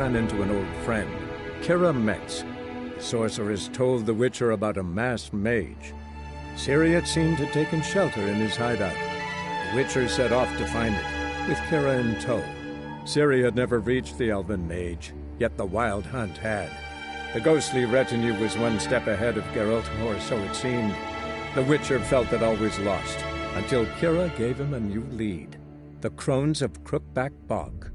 ran into an old friend, Kira Metz. The sorceress told the Witcher about a masked mage. Ciri had seemed to have taken shelter in his hideout. The Witcher set off to find it, with Kira in tow. Ciri had never reached the elven mage, yet the wild hunt had. The ghostly retinue was one step ahead of Geralt, or so it seemed. The Witcher felt that all was lost, until Kira gave him a new lead. The Crones of Crookback Bog.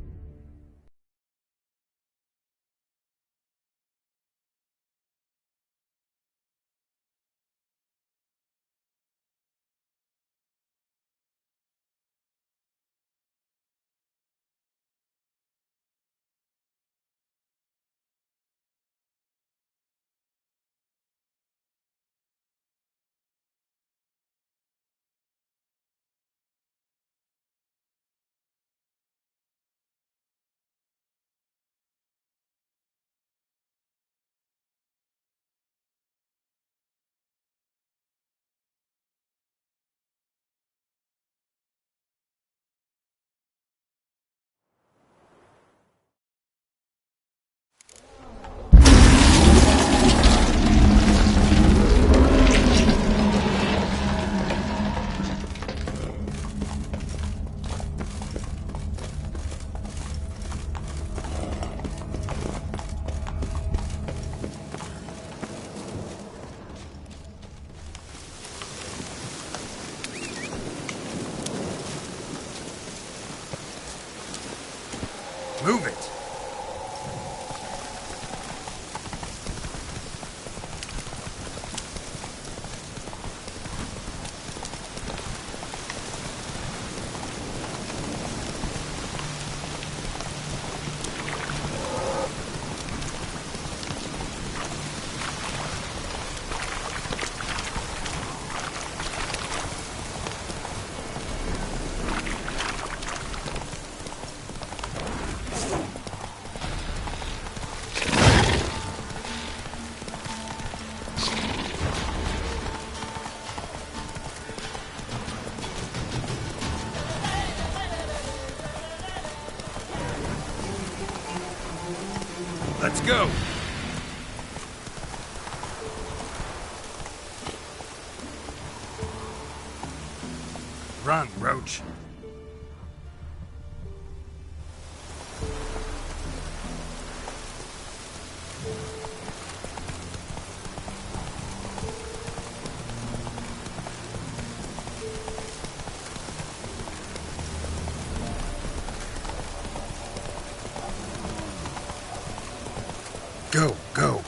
Move it! Let's go! Run, Roach. Go, go.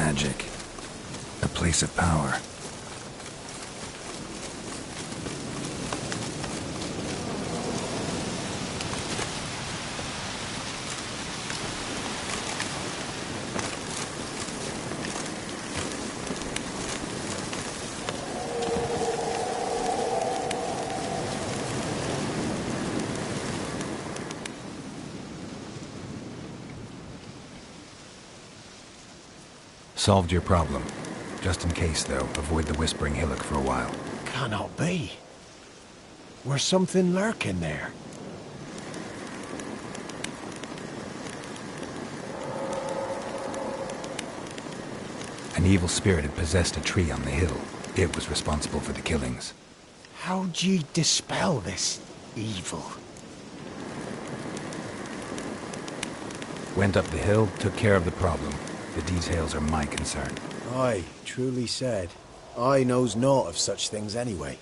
magic. A place of power. Solved your problem. Just in case, though, avoid the Whispering Hillock for a while. Cannot be. There's something lurking there. An evil spirit had possessed a tree on the hill. It was responsible for the killings. How'd ye dispel this evil? Went up the hill, took care of the problem. The details are my concern. Aye, truly said. I knows naught of such things anyway.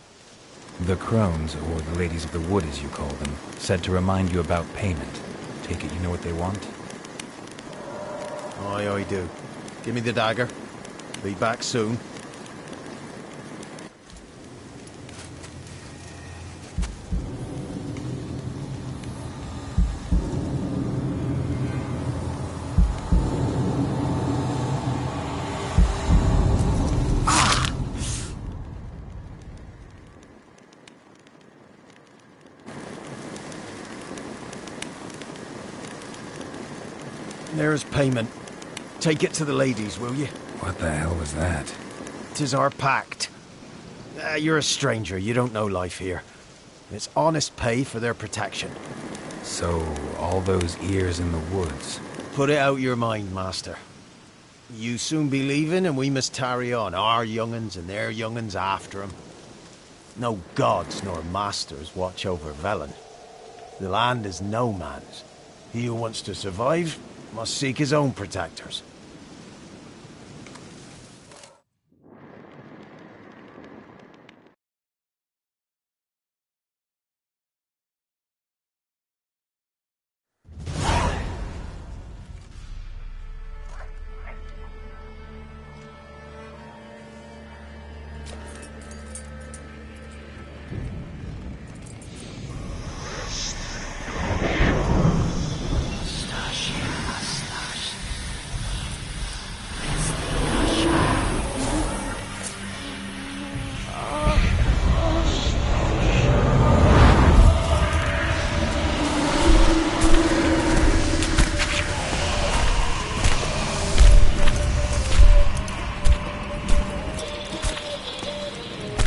The crones, or the ladies of the wood as you call them, said to remind you about payment. Take it you know what they want? Aye, I do. Give me the dagger. Be back soon. There's payment. Take it to the ladies, will you? What the hell was that? 'Tis our pact. You're a stranger, you don't know life here. It's honest pay for their protection. So, all those ears in the woods. Put it out your mind, master. You soon be leaving and we must tarry on, our young'uns and their young'uns after 'em. No gods nor masters watch over Velen. The land is no man's. He who wants to survive must seek his own protectors.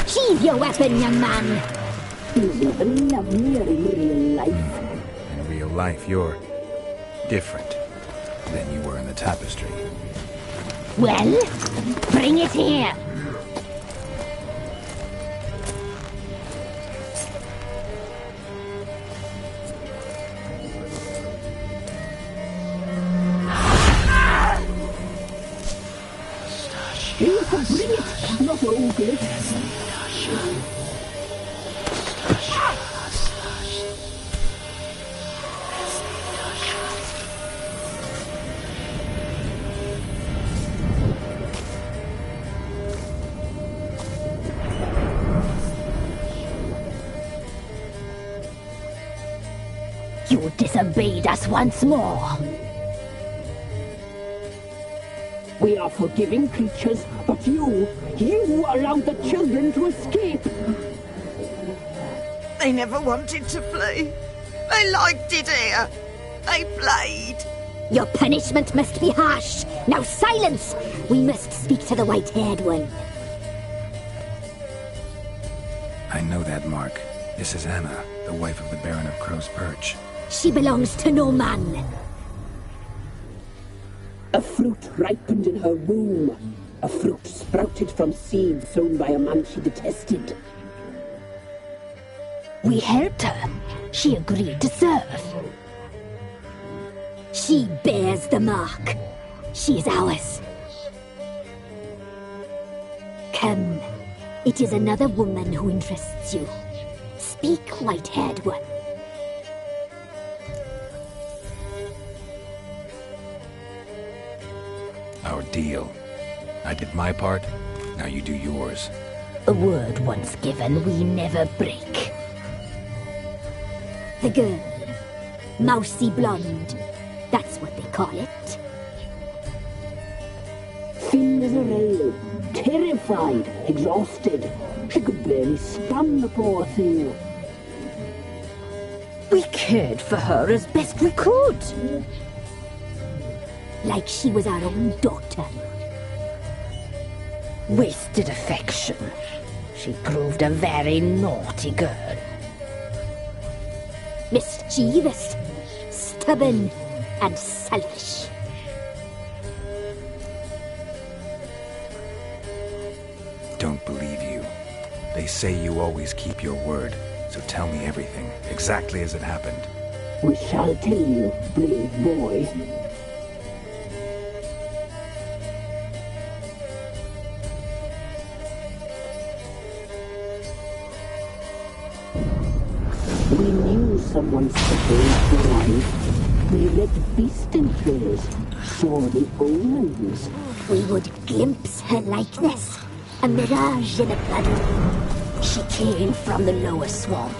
Sheathe your weapon, young man. You'll love me in real life. In real life, you're different than you were in the tapestry. Well, bring it here. You can bring it, not ogre. You disobeyed us once more. We are forgiving creatures, but you allowed the children to escape. They never wanted to flee. They liked it here. They played. Your punishment must be harsh. Now silence! We must speak to the white-haired one. I know that mark. This is Anna, the wife of the Baron of Crow's Perch. She belongs to no man. A fruit ripened in her womb. A fruit sprouted from seed sown by a man she detested. We helped her. She agreed to serve. She bears the mark. She is ours. Come. It is another woman who interests you. Speak, white-haired one. Our deal. I did my part, now you do yours. A word once given, we never break. The girl. Mousy blonde. That's what they call it. Thin as a rail, terrified, exhausted. She could barely stand, the poor thing. We cared for her as best we could. Like she was our own daughter. Wasted affection. She proved a very naughty girl. Mischievous, stubborn, and selfish. Don't believe you. They say you always keep your word, so tell me everything, exactly as it happened. We shall tell you, brave boy. We knew someone special was alive. We read beast entrails, saw the omens. We would glimpse her likeness, a mirage in a puddle. She came from the lower swamp.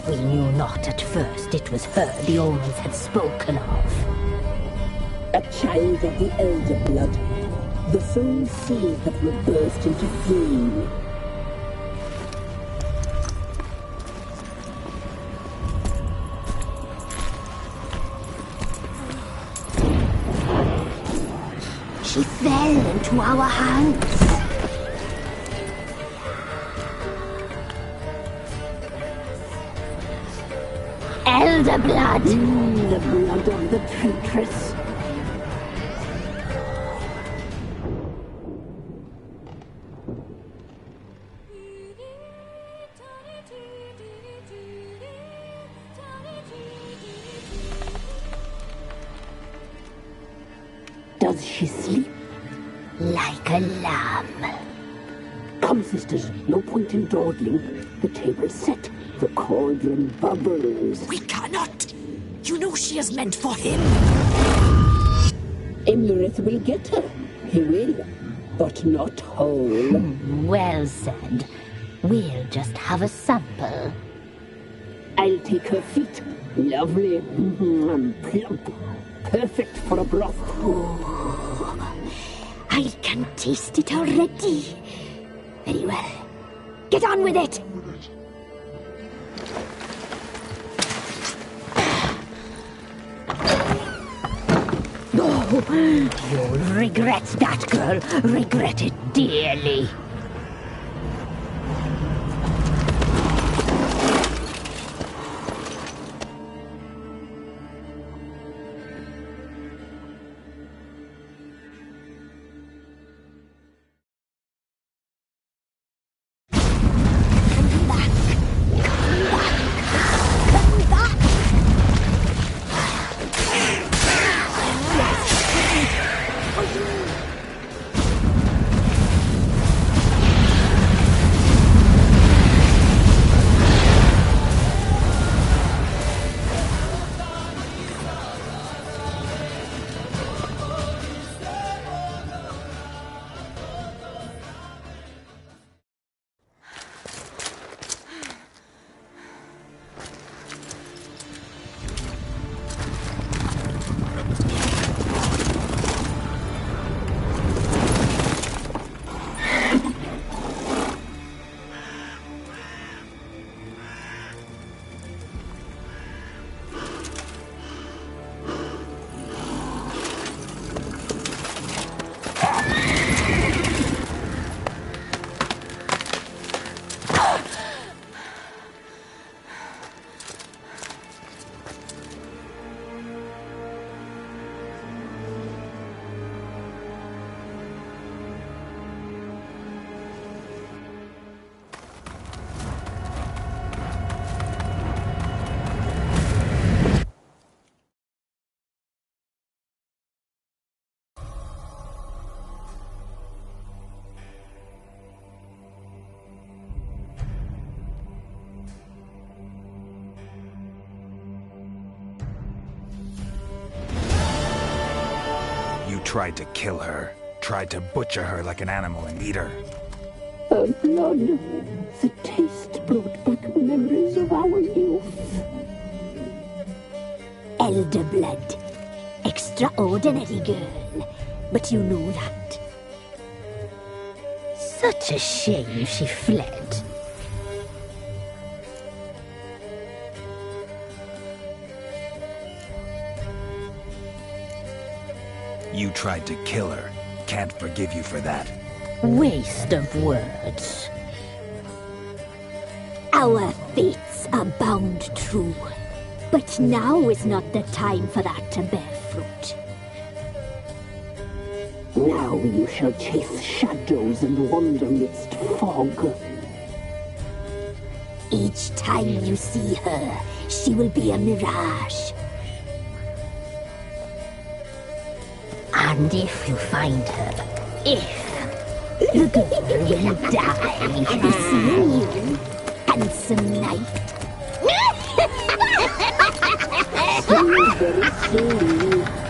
We knew not at first it was her the omens had spoken of. A child of the elder blood, the sole seed that would burst into flame. She fell into our hands. Elder blood! The blood of the traitress. Does she sleep? Like a lamb. Come, sisters, no point in dawdling. The table's set. The cauldron bubbles. We cannot. You know she is meant for him. Emerith will get her. He will, but not whole. Well said. We'll just have a sample. I'll take her feet. Lovely and plump. Perfect for a broth. I can taste it already. Very well. Get on with it! You'll regret that, girl. Regret it dearly. You tried to kill her. tried to butcher her like an animal and eat her. Her blood. The taste brought back memories of our youth. Elder blood. Extraordinary girl. But you know that. Such a shame she fled. You tried to kill her. Can't forgive you for that. Waste of words. Our fates are bound true. But now is not the time for that to bear fruit. Now you shall chase shadows and wander midst fog. Each time you see her, she will be a mirage. And if you find her, the girl will die for seeing you, handsome knight. Very soon.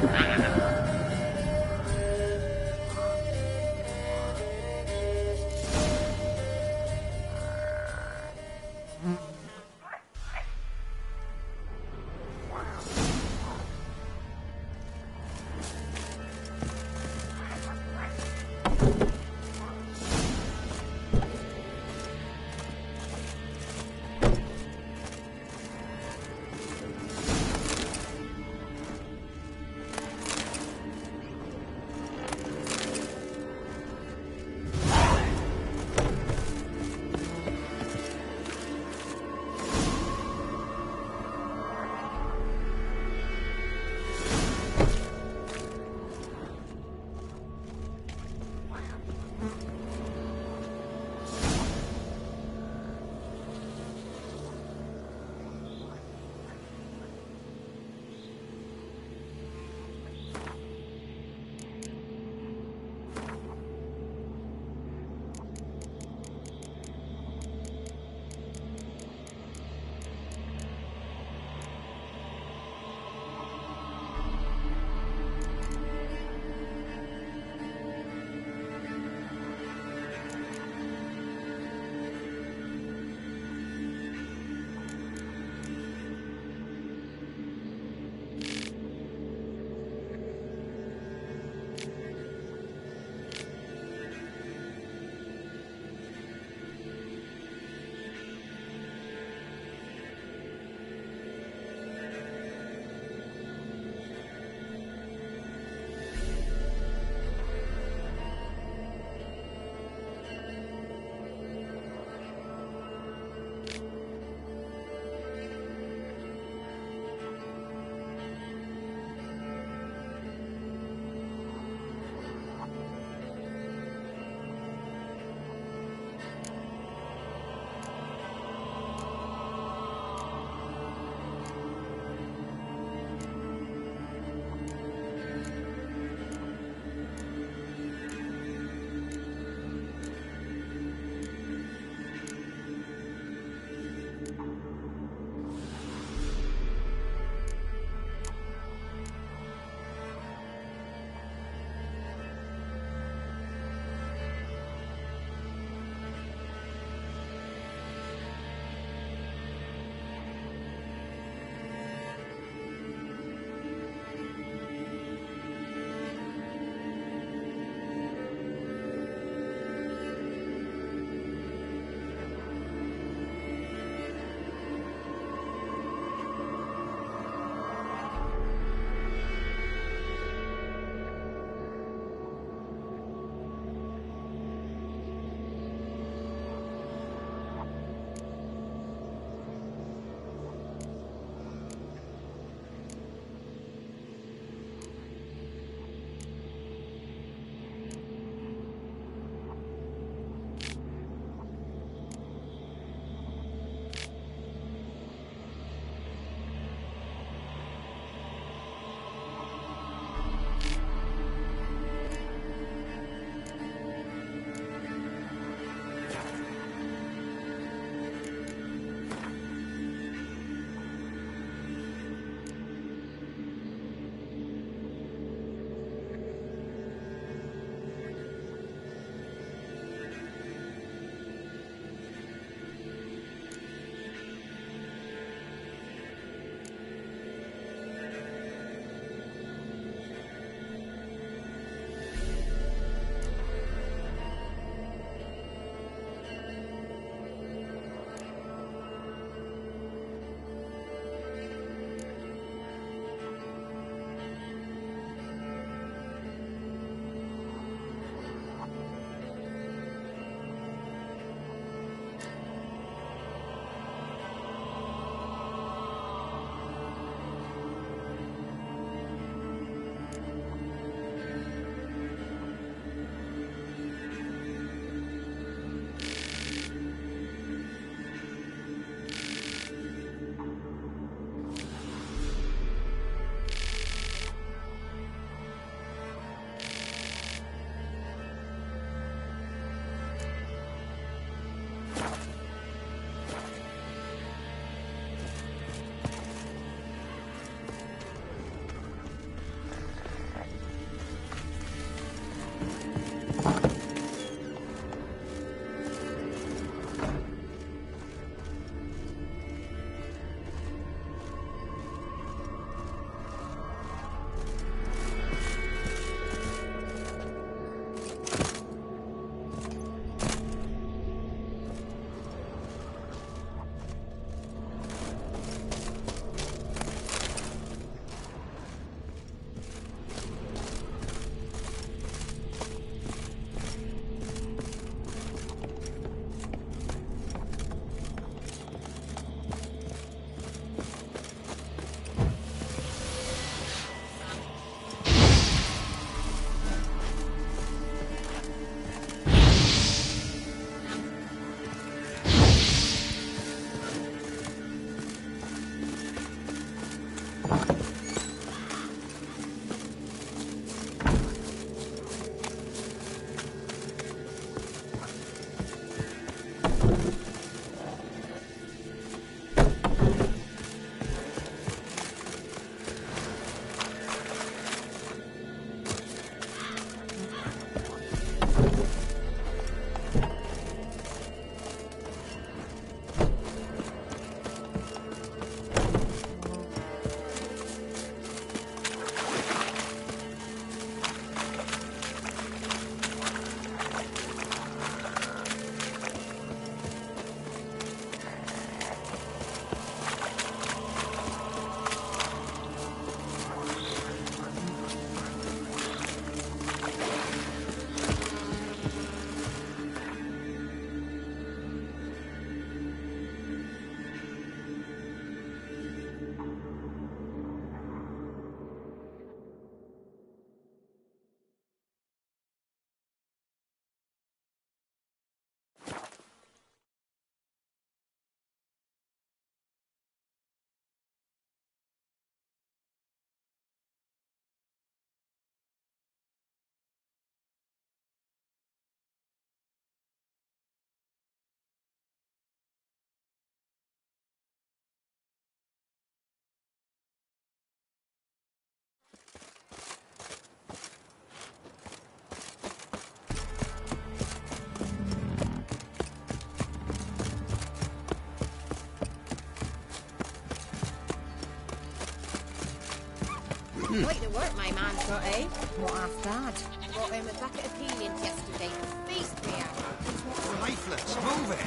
Quite the work my man's got, eh? What half bad. Brought him a bucket of peelings yesterday. Feast we have. Lifeless, move it!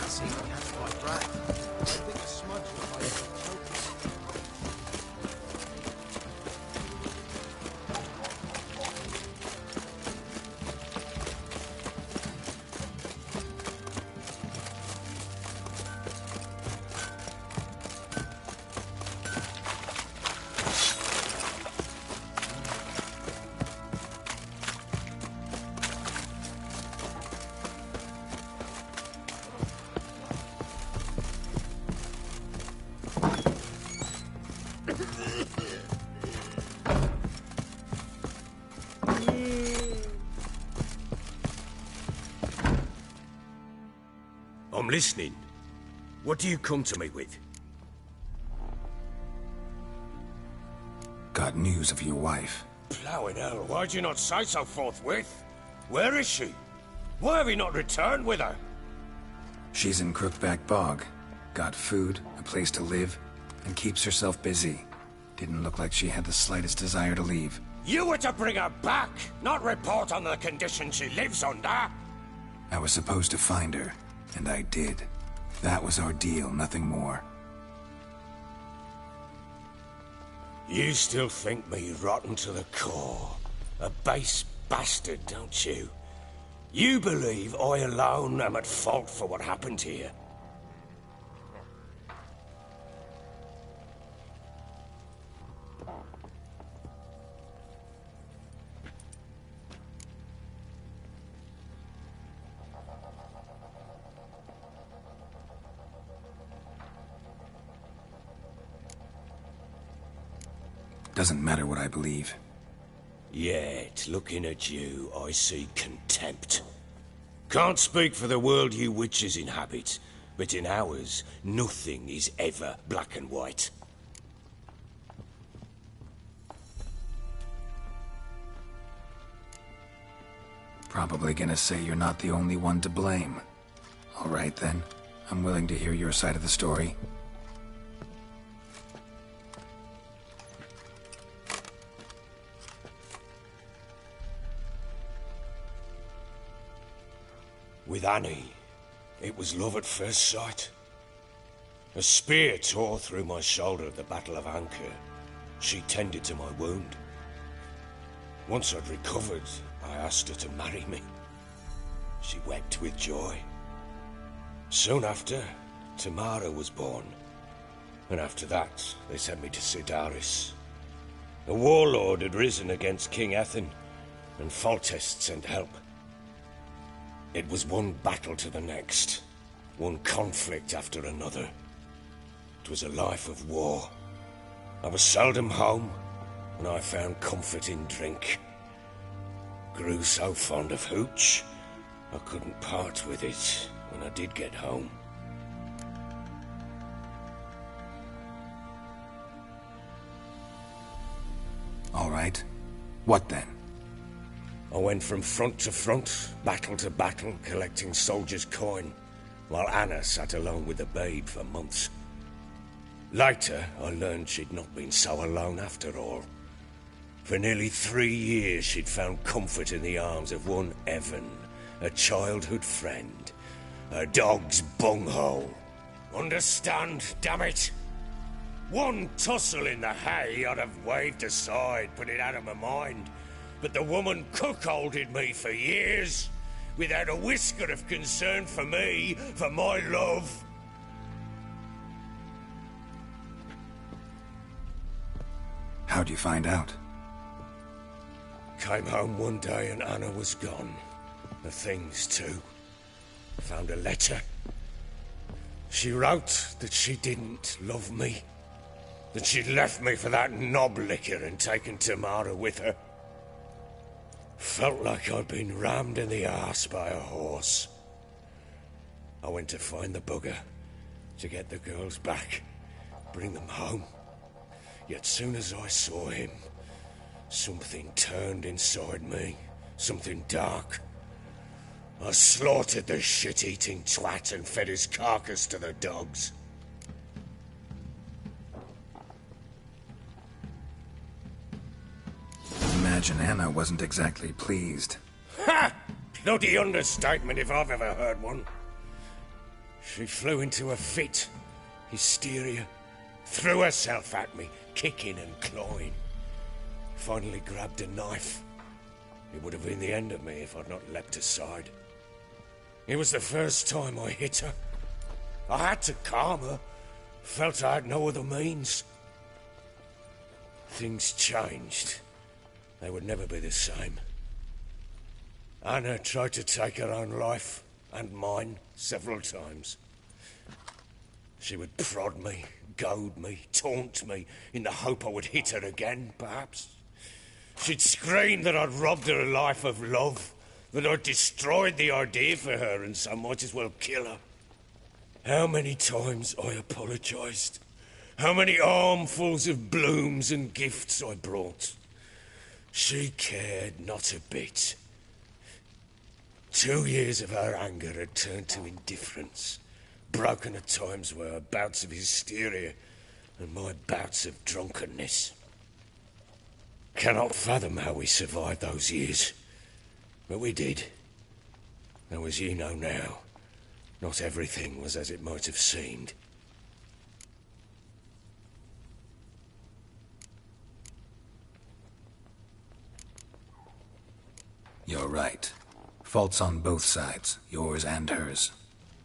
See, I can't quite drag. I think a smudge will like choke. I'm listening. What do you come to me with? Got news of your wife. Plowing hell, why'd you not say so forthwith? Where is she? Why have you not returned with her? She's in Crookback Bog. Got food, a place to live, and keeps herself busy. Didn't look like she had the slightest desire to leave. You were to bring her back, not report on the conditions she lives under. I was supposed to find her, and I did. That was our deal, nothing more. You still think me rotten to the core. A base bastard, don't you? You believe I alone am at fault for what happened here. Doesn't matter what I believe. Yet, looking at you, I see contempt. Can't speak for the world you witches inhabit, but in ours, nothing is ever black and white. Probably gonna say you're not the only one to blame. All right then, I'm willing to hear your side of the story. With Annie, it was love at first sight. A spear tore through my shoulder at the Battle of Anchor. She tended to my wound. Once I'd recovered, I asked her to marry me. She wept with joy. Soon after, Tamara was born. And after that, they sent me to Sidaris. A warlord had risen against King Ethan, and Foltest sent help. It was one battle to the next, one conflict after another. It was a life of war. I was seldom home, and I found comfort in drink. Grew so fond of hooch, I couldn't part with it when I did get home. All right. What then? I went from front to front, battle to battle, collecting soldiers' coin, while Anna sat alone with the babe for months. Later, I learned she'd not been so alone after all. For nearly 3 years, she'd found comfort in the arms of one Evan, a childhood friend, a dog's bunghole. Understand, damn it? One tussle in the hay I'd have waved aside, put it out of my mind. But the woman cuckolded me for years, without a whisker of concern for me, for my love. How'd you find out? Came home one day and Anna was gone. The things too. Found a letter. She wrote that she didn't love me. That she'd left me for that knob licker and taken Tamara with her. Felt like I'd been rammed in the arse by a horse. I went to find the bugger, to get the girls back, bring them home. Yet soon as I saw him, something turned inside me, something dark. I slaughtered the shit-eating twat and fed his carcass to the dogs. Imagine Anna wasn't exactly pleased. Ha! Bloody understatement if I've ever heard one. She flew into a fit, hysteria, threw herself at me, kicking and clawing. Finally grabbed a knife. It would have been the end of me if I'd not leapt aside. It was the first time I hit her. I had to calm her. Felt I had no other means. Things changed. They would never be the same. Anna tried to take her own life, and mine, several times. She would prod me, goad me, taunt me, in the hope I would hit her again, perhaps. She'd scream that I'd robbed her life of love, that I'd destroyed the idea for her, and so might as well kill her. How many times I apologized. How many armfuls of blooms and gifts I brought. She cared not a bit. 2 years of her anger had turned to indifference, broken at times were her bouts of hysteria and my bouts of drunkenness. Cannot fathom how we survived those years, but we did. Though as you know now, not everything was as it might have seemed. You're right. Faults on both sides, yours and hers.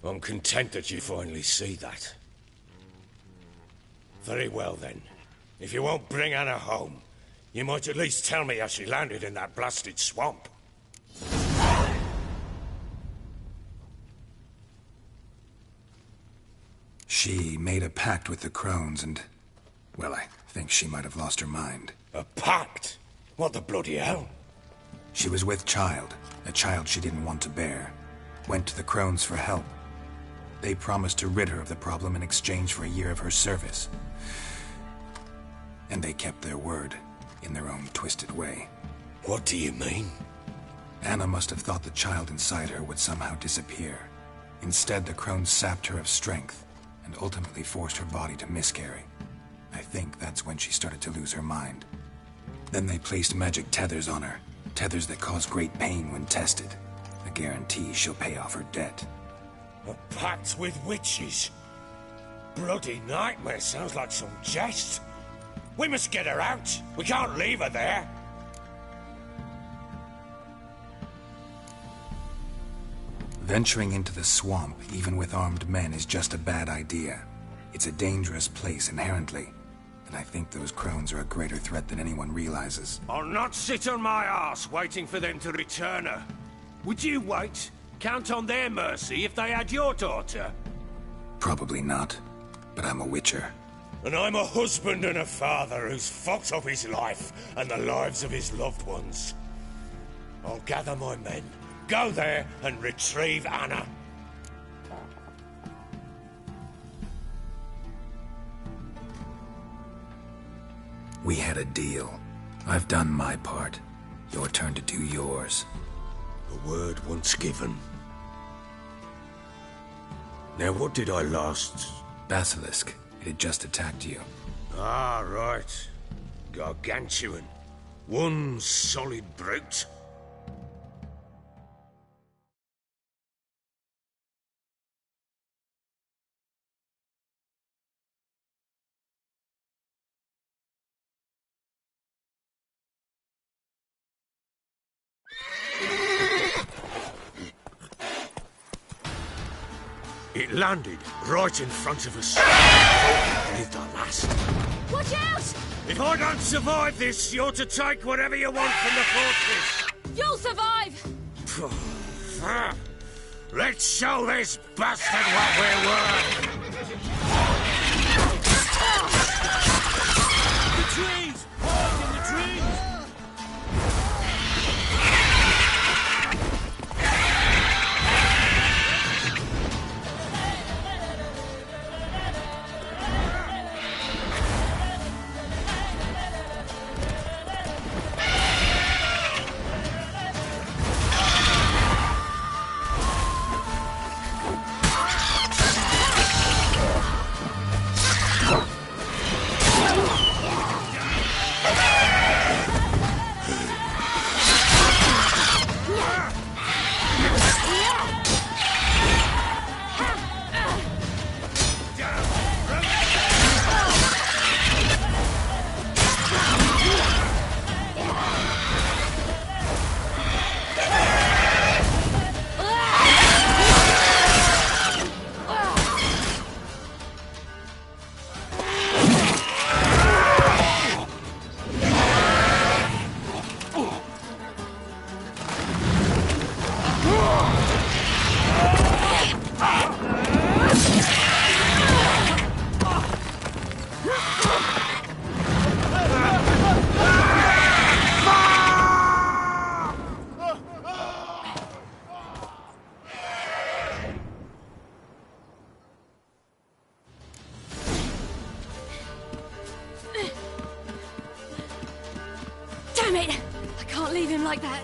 I'm content that you finally see that. Very well then. If you won't bring Anna home, you might at least tell me how she landed in that blasted swamp. She made a pact with the crones and... well, I think she might have lost her mind. A pact? What the bloody hell? She was with child, a child she didn't want to bear. Went to the crones for help. They promised to rid her of the problem in exchange for a year of her service. And they kept their word, in their own twisted way. What do you mean? Anna must have thought the child inside her would somehow disappear. Instead, the crones sapped her of strength and ultimately forced her body to miscarry. I think that's when she started to lose her mind. Then they placed magic tethers on her, tethers that cause great pain when tested. A guarantee she'll pay off her debt. A pact with witches? Bloody nightmare, sounds like some jest. We must get her out. We can't leave her there. Venturing into the swamp, even with armed men, is just a bad idea. It's a dangerous place inherently, and I think those crones are a greater threat than anyone realizes. I'll not sit on my arse waiting for them to return her. Would you wait? Count on their mercy if they had your daughter? Probably not, but I'm a witcher. And I'm a husband and a father who's fucked up his life and the lives of his loved ones. I'll gather my men, go there and retrieve Anna. We had a deal. I've done my part. Your turn to do yours. A word once given. Now what did I last... Basilisk. It had just attacked you. Ah, right. Gargantuan. One solid brute. It landed right in front of us. Lived our last. Watch out! If I don't survive this, you're to take whatever you want from the fortress. You'll survive! Let's show this bastard what we're worth. The trees! Hide in the trees! Damn it! I can't leave him like that.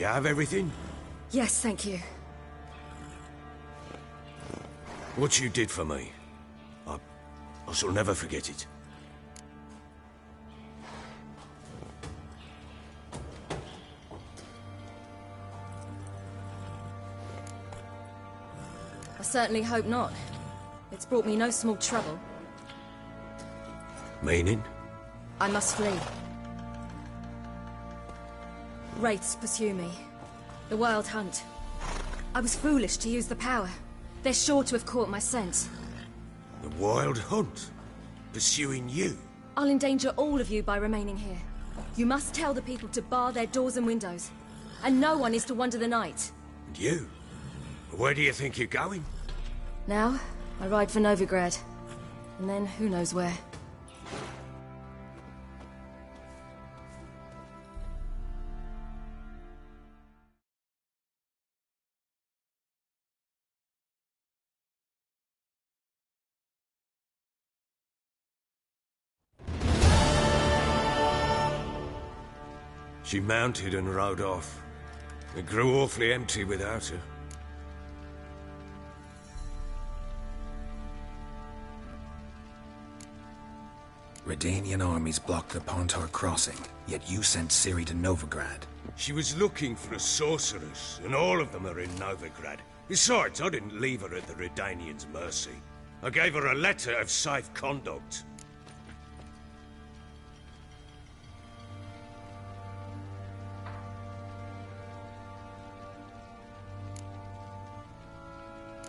You have everything? Yes, thank you. What you did for me, I shall never forget it. I certainly hope not. It's brought me no small trouble. Meaning? I must flee. Wraiths pursue me. The Wild Hunt. I was foolish to use the power. They're sure to have caught my scent. The Wild Hunt? Pursuing you? I'll endanger all of you by remaining here. You must tell the people to bar their doors and windows. And no one is to wander the night. And you? Where do you think you're going? Now, I ride for Novigrad. And then, who knows where. She mounted and rode off. It grew awfully empty without her. Redanian armies blocked the Pontar crossing, yet you sent Ciri to Novigrad. She was looking for a sorceress, and all of them are in Novigrad. Besides, I didn't leave her at the Redanians' mercy. I gave her a letter of safe conduct.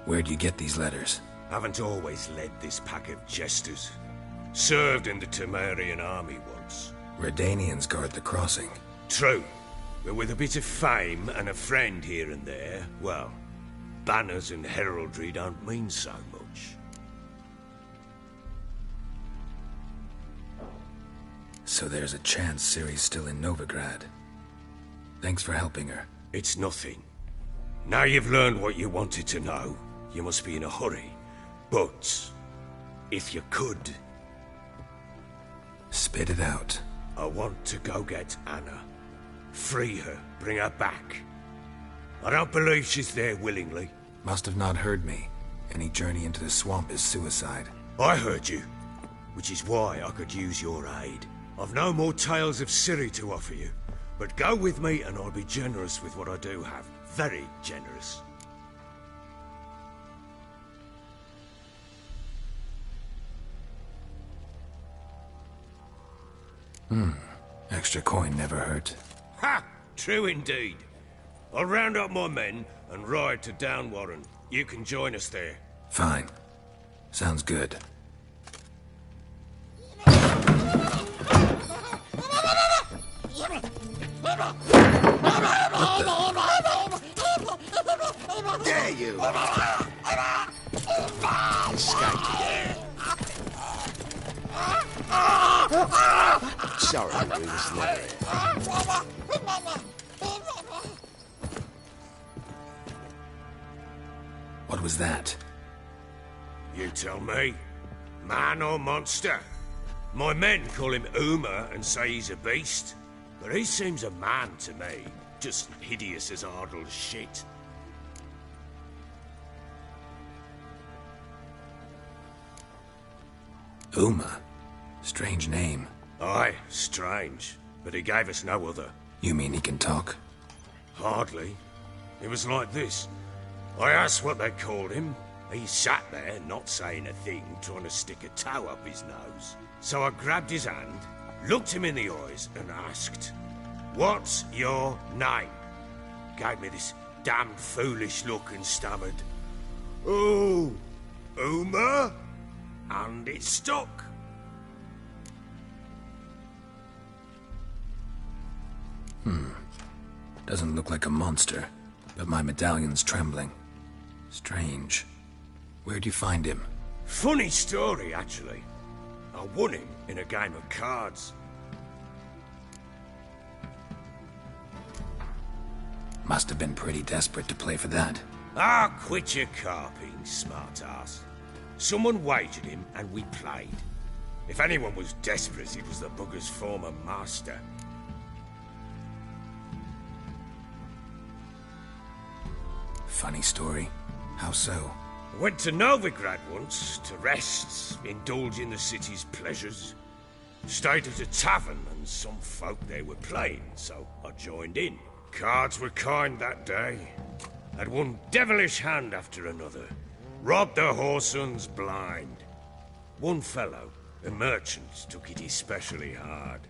Where'd you get these letters? Haven't always led this pack of jesters. Served in the Temerian army once. Redanians guard the crossing. True. But with a bit of fame and a friend here and there, well, banners and heraldry don't mean so much. So there's a chance Ciri's still in Novigrad. Thanks for helping her. It's nothing. Now you've learned what you wanted to know, you must be in a hurry. But, if you could... Spit it out. I want to go get Anna. Free her, bring her back. I don't believe she's there willingly. Must have not heard me. Any journey into the swamp is suicide. I heard you, which is why I could use your aid. I've no more tales of Ciri to offer you, but go with me and I'll be generous with what I do have. Very generous. Extra coin never hurt. Ha! True indeed. I'll round up my men and ride to Downwarren. You can join us there. Fine. Sounds good. Dare you! Sorry, we was never here. What was that? You tell me. Man or monster? My men call him Uma and say he's a beast. But he seems a man to me. Just hideous as Ardle's shit. Uma? Strange name. Aye, strange. But he gave us no other. You mean he can talk? Hardly. It was like this. I asked what they called him. He sat there, not saying a thing, trying to stick a toe up his nose. So I grabbed his hand, looked him in the eyes, and asked, "What's your name?" Gave me this damned foolish look and stammered, "Oh, Uma?" And it stuck. Doesn't look like a monster, but my medallion's trembling. Strange. Where'd you find him? Funny story, actually. I won him in a game of cards. Must have been pretty desperate to play for that. Ah, quit your carping, smartass. Someone wagered him, and we played. If anyone was desperate, it was the bugger's former master. Funny story. How so? Went to Novigrad once, to rest, indulge in the city's pleasures. Stayed at a tavern, and some folk there were playing, so I joined in. Cards were kind that day. Had one devilish hand after another. Robbed the whoresons blind. One fellow, a merchant, took it especially hard.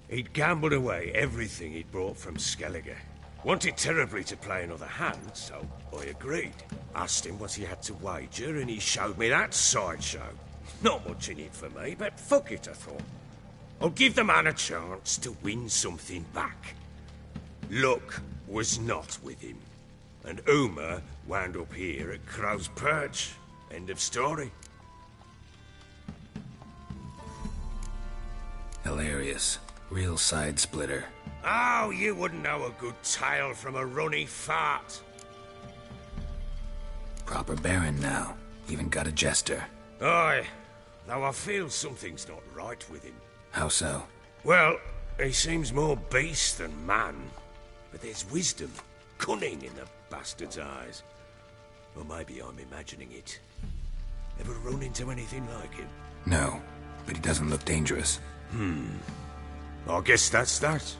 He'd gambled away everything he'd brought from Skellige. Wanted terribly to play another hand, so I agreed. Asked him what he had to wager, and he showed me that sideshow. Not much in it for me, but fuck it, I thought. I'll give the man a chance to win something back. Luck was not with him, and Uma wound up here at Crow's Perch. End of story. Hilarious. Real side splitter. Oh, you wouldn't know a good tale from a runny fart. Proper baron now. Even got a jester. Aye, though I feel something's not right with him. How so? Well, he seems more beast than man. But there's wisdom, cunning in the bastard's eyes. Or maybe I'm imagining it. Ever run into anything like him? No, but he doesn't look dangerous. I guess that's that.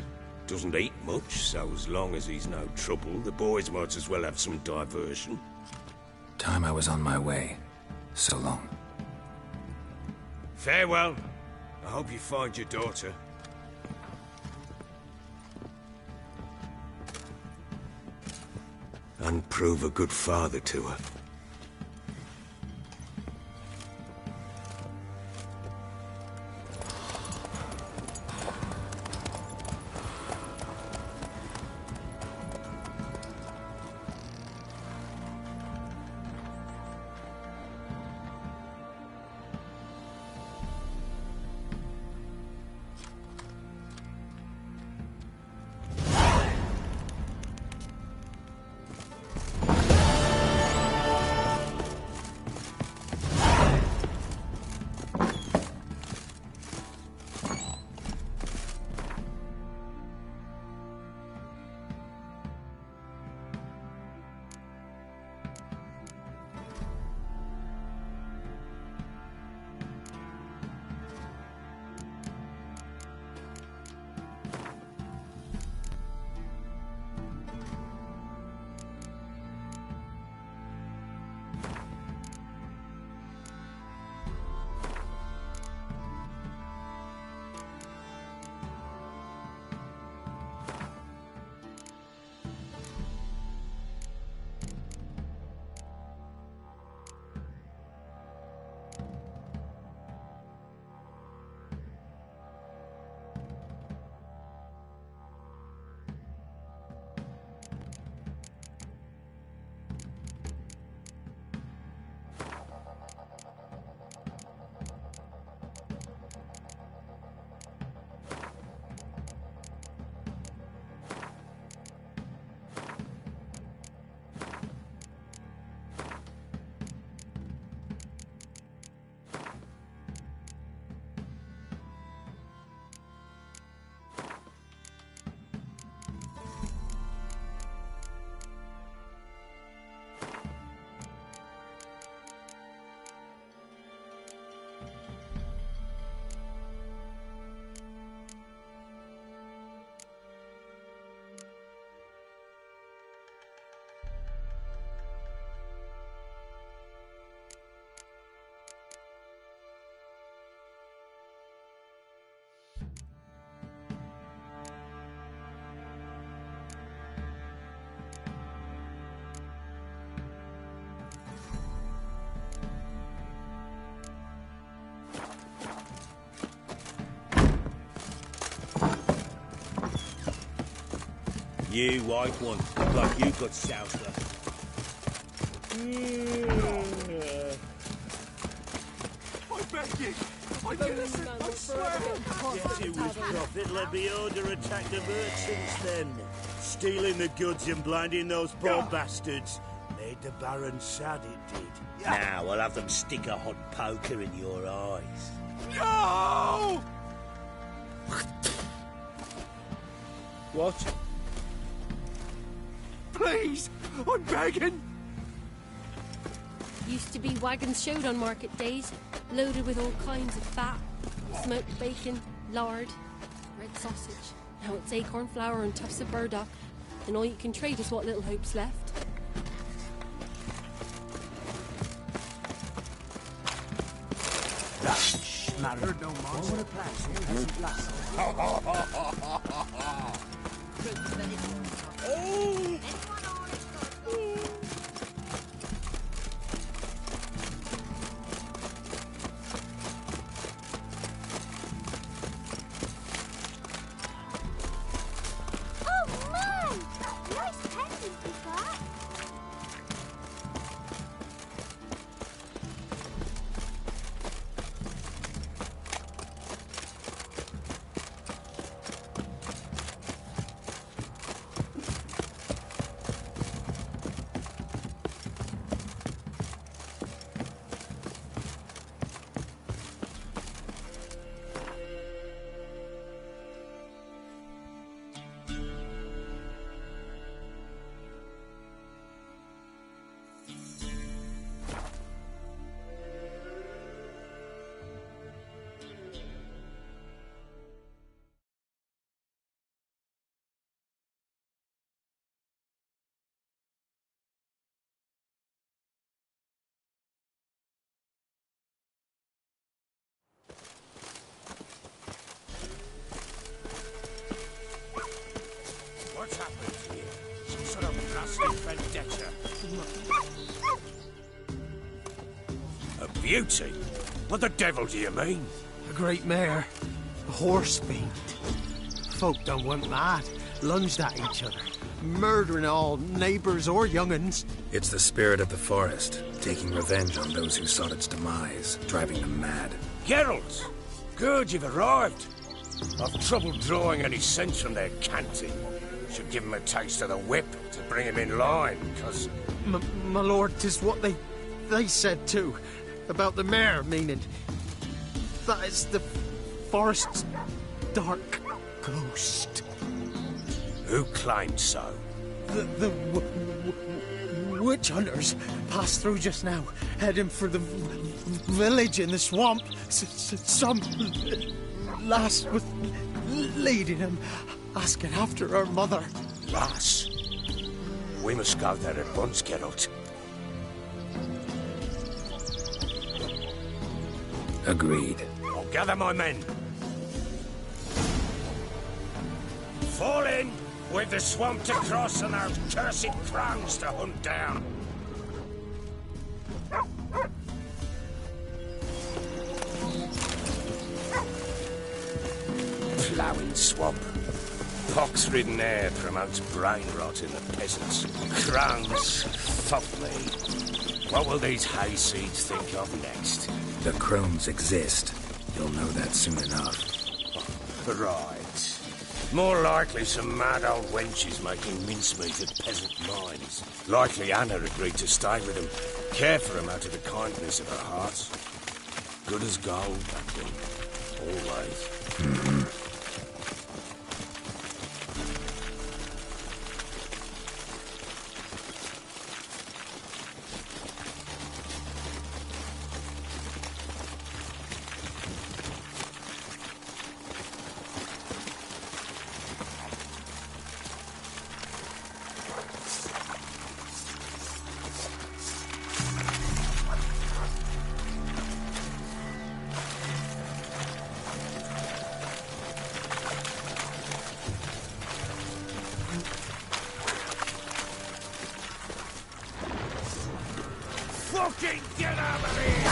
Doesn't eat much, so as long as he's no trouble, the boys might as well have some diversion. Time I was on my way. So long. Farewell. I hope you find your daughter. And prove a good father to her. You white one, look like you got souser. I beg you! I can listen, I swear! Get you with profit, let the order attack the merchants then. Stealing the goods and blinding those poor bastards. Made the Baron sad, it did. Now I'll have them stick a hot poker in your eyes. No! What? please! I'm begging! Used to be wagons showed on market days, loaded with all kinds of fat, smoked bacon, lard, red sausage. Now it's acorn flour and tufts of burdock, and all you can trade is what little hope's left. Heard no monster. What would a place or peasant lass? Oh man! Nice pendant you've got. What's happened here? Some sort of nasty vendetta. A beauty? What the devil do you mean? A great mare. A horse fiend. Folk done went mad. Lunged at each other. Murdering all neighbours or young'uns. It's the spirit of the forest, taking revenge on those who sought its demise, driving them mad. Geralt! Good, you've arrived. I've trouble drawing any sense from their canting. Should give him a taste of the whip to bring him in line, because... My lord, 'tis what they said too. About the mare, meaning. That is the forest's dark ghost. Who claims so? The witch hunters passed through just now, heading for the village in the swamp. Some lass was leading him, asking after her mother. Lass? We must go there at once, Geralt. Agreed. I'll gather my men. Fall in! We've the swamp to cross and our cursed crows to hunt down. Ploughing swamp. Pox-ridden air promotes brain rot in the peasants. Crones, fuck me. What will these hayseeds think of next? The crones exist. You'll know that soon enough. Right. More likely some mad old wenches making mincemeat at peasant mines. Likely Anna agreed to stay with them, care for them out of the kindness of her heart. Good as gold, that thing. Always. Fucking get out of here!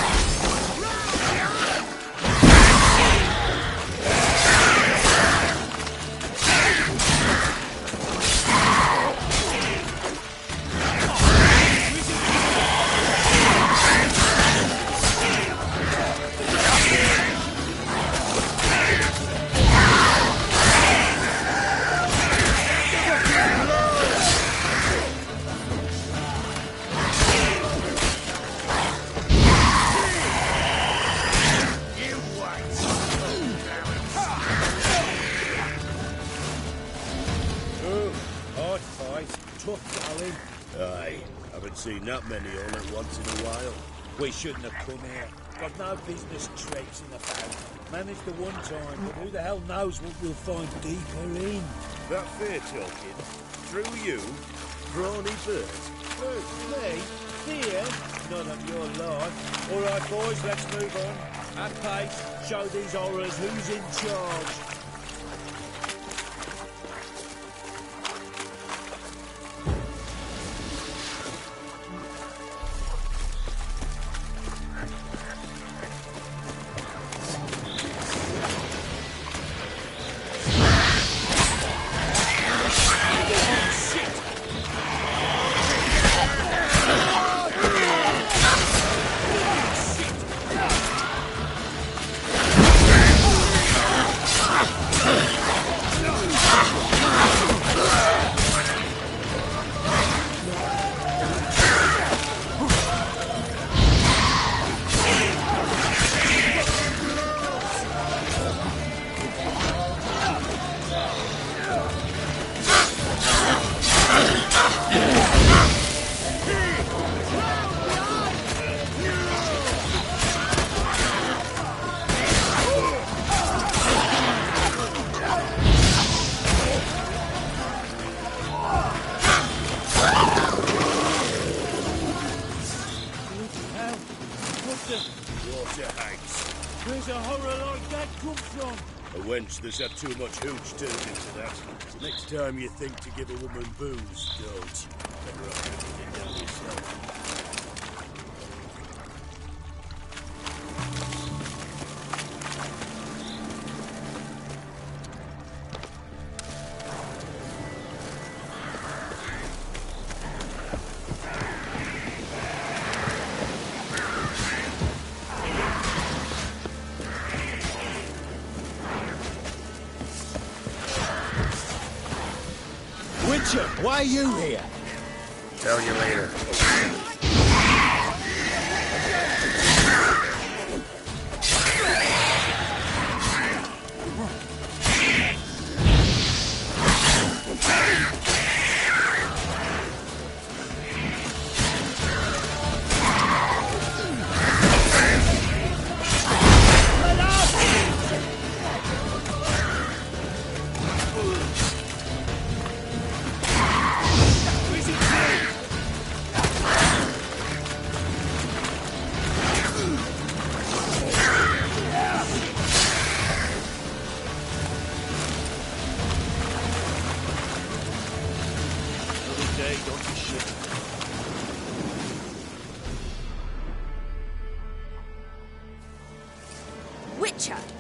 Haven't seen that many all at once in a while. We shouldn't have come here. Got no business traipsing about. Managed the one time, but who the hell knows what we'll find deeper in. That fair talking? Through you? Brawny bird? Who? Me? Fear? None of your lot. All right, boys, let's move on. At pace, show these horrors who's in charge. There's had too much hooch turned into that. So next time you think to give a woman booze, don't. Better off drinking it down yourself. Why are you here? Tell you later.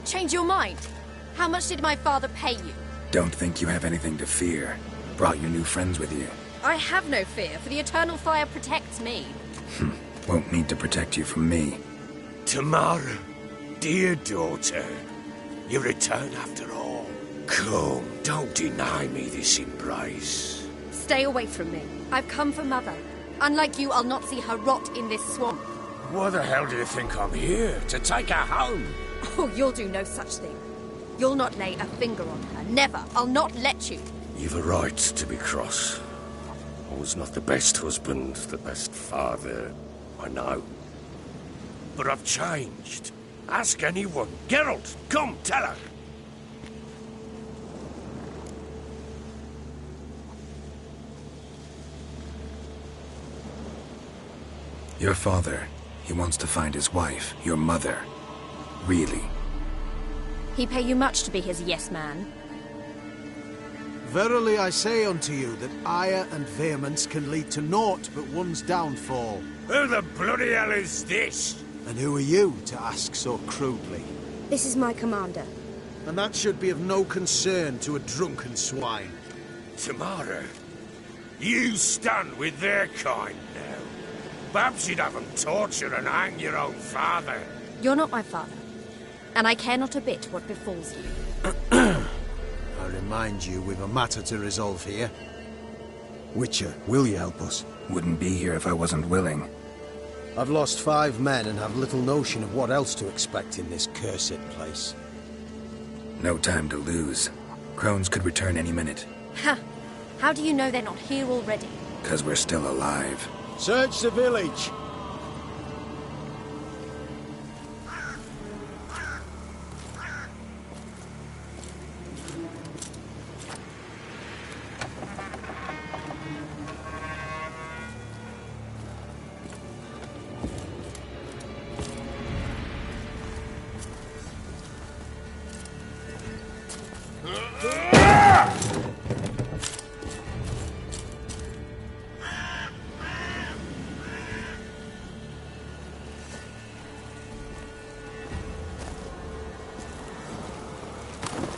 Change your mind? How much did my father pay you? Don't think you have anything to fear. Brought your new friends with you. I have no fear, for the eternal fire protects me. Won't need to protect you from me. Tamara, dear daughter, you return after all. Come, don't deny me this embrace. Stay away from me. I've come for Mother. Unlike you, I'll not see her rot in this swamp. Why the hell do you think I'm here? To take her home? Oh, you'll do no such thing. You'll not lay a finger on her. Never. I'll not let you. You've a right to be cross. I was not the best husband, the best father, I know. But I've changed. Ask anyone. Geralt, come, tell her. Your father, he wants to find his wife, your mother. Really? He pay you much to be his yes man? Verily I say unto you that ire and vehemence can lead to naught but one's downfall. Who the bloody hell is this? And who are you to ask so crudely? This is my commander. And that should be of no concern to a drunken swine. Tamara, you stand with their kind now. Perhaps you'd have them torture and hang your own father. You're not my father. And I care not a bit what befalls you. I remind you, we've a matter to resolve here. Witcher, will you help us? Wouldn't be here if I wasn't willing. I've lost 5 men and have little notion of what else to expect in this cursed place. No time to lose. Crones could return any minute. Ha! How do you know they're not here already? 'Cause we're still alive. Search the village.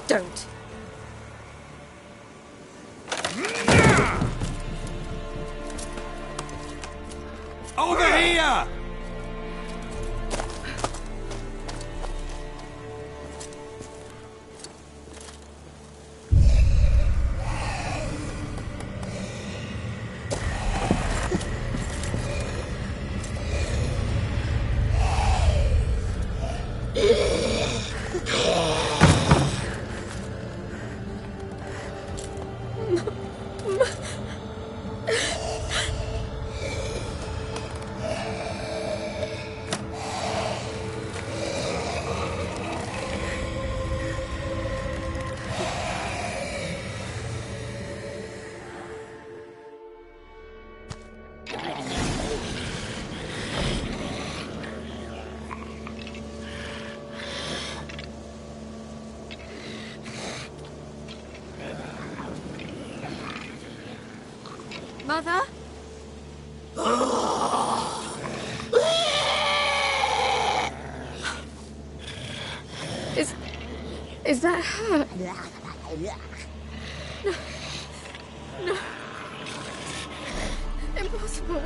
Don't. Over here! Mother? Is that her? No. Impossible.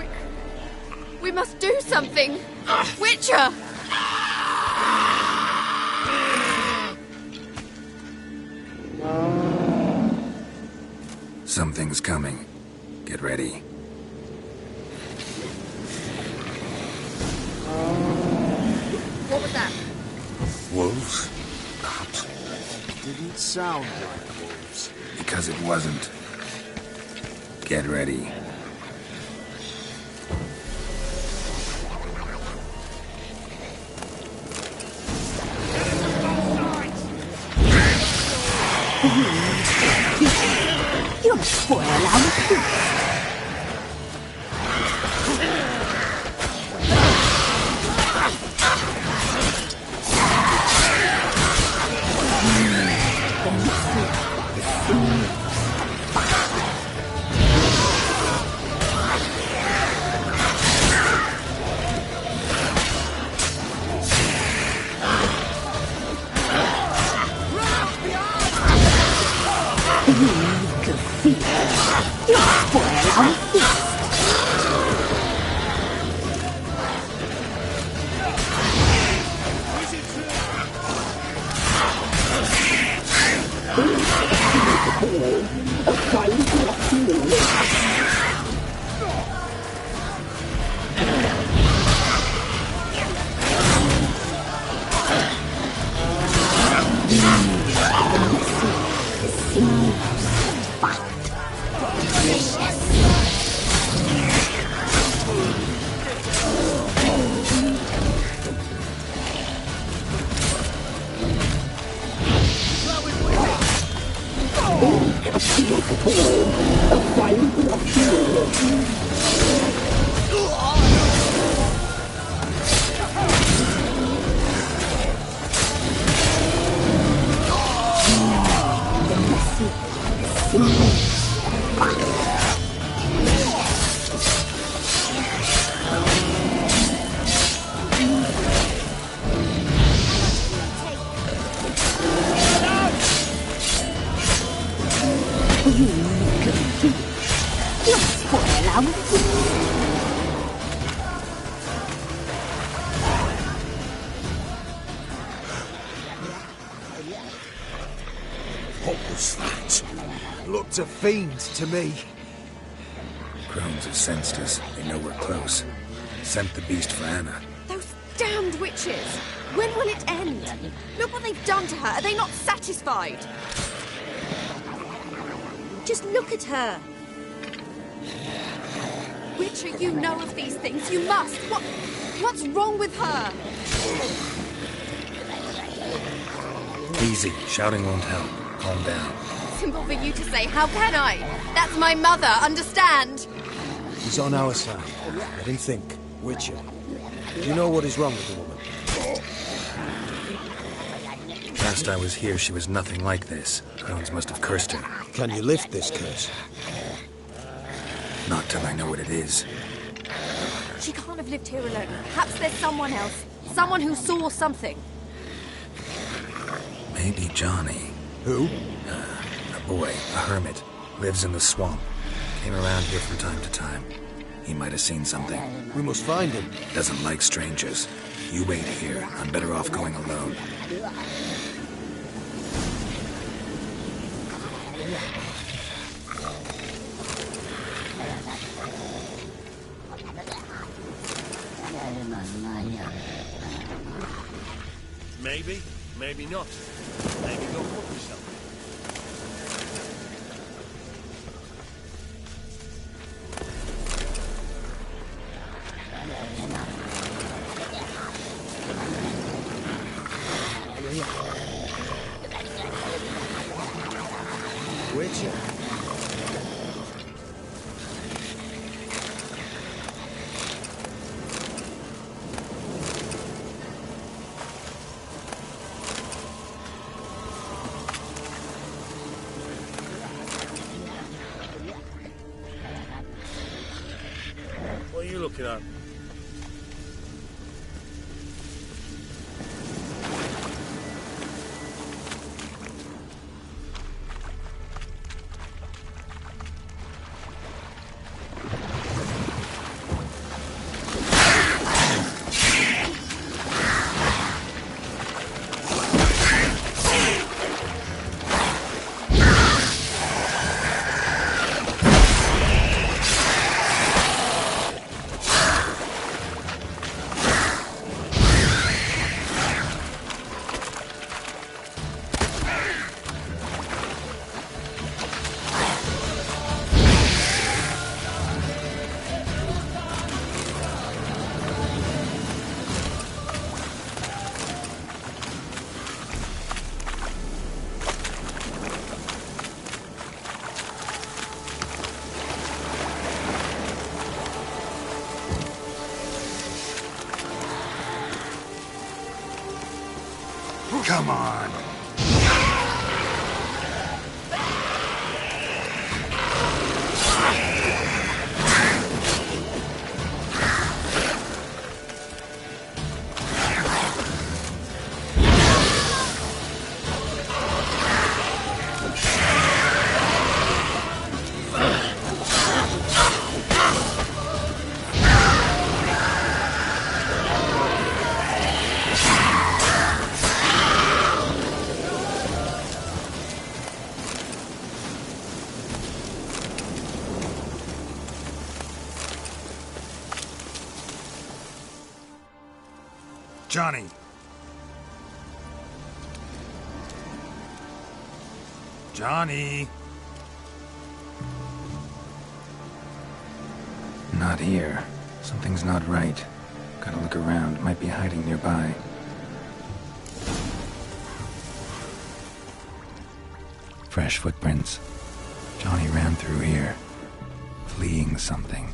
We must do something. Witcher! Something's coming. Get ready. What was that? Wolves? Didn't sound like wolves. Because it wasn't. Get ready. You'll spoil our food. What was that? Looked a fiend to me. Crones have sensed us. They know we're close. Sent the beast for Anna. Those damned witches! When will it end? Look what they've done to her. Are they not satisfied? Just look at her. Witcher, you know of these things. You must. What's wrong with her? Easy. Shouting won't help. Calm down. Simple for you to say. How can I? That's my mother. Understand? He's on our side. Let him think. Witcher, do you know what is wrong with the woman? Last I was here, she was nothing like this. Crones must have cursed her. Can you lift this curse? Not till I know what it is. She can't have lived here alone. Perhaps there's someone else. Someone who saw something. Maybe Johnny. Who? A boy, a hermit. Lives in the swamp. Came around here from time to time. He might have seen something. We must find him. Doesn't like strangers. You wait here. I'm better off going alone. Maybe, maybe not. Maybe go fuck yourself. Witcher. What are you looking at? Come on. Johnny! Johnny! Not here. Something's not right. Gotta look around. Might be hiding nearby. Fresh footprints. Johnny ran through here, fleeing something.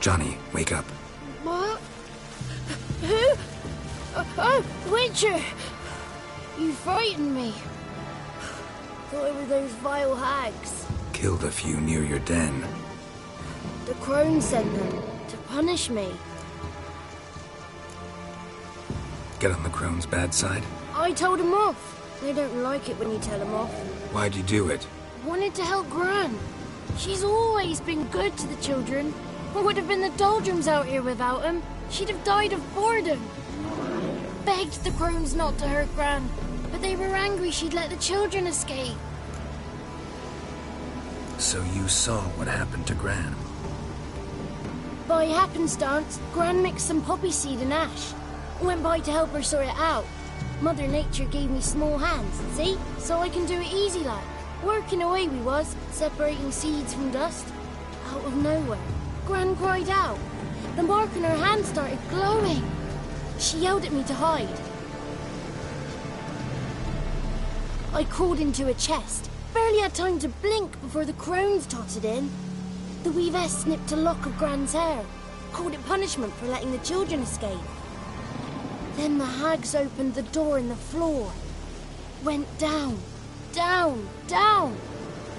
Johnny, wake up. What? Who? Oh, Witcher! You frightened me. Thought it were those vile hags. Killed a few near your den. The crone sent them to punish me. Get on the crone's bad side? I told them off. They don't like it when you tell them off. Why'd you do it? Wanted to help Gran. She's always been good to the children. What would have been the doldrums out here without him? She'd have died of boredom. Begged the crones not to hurt Gran, but they were angry she'd let the children escape. So you saw what happened to Gran? By happenstance, Gran mixed some poppy seed and ash. Went by to help her sort it out. Mother Nature gave me small hands, see? So I can do it easy like. Working away we was, separating seeds from dust. Out of nowhere, Gran cried out. The mark on her hand started glowing. She yelled at me to hide. I crawled into a chest. Barely had time to blink before the crones tottered in. The weavess snipped a lock of Gran's hair. Called it punishment for letting the children escape. Then the hags opened the door in the floor. Went down, down, down.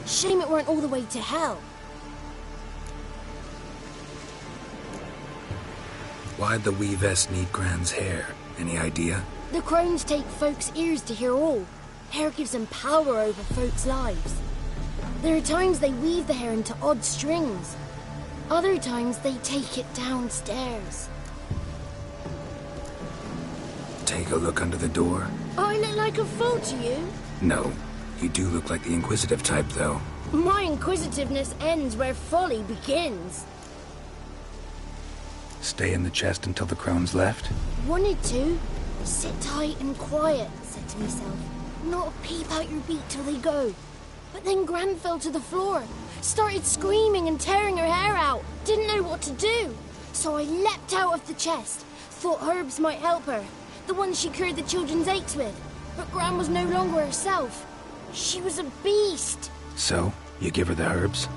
Shame it weren't all the way to hell. Why'd the weavess need Gran's hair? Any idea? The crones take folks' ears to hear all. Hair gives them power over folks' lives. There are times they weave the hair into odd strings. Other times they take it downstairs. Take a look under the door? I look like a fool to you? No. You do look like the inquisitive type, though. My inquisitiveness ends where folly begins. Stay in the chest until the crones left? Wanted to. Sit tight and quiet, said to myself. Not a peep out your beak till they go. But then Gran fell to the floor. Started screaming and tearing her hair out. Didn't know what to do. So I leapt out of the chest. Thought herbs might help her. The ones she cured the children's aches with. But Gran was no longer herself. She was a beast. So, you give her the herbs?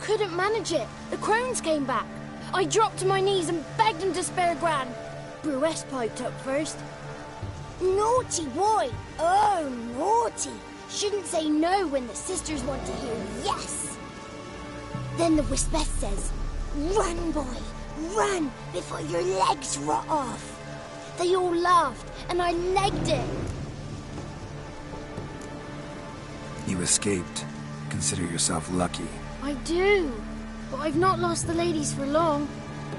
Couldn't manage it. The crones came back. I dropped to my knees and begged them to spare Gran. Bruess piped up first. Naughty boy. Oh, naughty. Shouldn't say no when the sisters want to hear yes. Then the Wispess says, run, boy, run before your legs rot off. They all laughed, and I legged it. You escaped. Consider yourself lucky. I do, but I've not lost the ladies for long.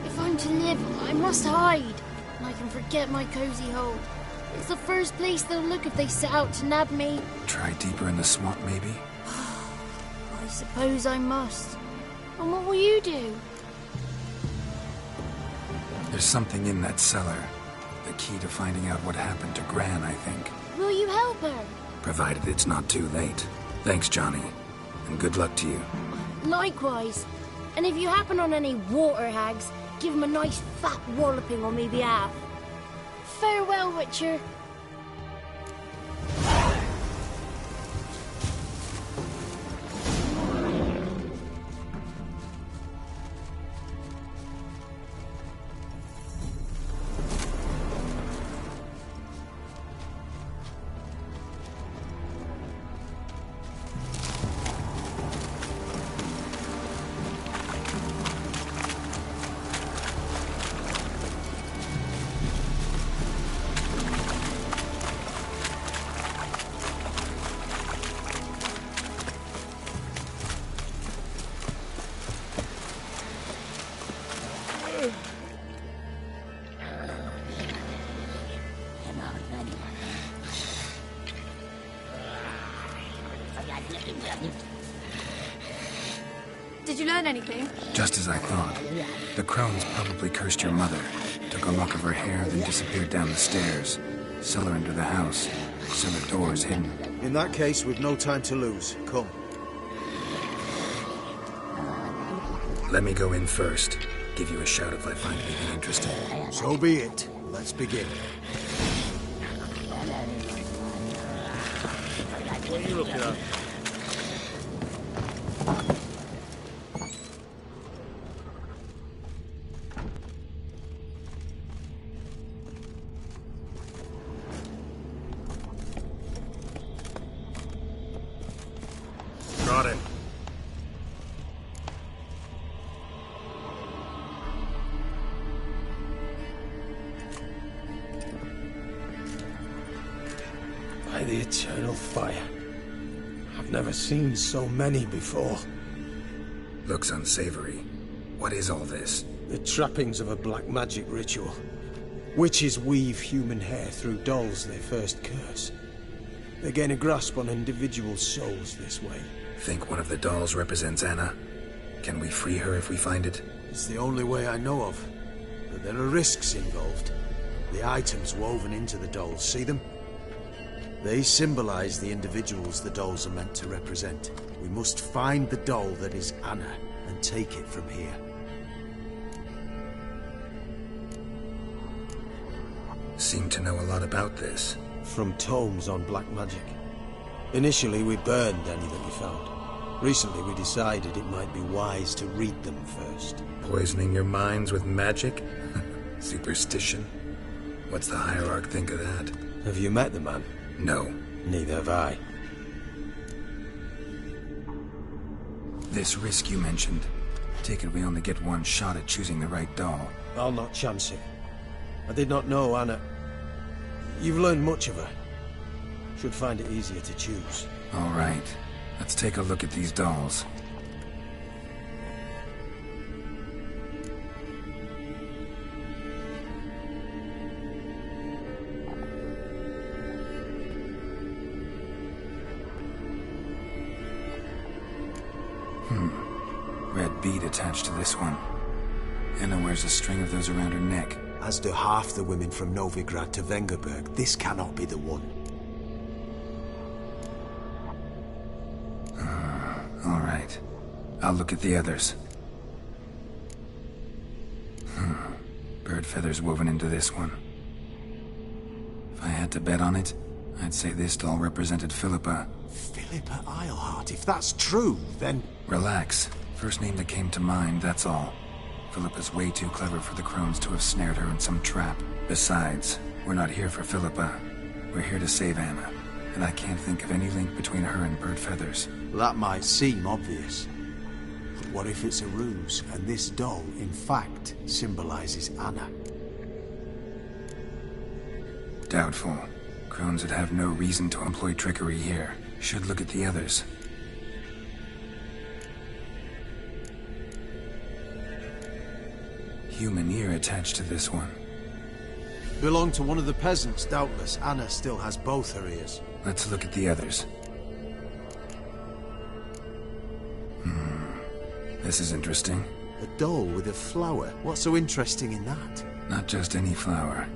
If I'm to live, I must hide, and I can forget my cozy hole. It's the first place they'll look if they set out to nab me. Try deeper in the swamp, maybe? I suppose I must. And what will you do? There's something in that cellar. The key to finding out what happened to Gran, I think. Will you help her? Provided it's not too late. Thanks, Johnny. And good luck to you. Likewise. And if you happen on any water hags, give them a nice fat walloping on me behalf. Farewell, Witcher. Did you learn anything? Just as I thought. The crones probably cursed your mother. Took a lock of her hair, then disappeared down the stairs. Cellar into the house. Cellar doors hidden. In that case, we've no time to lose. Come. Let me go in first. Give you a shout if I find anything interesting. So be it. Let's begin. What are you looking at? Got it. By the eternal fire. I've never seen so many before. Looks unsavory. What is all this? The trappings of a black magic ritual. Witches weave human hair through dolls they first curse. They gain a grasp on individual souls this way. Think one of the dolls represents Anna? Can we free her if we find it? It's the only way I know of. But there are risks involved. The items woven into the dolls, see them? They symbolize the individuals the dolls are meant to represent. We must find the doll that is Anna and take it from here. Seem to know a lot about this. From tomes on black magic. Initially, we burned any that we found. Recently, we decided it might be wise to read them first. Poisoning your minds with magic? Superstition? What's the Hierarch think of that? Have you met the man? No. Neither have I. This risk you mentioned. Take it we only get one shot at choosing the right doll. I'll not chance it. I did not know Anna. You've learned much of her. Should find it easier to choose. All right. Let's take a look at these dolls. Red bead attached to this one. Anna wears a string of those around her neck. As do half the women from Novigrad to Vengerberg. This cannot be the one. All right. I'll look at the others. Bird feathers woven into this one. If I had to bet on it, I'd say this doll represented Philippa. Philippa Eilhart, if that's true, then... Relax. First name that came to mind, that's all. Philippa's way too clever for the crones to have snared her in some trap. Besides, we're not here for Philippa. We're here to save Anna. And I can't think of any link between her and bird feathers. That might seem obvious. But what if it's a ruse, and this doll, in fact, symbolizes Anna? Doubtful. Crones would have no reason to employ trickery here. Should look at the others. Human ear attached to this one. Belonged to one of the peasants, doubtless. Anna still has both her ears. Let's look at the others. This is interesting. A doll with a flower. What's so interesting in that? Not just any flower.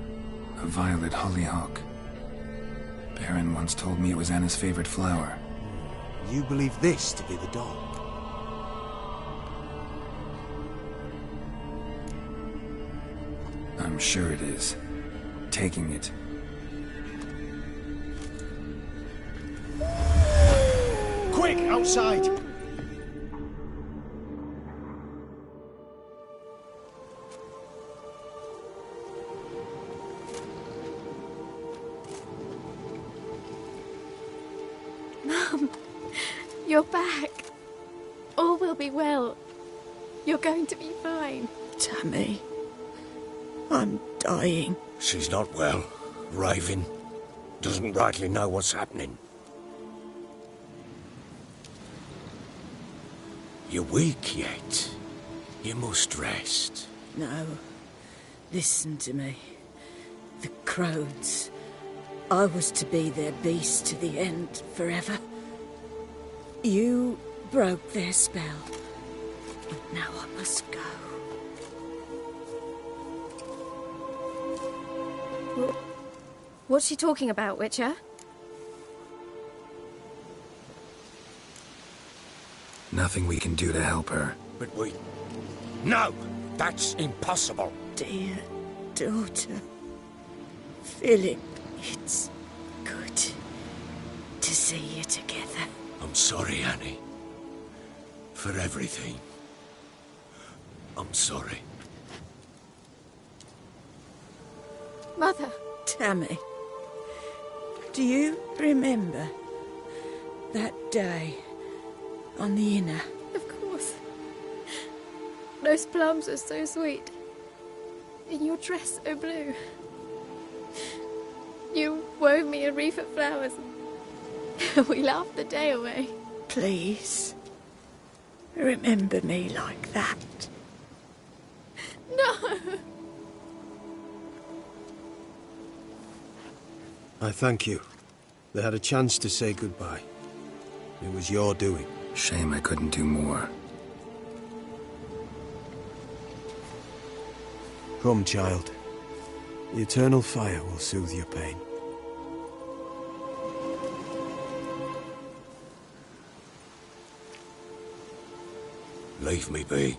A violet hollyhock. Baron once told me it was Anna's favorite flower. You believe this to be the doll? I'm sure it is. Taking it. Quick, outside! Mum, you're back. All will be well. You're going to be fine. Tammy, I'm dying. She's not well. Raving. Doesn't rightly know what's happening. You're weak yet. You must rest. No. Listen to me. The crones. I was to be their beast to the end, forever. You broke their spell. But now I must go. What's she talking about, Witcher? Nothing we can do to help her. But we... No! That's impossible! Dear daughter, Philip, it's good to see you together. I'm sorry, Annie. For everything. I'm sorry. Mother. Tammy, do you remember that day on the Inner? Of course. Those plums are so sweet. And your dress so blue. You wove me a wreath of flowers. We laughed the day away. Please, remember me like that. I thank you. They had a chance to say goodbye. It was your doing. Shame I couldn't do more. Come, child. The eternal fire will soothe your pain. Leave me be.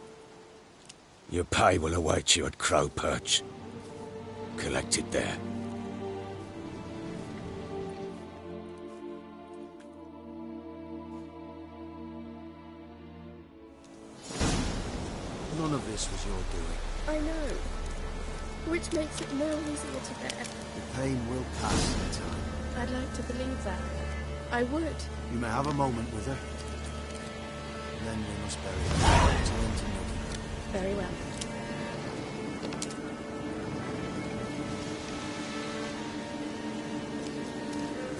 Your pay will await you at Crow Perch. Collect it there. None of this was your doing. I know. Which makes it no easier to bear. The pain will pass in time. I'd like to believe that. I would. You may have a moment with her. Then we must bury her. Turn to nothing. Very well.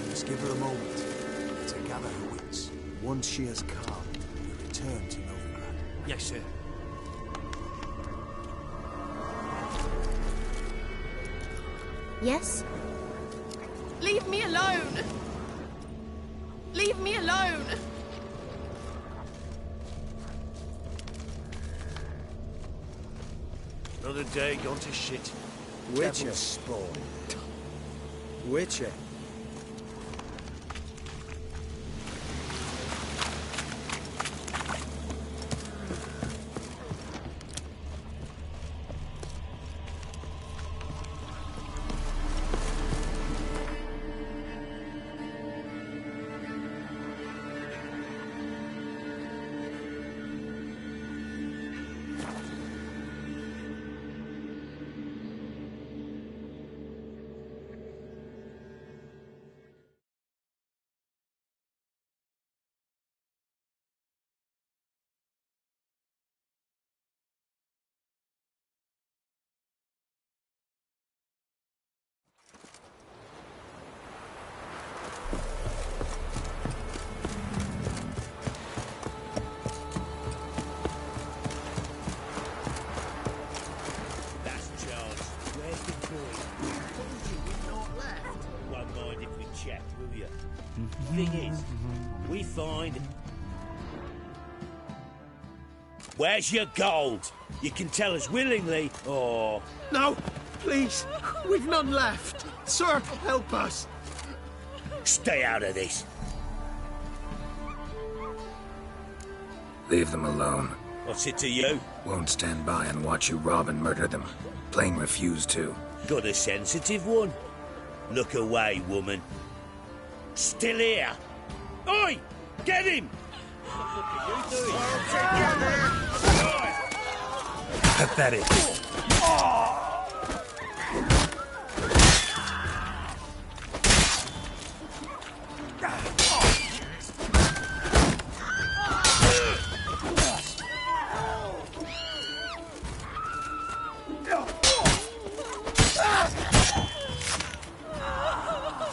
We must give her a moment to gather her wits. Once she has calmed, we return to Novigrad. Yes, sir. Yes? Leave me alone! Leave me alone! Another day gone to shit. Witcher. Devil's spawn. Witcher. Thing is, we find... Where's your gold? You can tell us willingly, or... No, please. We've none left. Sir, help us. Stay out of this. Leave them alone. What's it to you? Won't stand by and watch you rob and murder them. Plain refuse to. Got a sensitive one? Look away, woman. Still here. Oi! Get him! What the fuck are you doing? Pathetic.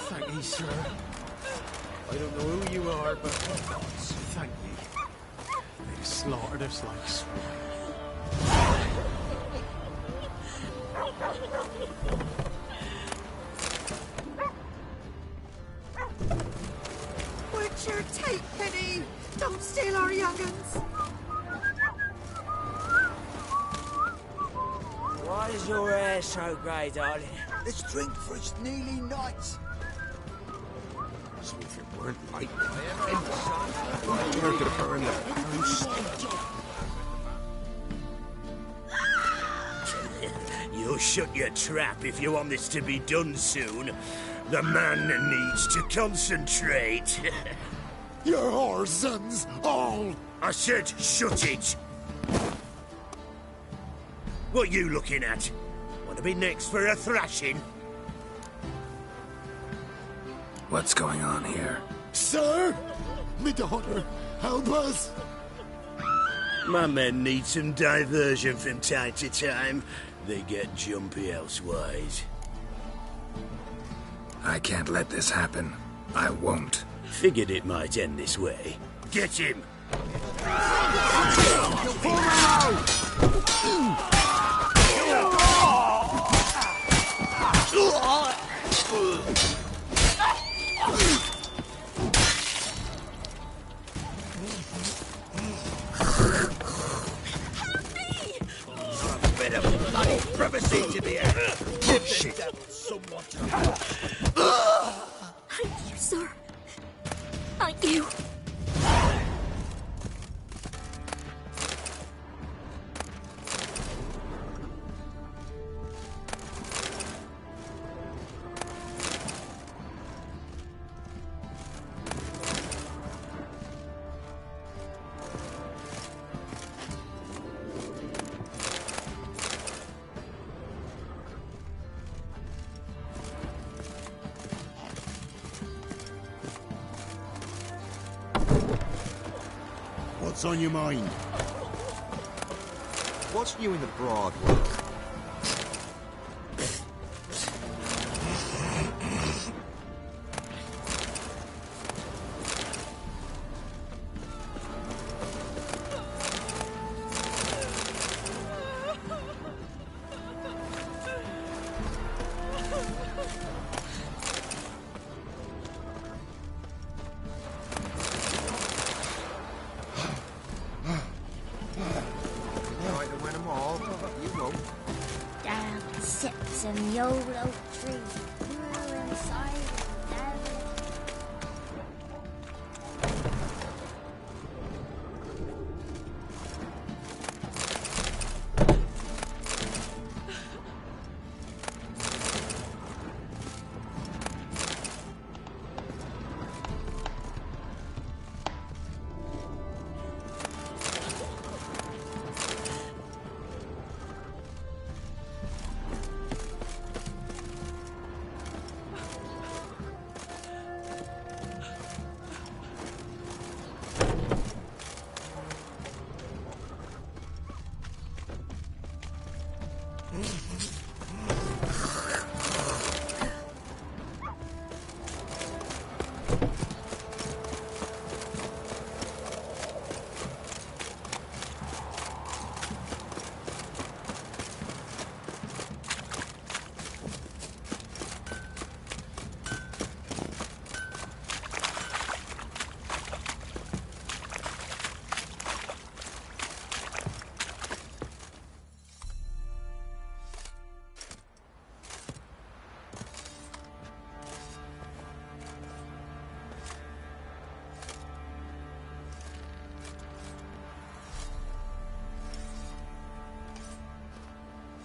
Thank you, sir. I don't know who you are, but thank you. They slaughtered us like swine. Witcher, take pity! Don't steal our young'uns! Why is your hair so grey, darling? Let's drink for its nearly night. So if it weren't light, murder her in the house. You'll shut your trap if you want this to be done soon. The man needs to concentrate. You're our sons, all! I said shut it! What you looking at? Want to be next for a thrashing? What's going on here? Sir! Me daughter, help us! My men need some diversion from time to time. They get jumpy elsewise. I can't let this happen. I won't. Figured it might end this way. Get him! Bit of bloody privacy to be had. Shit. Thank you, sir. Thank you. What's on your mind? What's new in the broad world? Down sits in YOLO trees. We're inside the devil.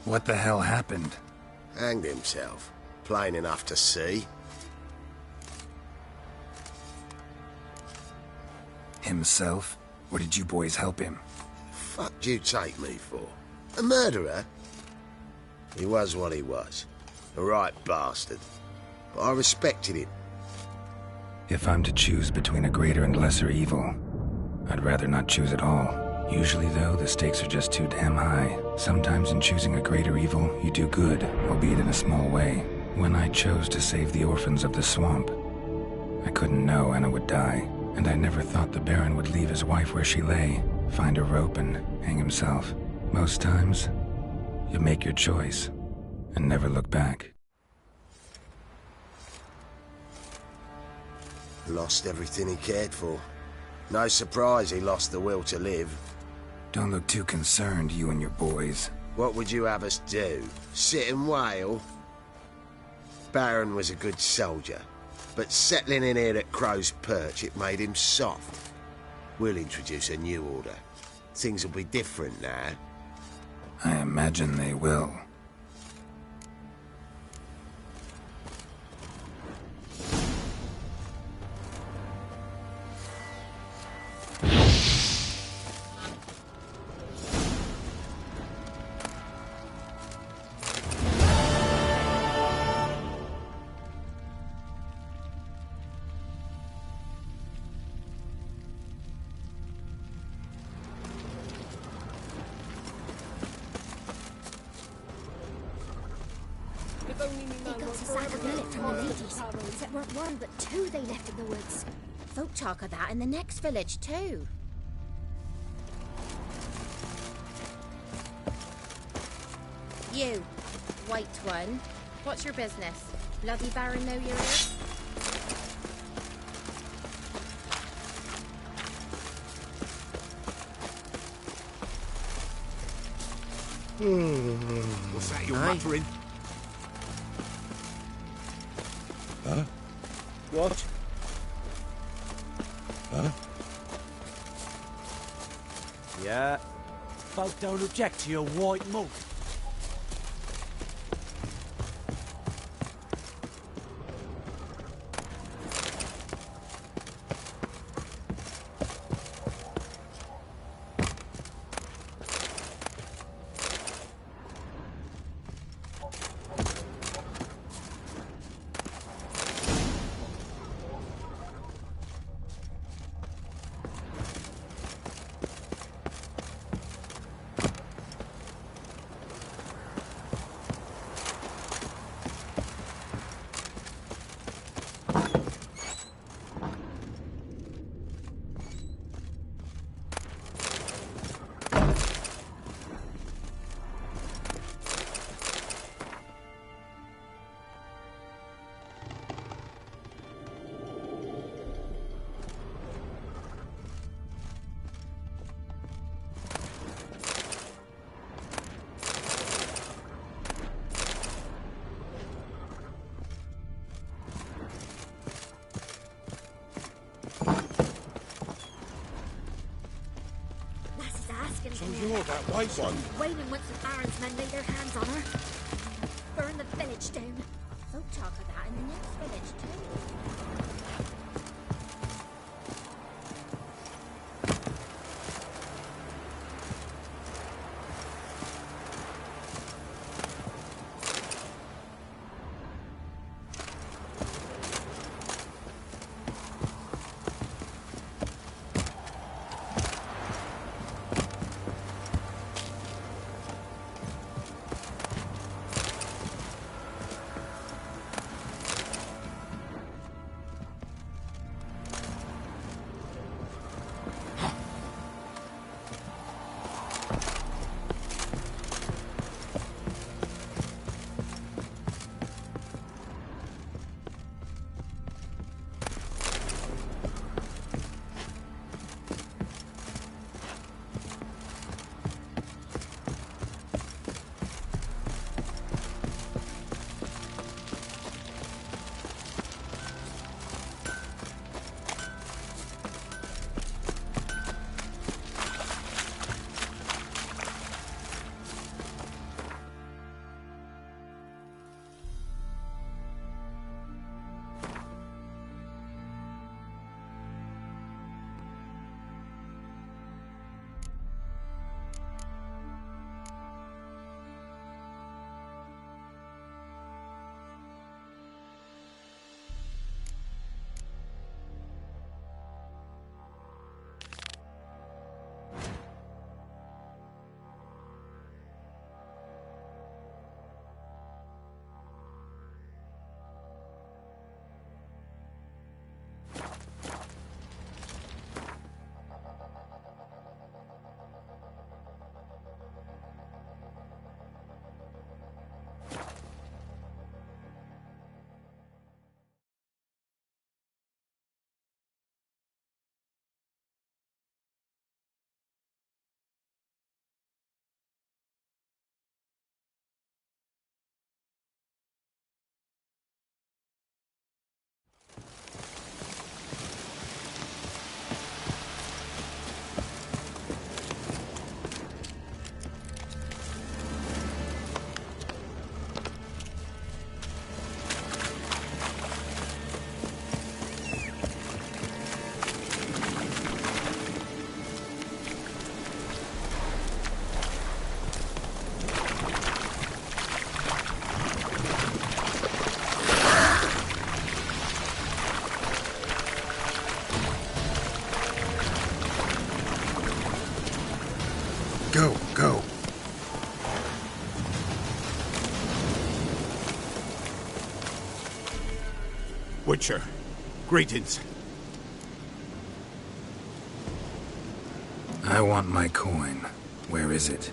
What the hell happened? Hanged himself. Plain enough to see. Himself? Or did you boys help him? Fuck you take me for? A murderer? He was what he was. A right bastard. But I respected him. If I'm to choose between a greater and lesser evil, I'd rather not choose at all. Usually, though, the stakes are just too damn high. Sometimes in choosing a greater evil, you do good, albeit in a small way. When I chose to save the orphans of the swamp, I couldn't know Anna would die, and I never thought the Baron would leave his wife where she lay, find a rope and hang himself. Most times, you make your choice and never look back. Lost everything he cared for. No surprise he lost the will to live. Don't look too concerned, you and your boys. What would you have us do? Sit and wail? Baron was a good soldier, but settling in here at Crow's Perch, it made him soft. We'll introduce a new order. Things will be different now. I imagine they will. They got a sack of millet from the ladies. It weren't one, but two they left in the woods. Folk talk of that in the next village, too. You, white one, what's your business? Bloody Baron know you're here? What's that you're muttering? Huh? What? Huh? Yeah. Folk don't object to your white mug. So you're that white one? Waiting once the Baron's men lay their hands on her. Burn the village down. Folk talk of that in the next village too. Go, go. Witcher, greetings. I want my coin. Where is it?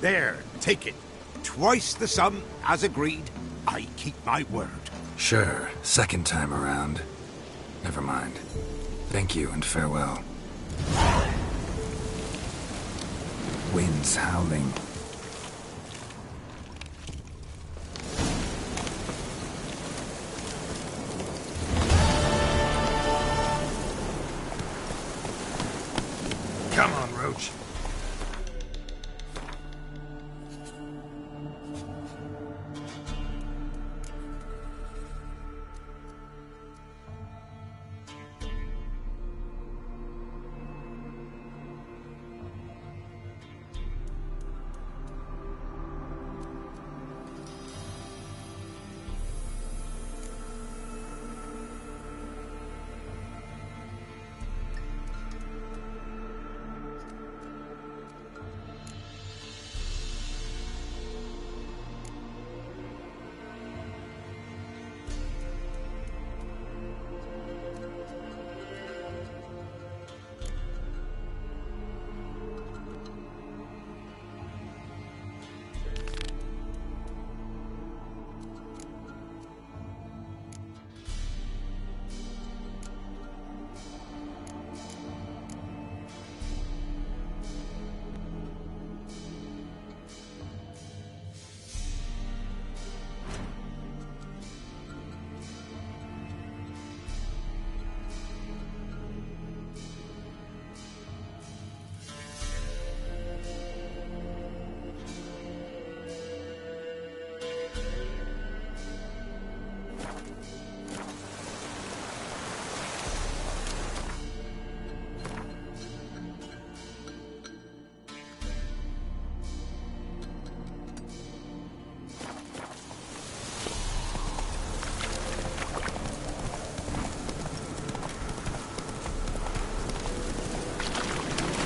There, take it. Twice the sum, as agreed. I keep my word. Sure, second time around. Never mind. Thank you and farewell. Winds howling. Come on, Roach.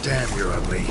Damn, you're ugly.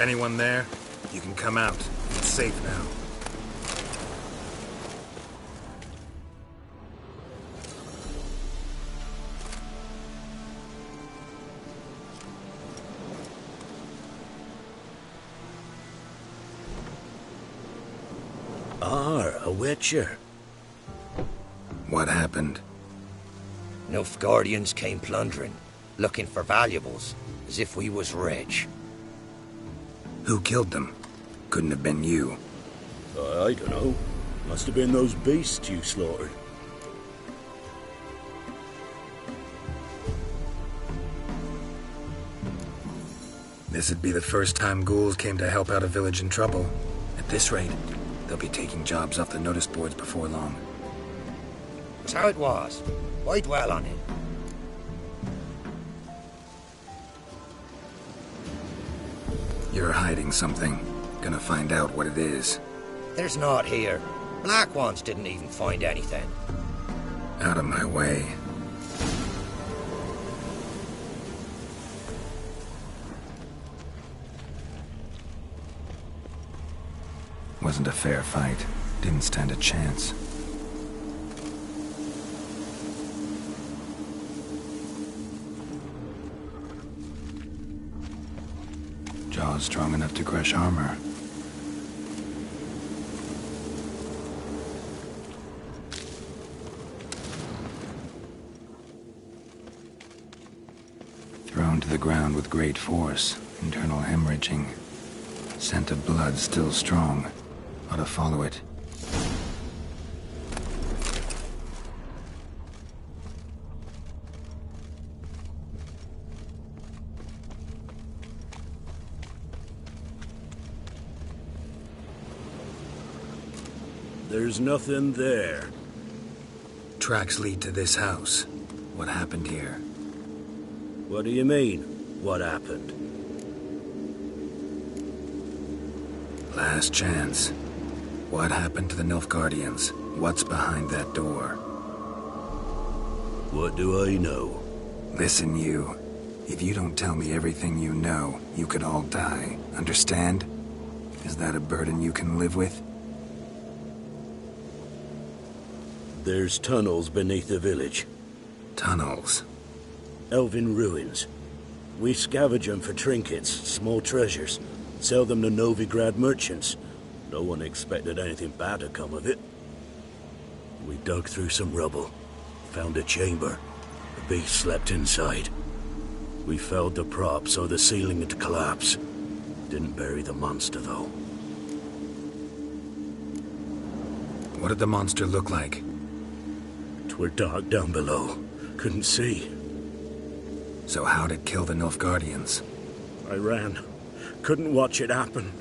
Anyone there? You can come out. It's safe now. A witcher. What happened? Nilfgaardians came plundering, looking for valuables, as if we was rich. Who killed them? Couldn't have been you. I don't know. Must have been those beasts you slaughtered. This'd be the first time ghouls came to help out a village in trouble. At this rate, they'll be taking jobs off the notice boards before long. It's how it was. Why dwell on it? You're hiding something. Gonna find out what it is. There's naught here. Black ones didn't even find anything. Out of my way. Wasn't a fair fight. Didn't stand a chance. Jaws strong enough to crush armor. Thrown to the ground with great force. Internal hemorrhaging. Scent of blood still strong. Ought to follow it. There's nothing there. Tracks lead to this house. What happened here? What do you mean, what happened? Last chance. What happened to the Nilfgaardians? What's behind that door? What do I know? Listen, you. If you don't tell me everything you know, you could all die. Understand? Is that a burden you can live with? There's tunnels beneath the village. Tunnels? Elven ruins. We scavenge them for trinkets, small treasures. Sell them to Novigrad merchants. No one expected anything bad to come of it. We dug through some rubble. Found a chamber. The beast slept inside. We felled the prop so the ceiling had collapsed. Didn't bury the monster, though. What did the monster look like? 'Twere dark down below. Couldn't see. So how'd it kill the Nilfgaardians? I ran. Couldn't watch it happen.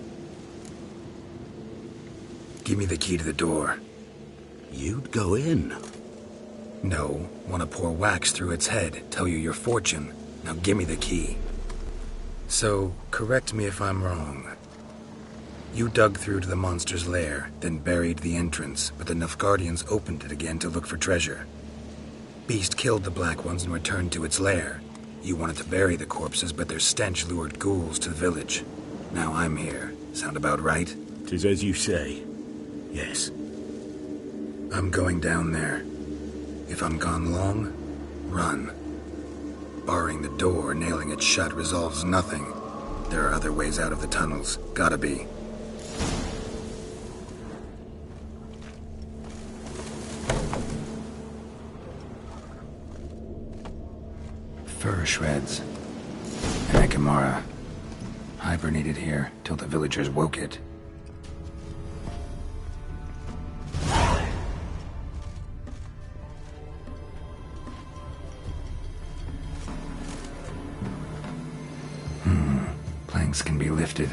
Give me the key to the door. You'd go in? No. Want to pour wax through its head, tell you your fortune. Now give me the key. So, correct me if I'm wrong. You dug through to the monster's lair, then buried the entrance, but the Nilfgaardians opened it again to look for treasure. Beast killed the Black Ones and returned to its lair. You wanted to bury the corpses, but their stench lured ghouls to the village. Now I'm here. Sound about right? 'Tis as you say. Yes. I'm going down there. If I'm gone long, run. Barring the door, nailing it shut resolves nothing. There are other ways out of the tunnels. Gotta be. Fur shreds. An Ekimara. Hibernated here till the villagers woke it. Planks can be lifted.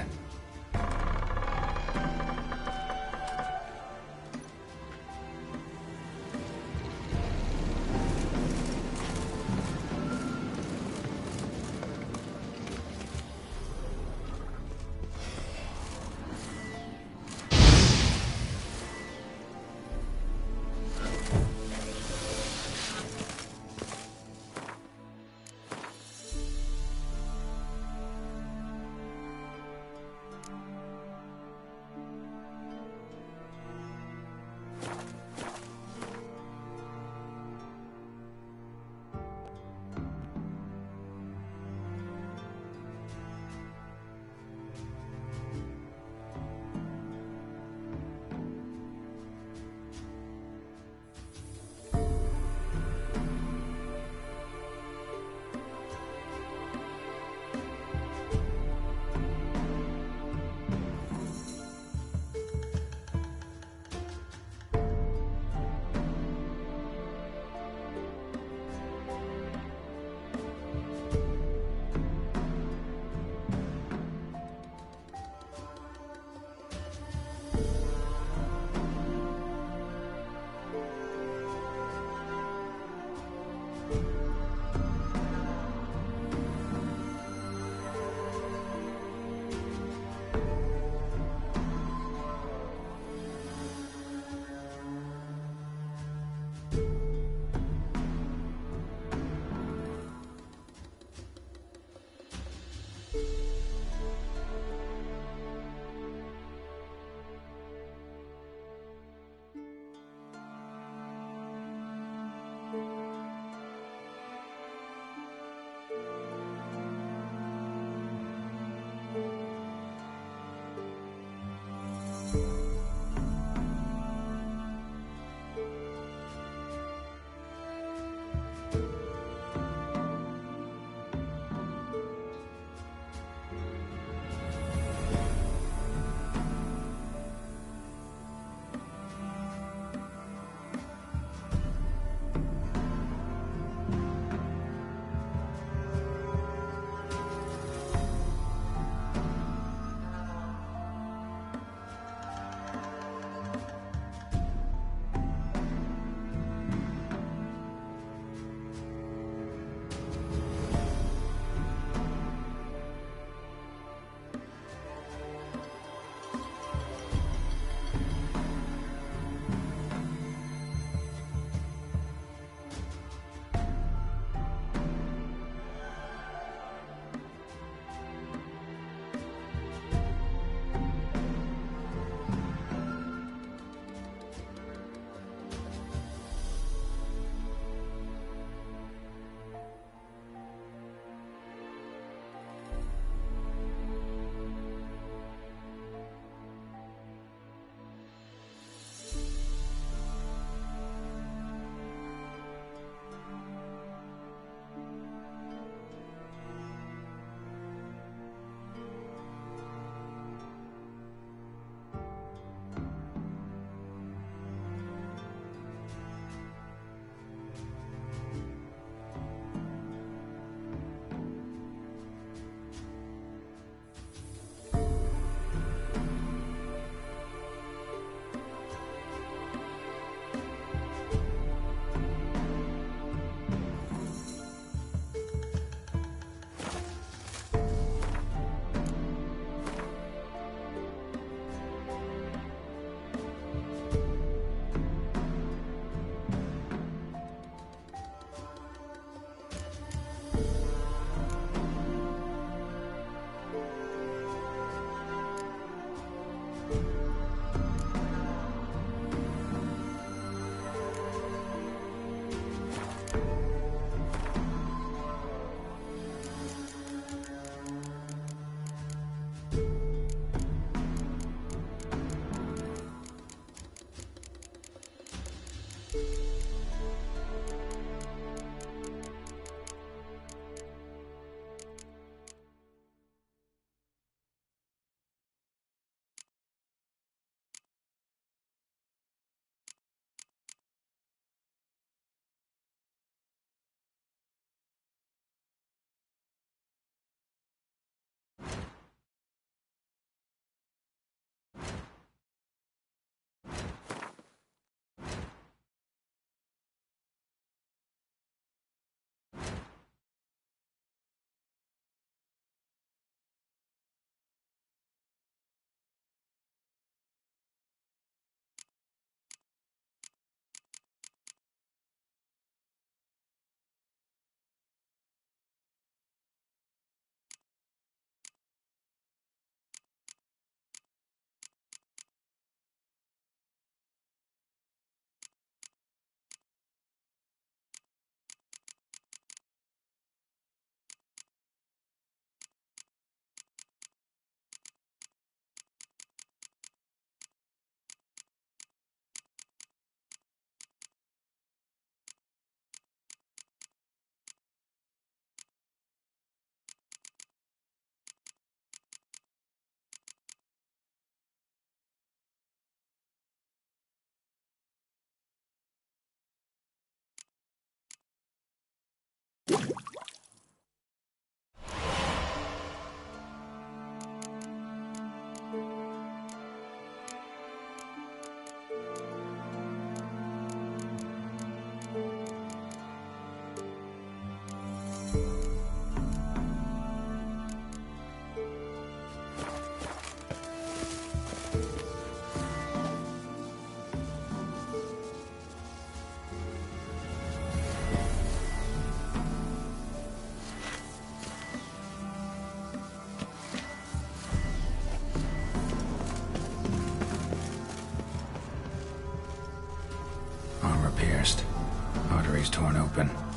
open.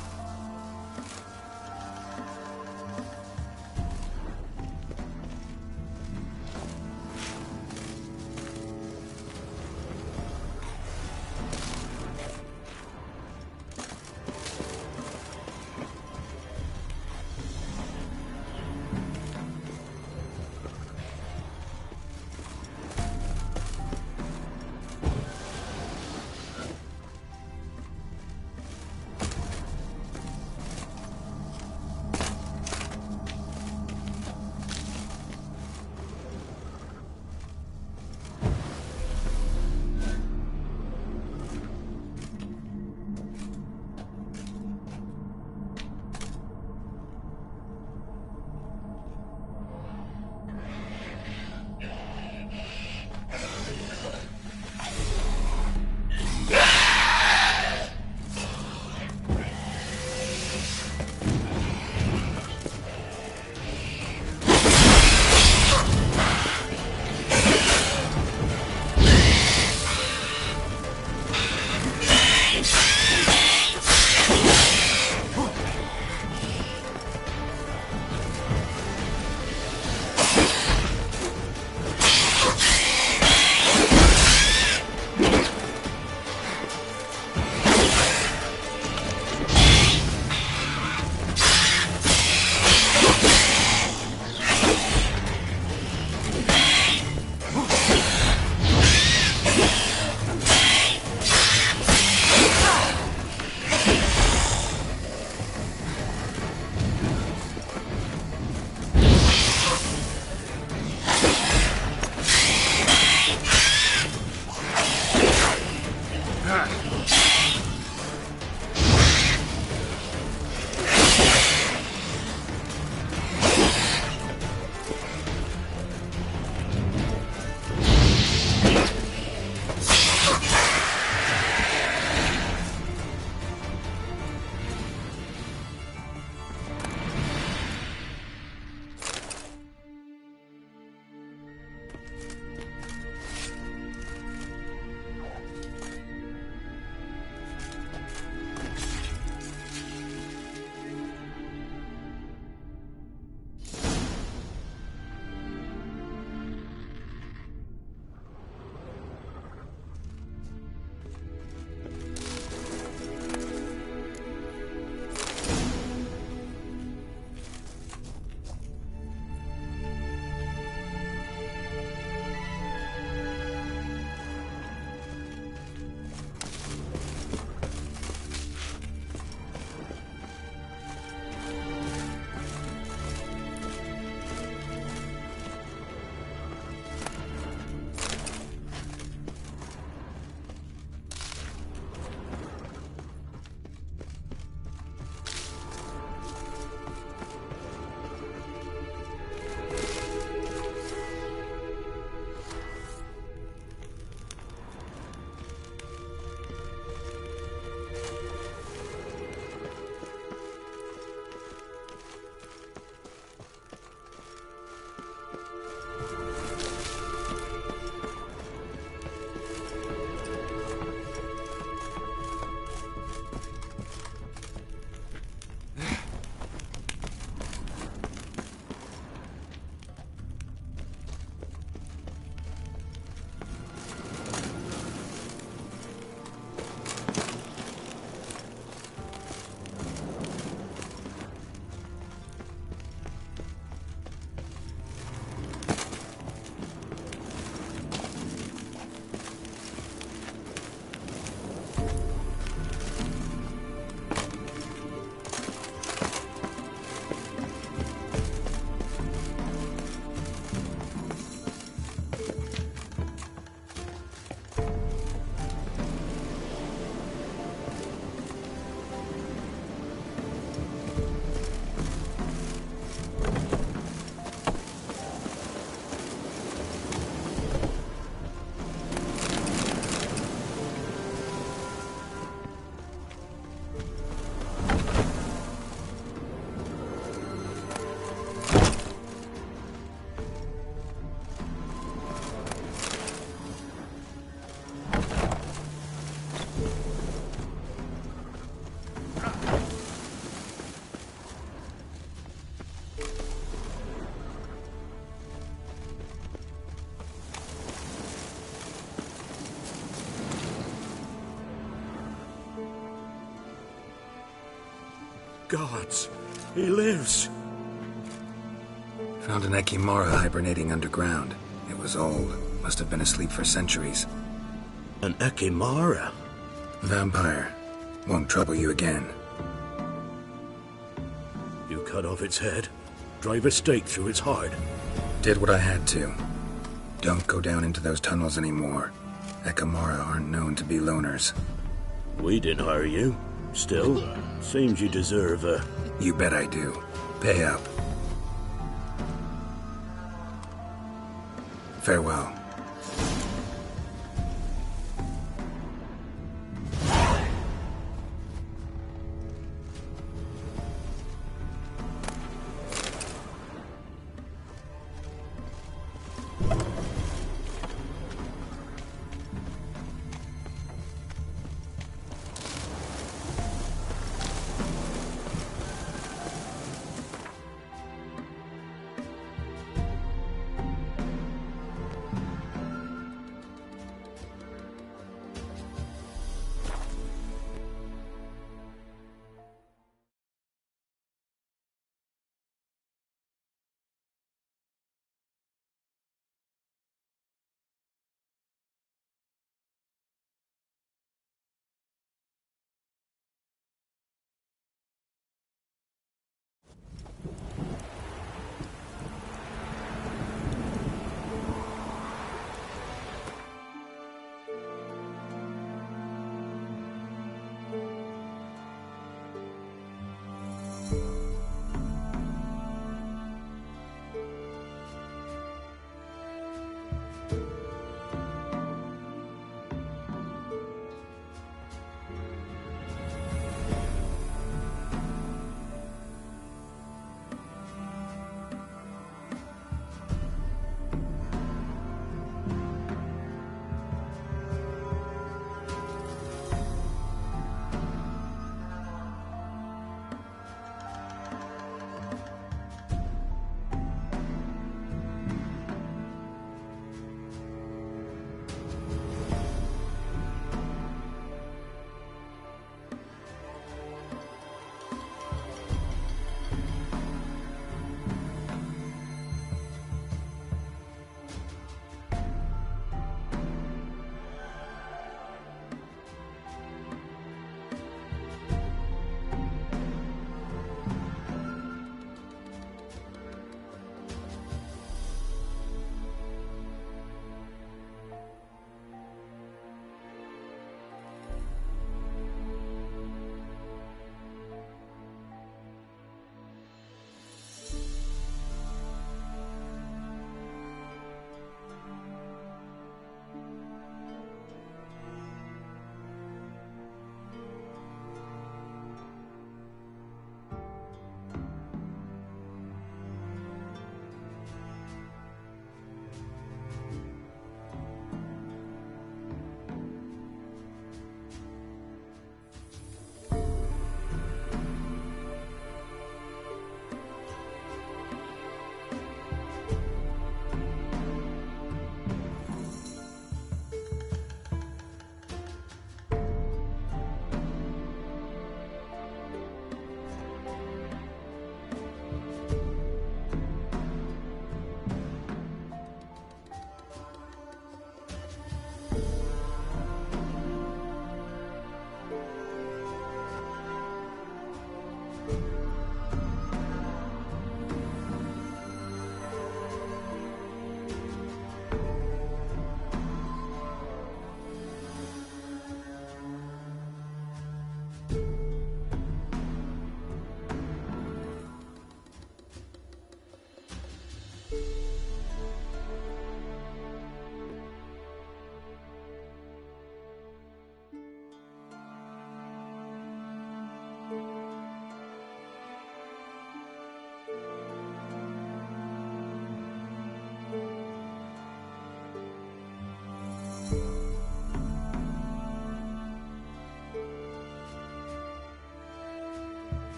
Gods, he lives. Found an Ekimara hibernating underground. It was old. Must have been asleep for centuries. An Ekimara? Vampire. Won't trouble you again. You cut off its head, drive a stake through its heart. Did what I had to. Don't go down into those tunnels anymore. Ekimara aren't known to be loners. We didn't hire you. Still, seems you deserve a... You bet I do. Pay up. Farewell.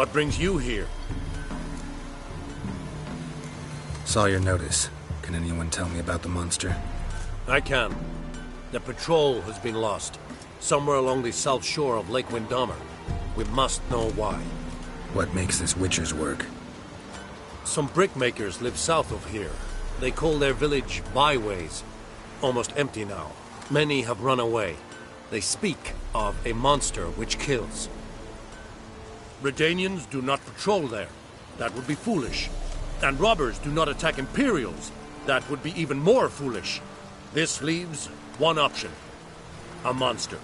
What brings you here? Saw your notice. Can anyone tell me about the monster? I can. The patrol has been lost. Somewhere along the south shore of Lake Windammer. We must know why. What makes this Witcher's work? Some brickmakers live south of here. They call their village byways. Almost empty now. Many have run away. They speak of a monster which kills. Redanians do not patrol there. That would be foolish. And robbers do not attack Imperials. That would be even more foolish. This leaves one option. A monster.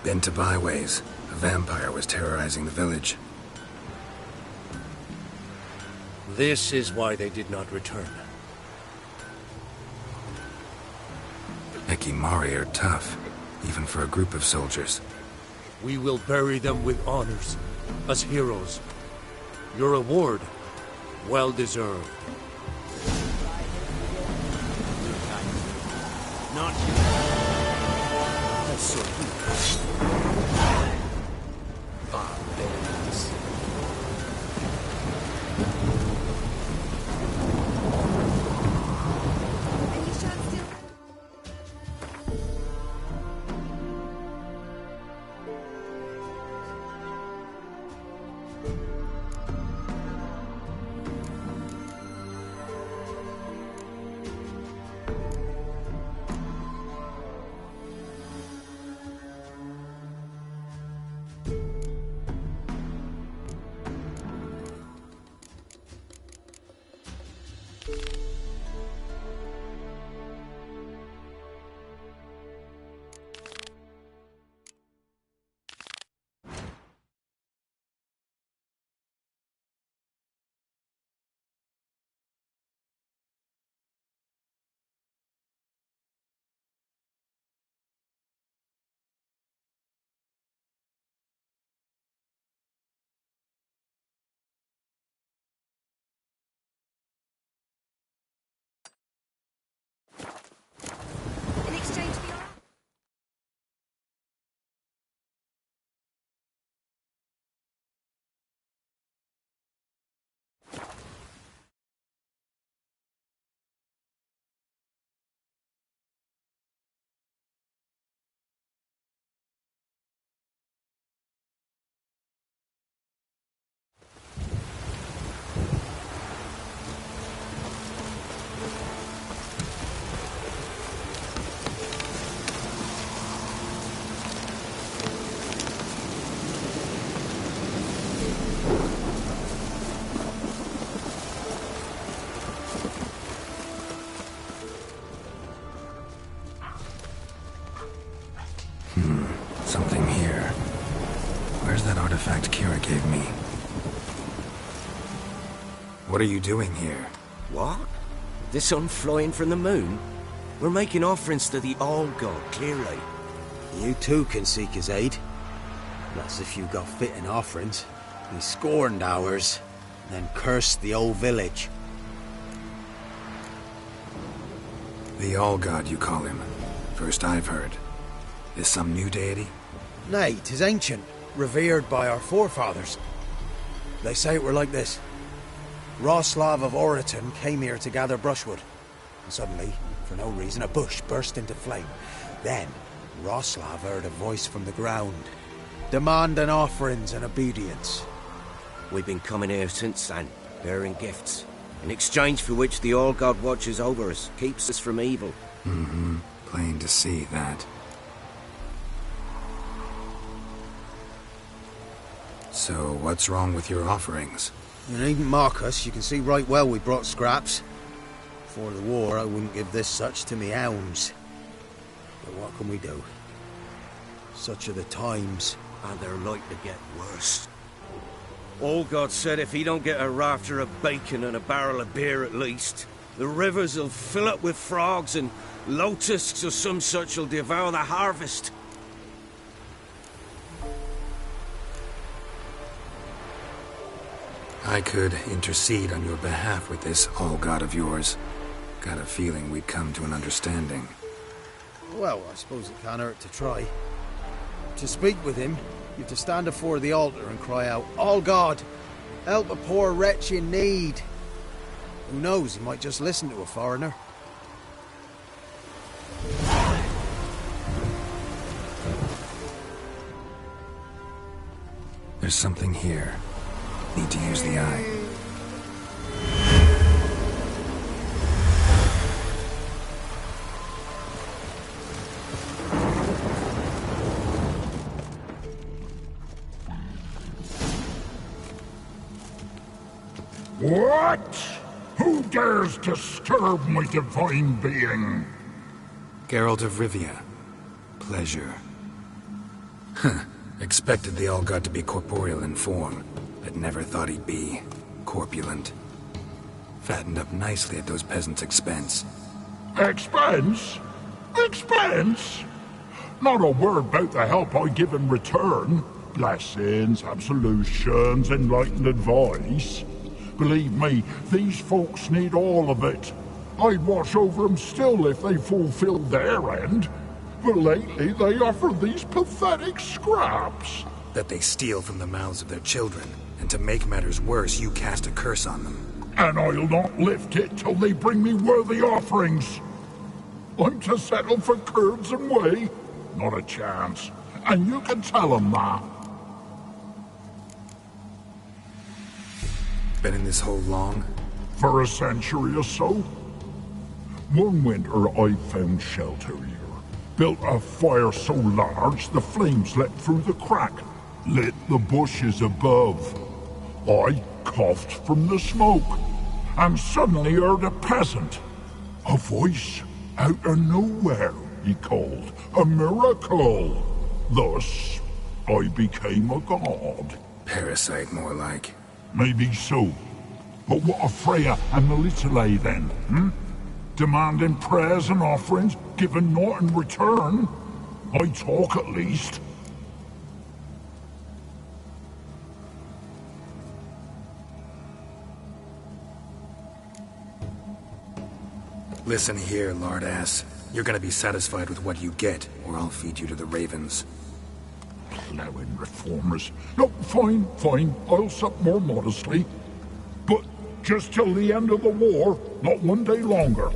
Been to byways. A vampire was terrorizing the village. This is why they did not return. Ekimari are tough, even for a group of soldiers. We will bury them with honors, as heroes. Your reward, well deserved. Not you. That's so that artifact Kira gave me. What are you doing here? What? The sun flying from the moon? We're making offerings to the All-God, clearly. You too can seek his aid. That's if you got fitting offerings. He scorned ours, then cursed the old village. The All-God, you call him. First I've heard. Is some new deity? Nay, 'tis ancient, revered by our forefathers. They say it were like this. Roslav of Oriton came here to gather brushwood. And suddenly, for no reason, a bush burst into flame. Then, Roslav heard a voice from the ground, demanding offerings and obedience. We've been coming here since then, bearing gifts, in exchange for which the All-God watches over us, keeps us from evil. Mm-hmm. Plain to see that. So, what's wrong with your offerings? You needn't mock us. You can see right well we brought scraps. Before the war, I wouldn't give this such to me hounds. But what can we do? Such are the times. And they're like to get worse. All-God said if he don't get a rafter of bacon and a barrel of beer at least, the rivers will fill up with frogs and locusts or some such will devour the harvest. I could intercede on your behalf with this All-God of yours. Got a feeling we'd come to an understanding. Well, I suppose it can't hurt to try. To speak with him, you have to stand before the altar and cry out, All-God, help a poor wretch in need. Who knows, he might just listen to a foreigner. There's something here. Need to use the eye. What? Who dares disturb my divine being? Geralt of Rivia. Pleasure. Huh. Expected the All-God to be corporeal in form, but never thought he'd be corpulent. Fattened up nicely at those peasants' expense. Expense? Expense? Not a word about the help I give in return. Blessings, absolutions, enlightened advice. Believe me, these folks need all of it. I'd watch over them still if they fulfilled their end. But lately they offer these pathetic scraps. That they steal from the mouths of their children, and to make matters worse, you cast a curse on them. And I'll not lift it till they bring me worthy offerings. I'm to settle for curds and whey? Not a chance. And you can tell them that. Been in this hole long? For a century or so. One winter I found shelter here. Built a fire so large the flames leapt through the crack, lit the bushes above. I coughed from the smoke, and suddenly heard a peasant. A voice out of nowhere, he called. A miracle. Thus, I became a god. Parasite, more like. Maybe so. But what of Freya and Melitele then, Demanding prayers and offerings, given naught in return. I talk at least. Listen here, lard ass. You're gonna be satisfied with what you get, or I'll feed you to the ravens. Plowing reformers. No, fine. I'll sup more modestly. But just till the end of the war, not one day longer.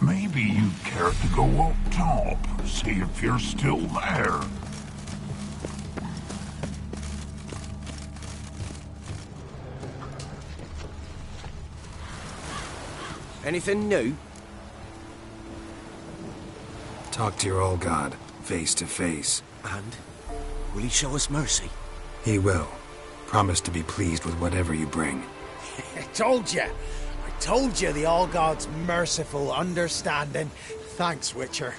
Maybe you'd care to go up top, see if you're still there. Anything new? Talk to your old god, face to face. And? Will he show us mercy? He will. Promise to be pleased with whatever you bring. I told you the All God's merciful, understanding. Thanks, Witcher.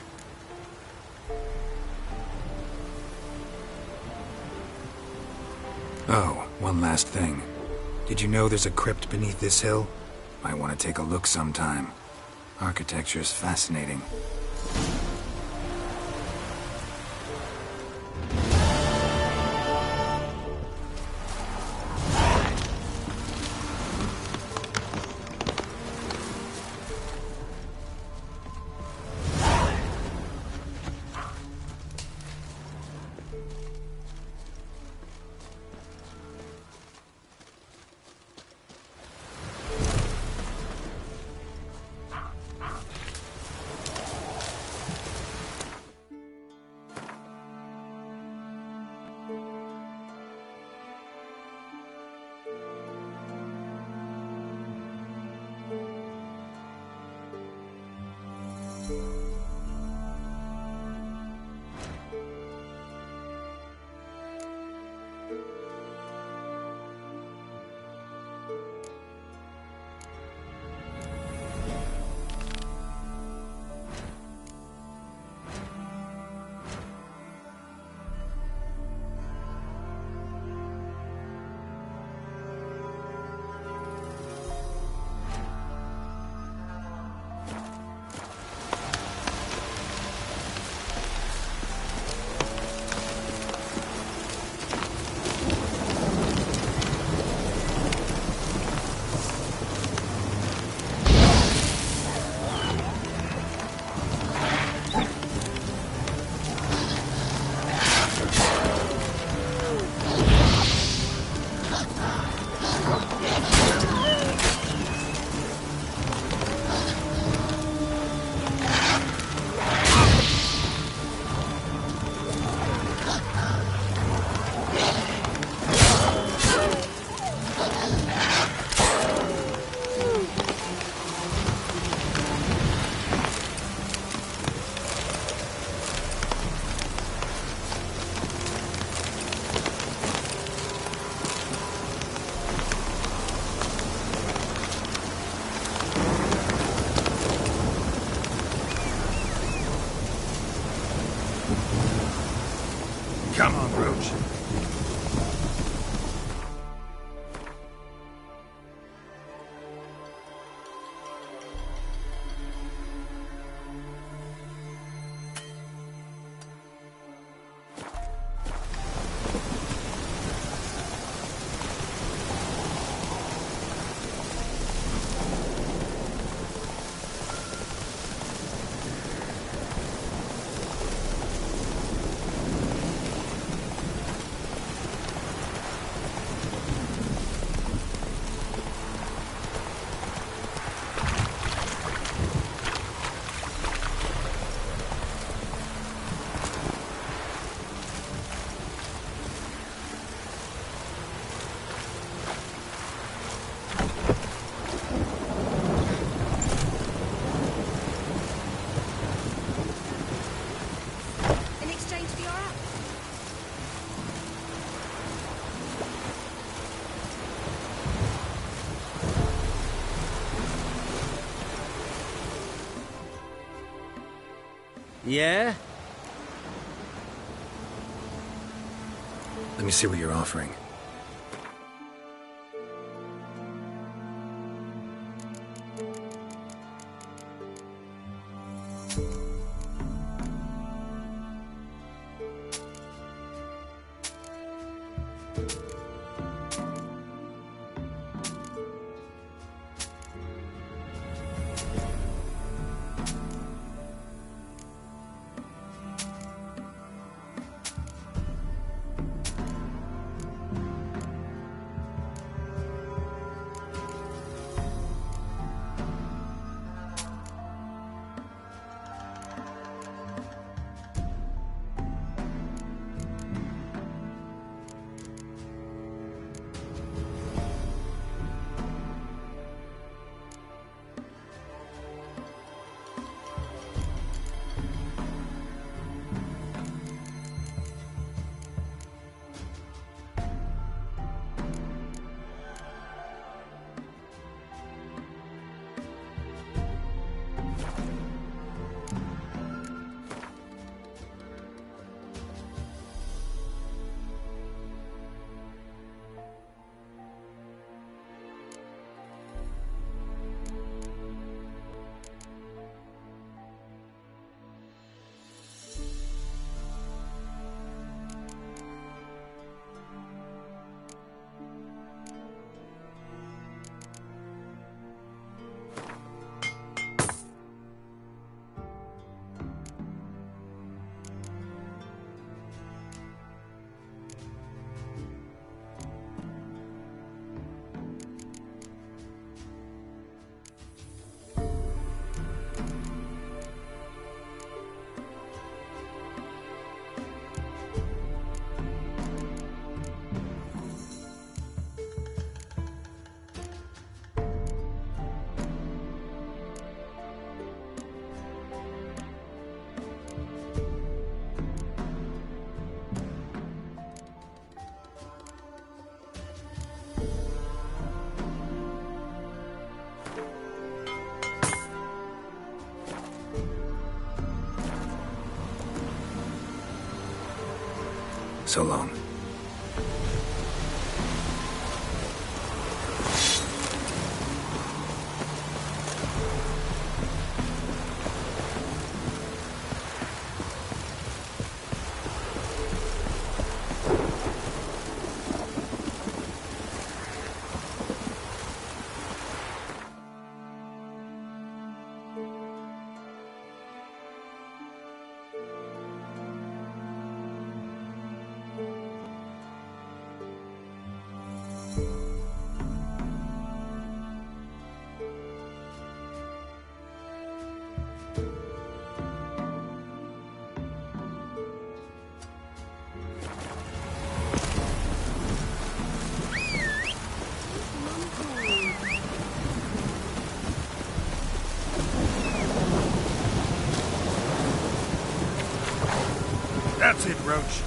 Oh, one last thing. Did you know there's a crypt beneath this hill? Might want to take a look sometime. Architecture's fascinating. Come on, Roach. Yeah? Let me see what you're offering. so long. That's it, Roach.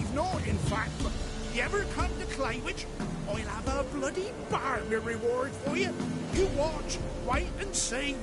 I've not, in fact, but you ever come to Claywich, I'll have a bloody bargain reward for you. You watch, wait and see.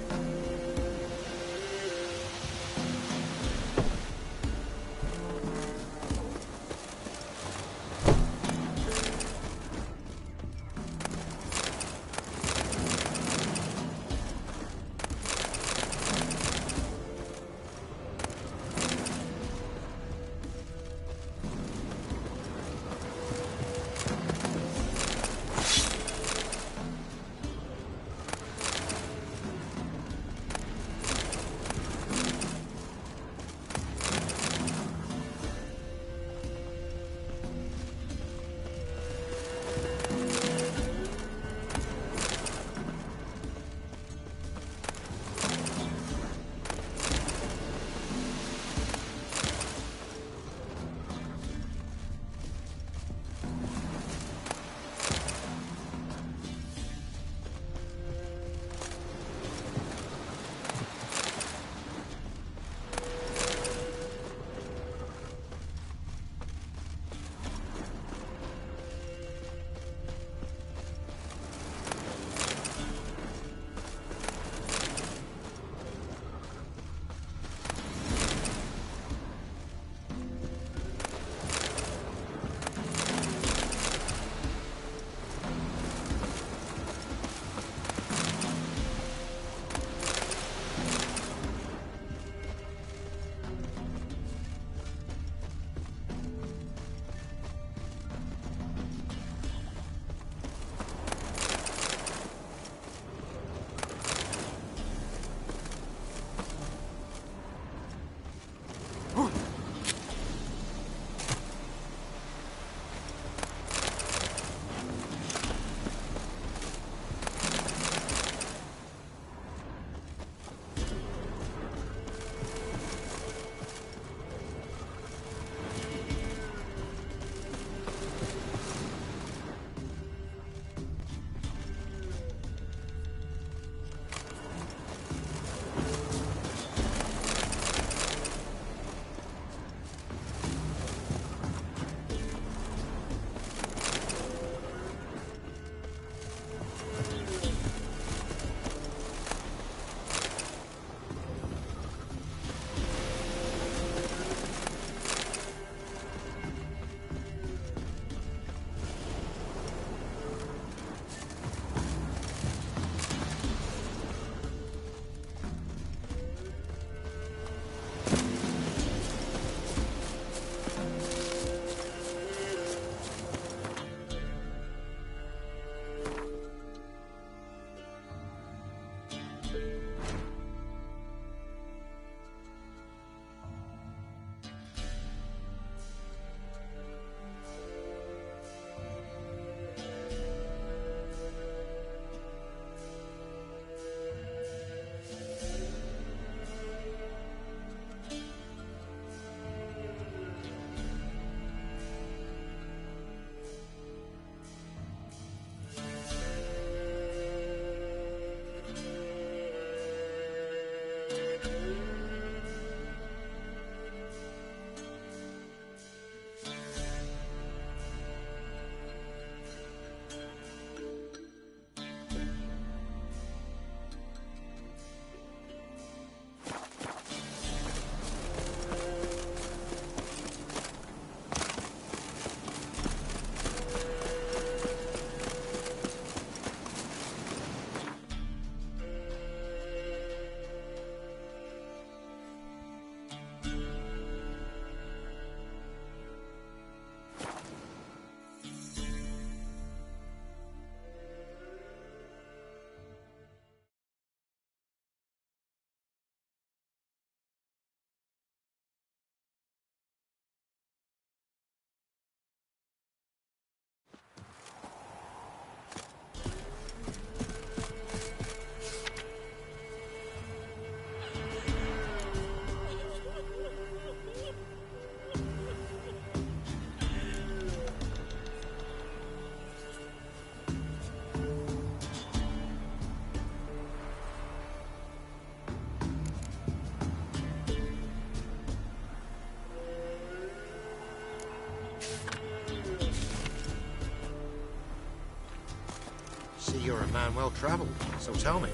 See, you're a man well traveled, so tell me.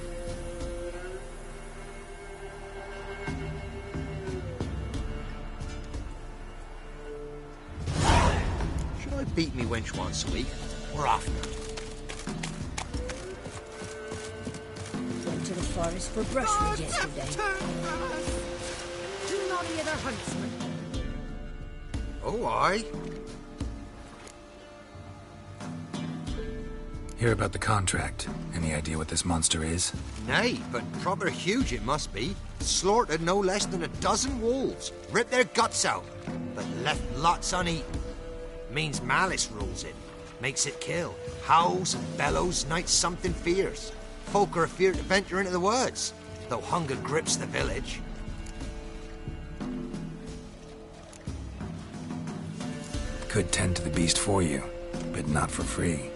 Should I beat me wench once a week, or often? Went to the forest for brushwood yesterday. You not the other huntsman. Oh, aye. Hear about the contract. Any idea what this monster is? Nay, but proper huge it must be. Slaughtered no less than 12 wolves. Ripped their guts out, but left lots uneaten. Means malice rules it. Makes it kill. Howls and bellows, nights something fierce. Folk are afeard to venture into the woods, though hunger grips the village. Could tend to the beast for you, but not for free.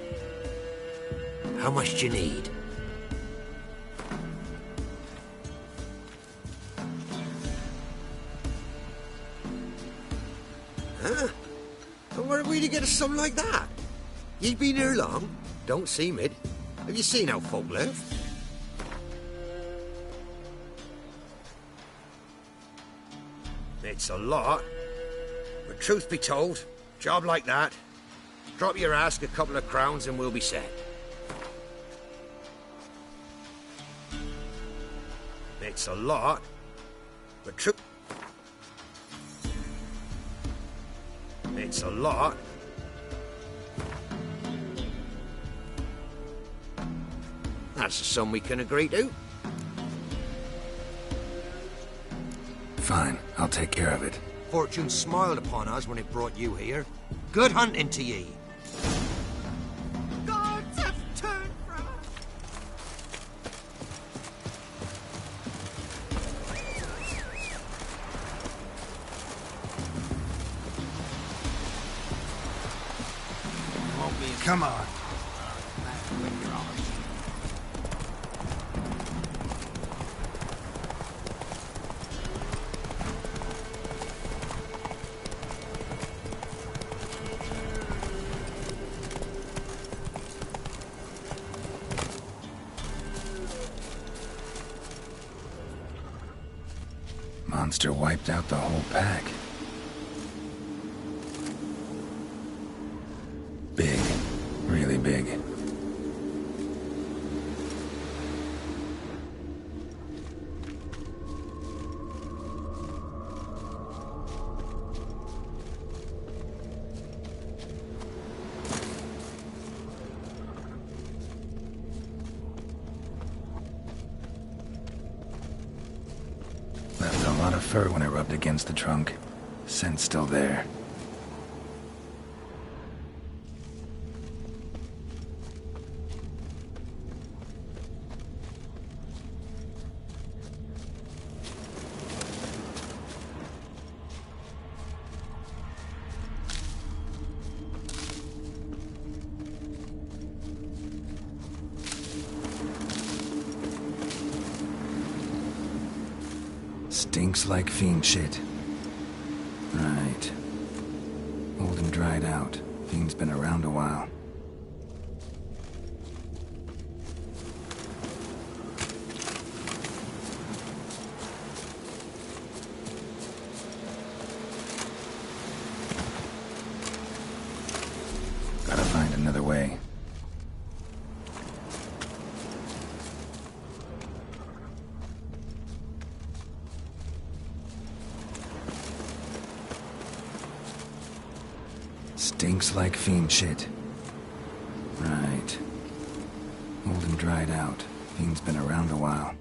How much do you need? Huh? And where are we to get a sum like that? Ye been here long? Don't seem it. Have you seen how folk live? It's a lot. But truth be told, job like that, drop your ask a couple of crowns and we'll be set. It's a lot, but it's a lot. That's a sum we can agree to. Fine, I'll take care of it. Fortune smiled upon us when it brought you here. Good hunting to ye. Gods have turned from us. Come on. Monster wiped out the whole pack. Big. Really big. Left a lot of fur when I rubbed against the trunk. Scent's still there. Stinks like fiend shit. Right. Old and dried out. Fiend's been around a while. Gotta find another way. Stinks like fiend shit. Right. Old and dried out. Fiend's been around a while.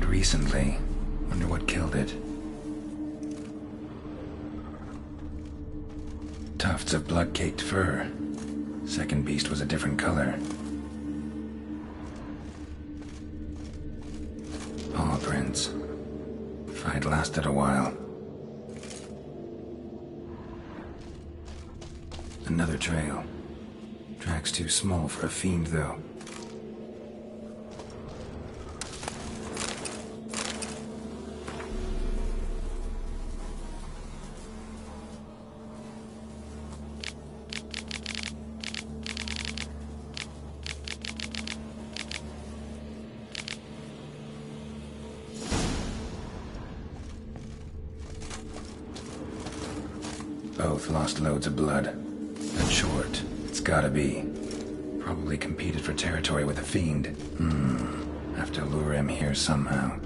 Recently. Wonder what killed it. Tufts of blood-caked fur. Second beast was a different color. Paw prints. Fight lasted a while. Another trail. Track's too small for a fiend, though. Both lost loads of blood. But short, it's gotta be. Probably competed for territory with a fiend. Have to lure him here somehow.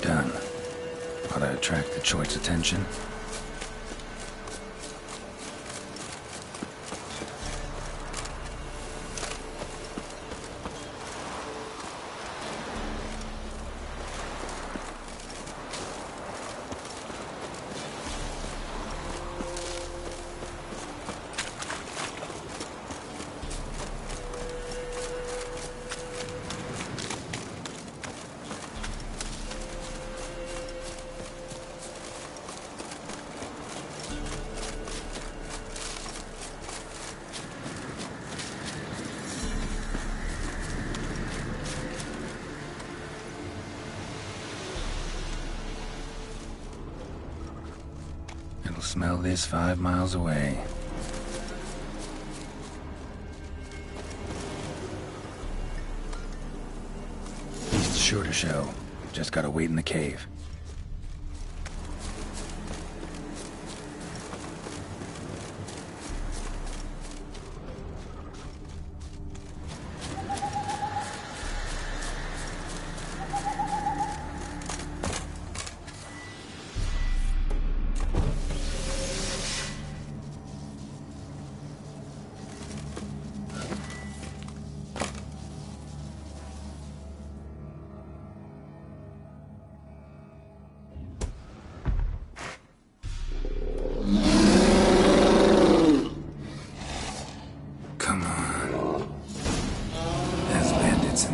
Done. Ought to attract the choice attention. Smell this 5 miles away. Beast's sure to show. Just gotta wait in the cave.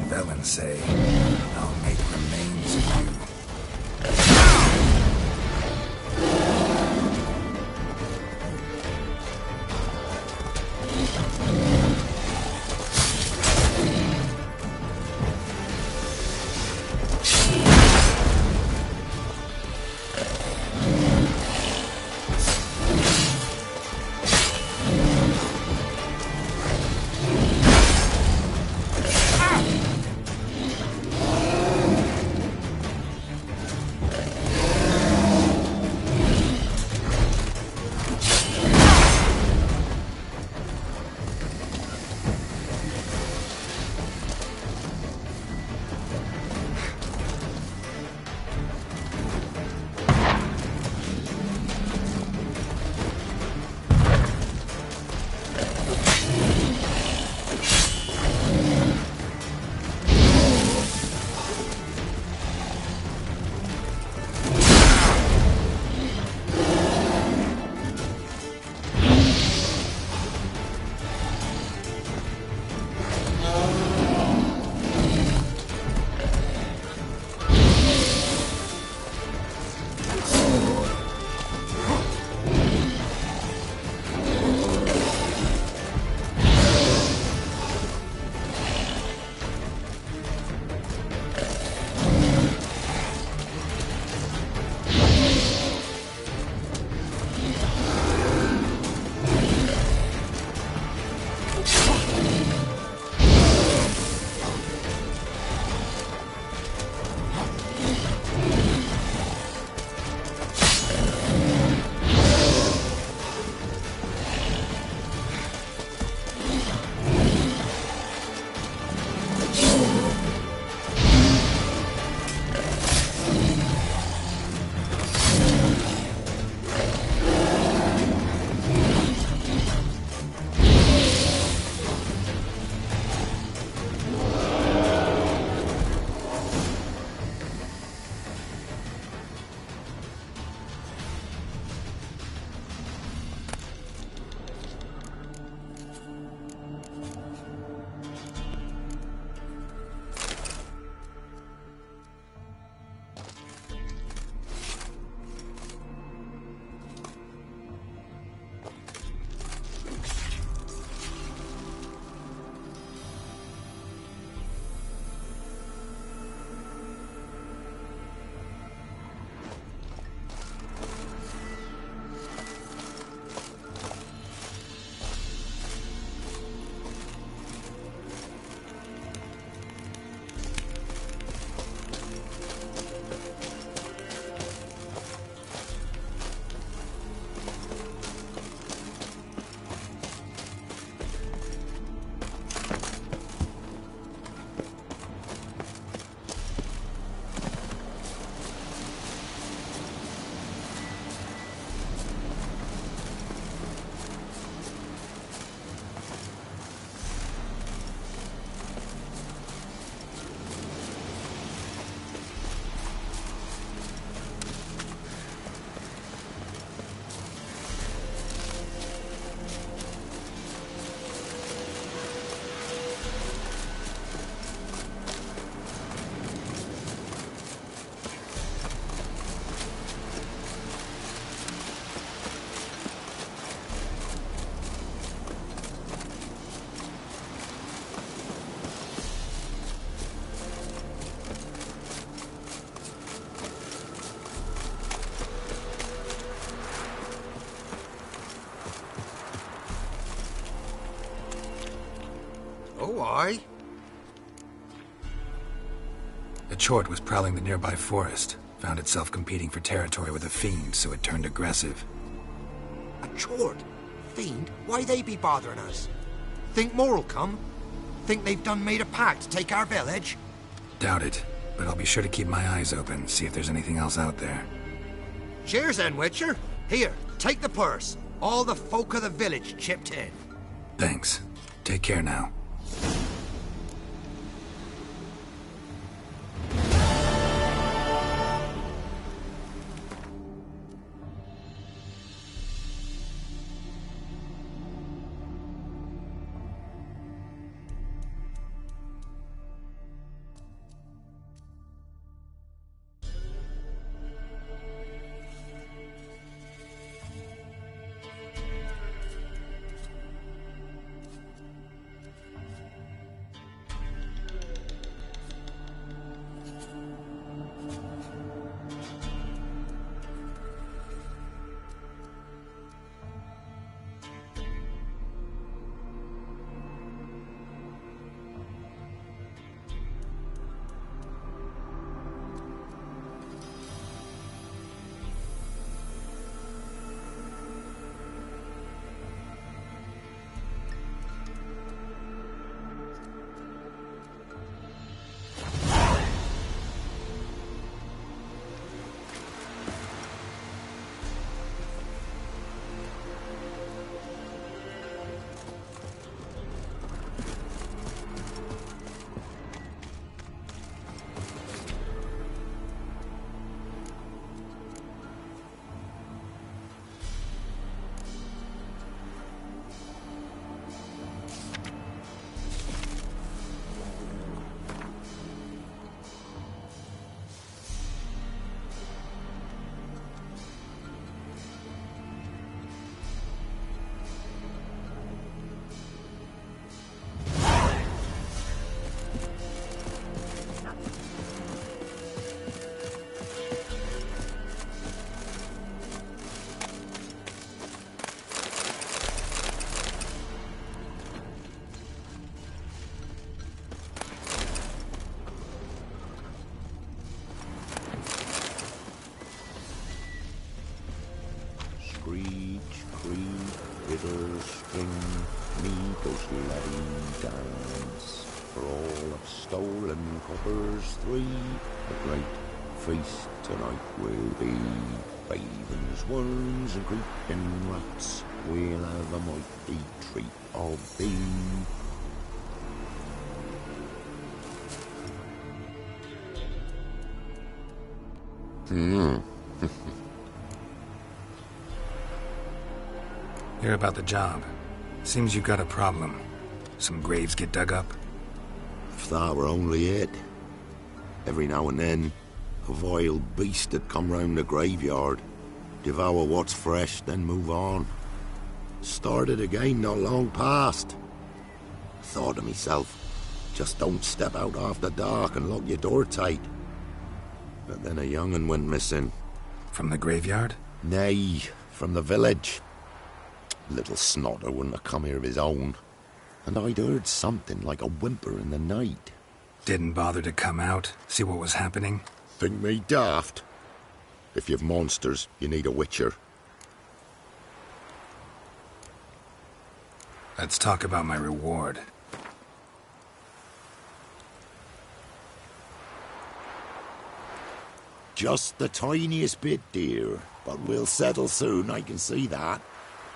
Velen say, I'll make remains of you. Oh, aye. A chort was prowling the nearby forest. Found itself competing for territory with a fiend, so it turned aggressive. A chort? Fiend? Why they be bothering us? Think more'll come? Think they've done made a pact to take our village? Doubt it, but I'll be sure to keep my eyes open, see if there's anything else out there. Cheers then, Witcher. Here, take the purse. All the folk of the village chipped in. Thanks. Take care now. Screech, creak, fiddle, string, me goes laddie dance. For all of stolen coppers 3, a great feast tonight will be. Ravens, worms, and creeping rats, we'll have a mighty treat of thee. Hear about the job. Seems you got a problem. Some graves get dug up? If that were only it. Every now and then, a vile beast would come round the graveyard, devour what's fresh, then move on. Started again not long past. Thought to myself, just don't step out after dark and lock your door tight. But then a young'un went missing. From the graveyard? Nay, from the village. Little snotter wouldn't have come here of his own. And I'd heard something like a whimper in the night. Didn't bother to come out, see what was happening? Think me daft? If you've monsters, you need a witcher. Let's talk about my reward. Just the tiniest bit, dear. But we'll settle soon, I can see that.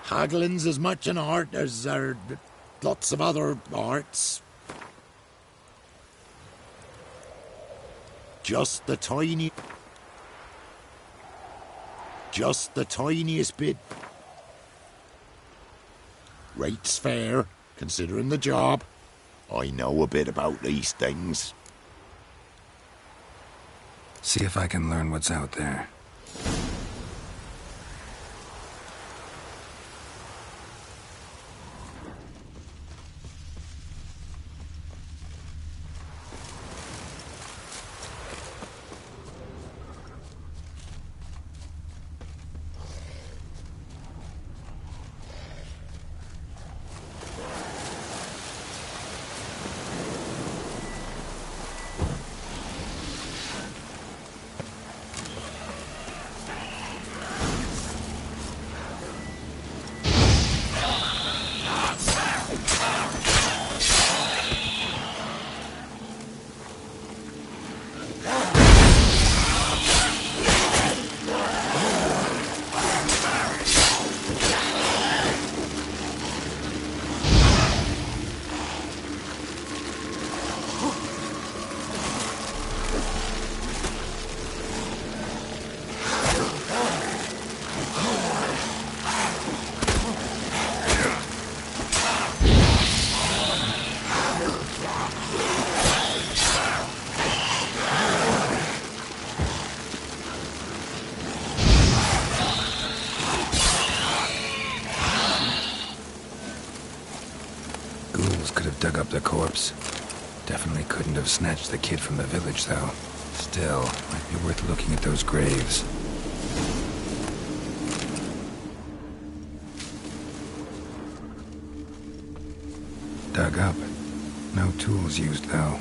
Haggling's as much an art as lots of other arts. Just the tiniest bit. Rate's fair, considering the job. I know a bit about these things. See if I can learn what's out there. tools could have dug up the corpse. Definitely couldn't have snatched the kid from the village, though. Still, might be worth looking at those graves. Dug up. No tools used, though.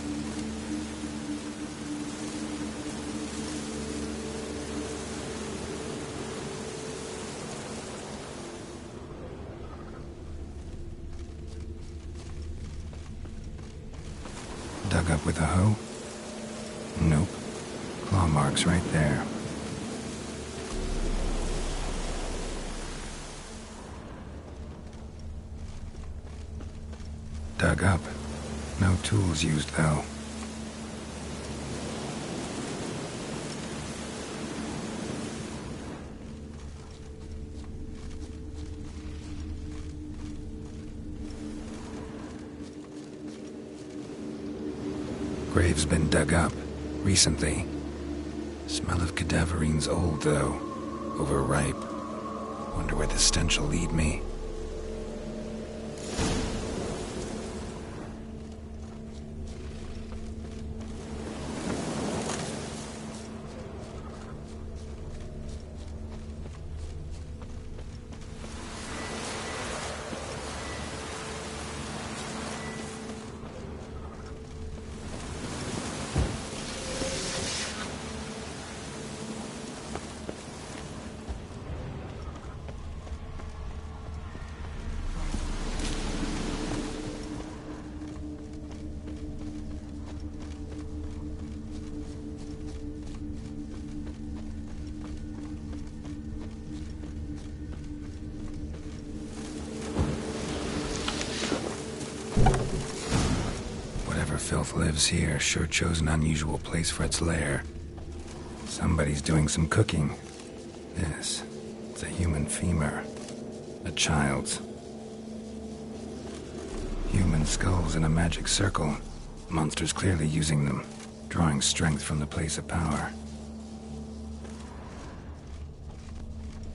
Dug up with a hoe? Nope. Claw marks right there. Dug up. No tools used, though. Grave's been dug up. Recently. Smell of cadaverines old, though. Overripe. Wonder where the stench will lead me. Filth lives here sure chose an unusual place for its lair. Somebody's doing some cooking. It's a human femur. A child's. Human skulls in a magic circle. Monsters clearly using them, drawing strength from the place of power.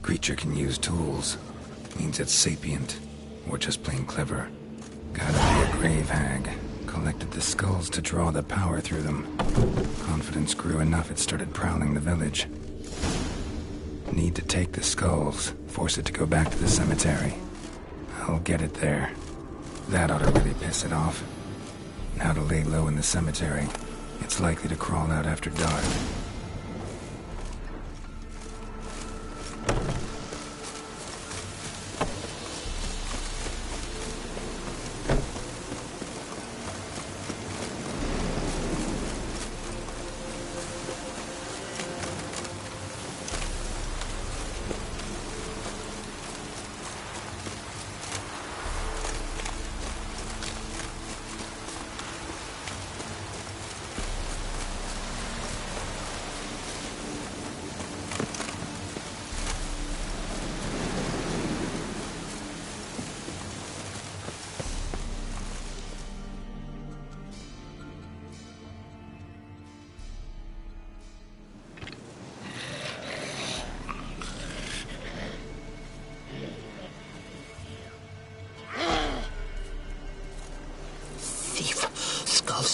Creature can use tools. Means it's sapient, or just plain clever. Gotta be a grave hag. Collected the skulls to draw the power through them. Confidence grew enough it started prowling the village. Need to take the skulls, force it to go back to the cemetery. I'll get it there. That ought to really piss it off. Now to lay low in the cemetery. It's likely to crawl out after dark.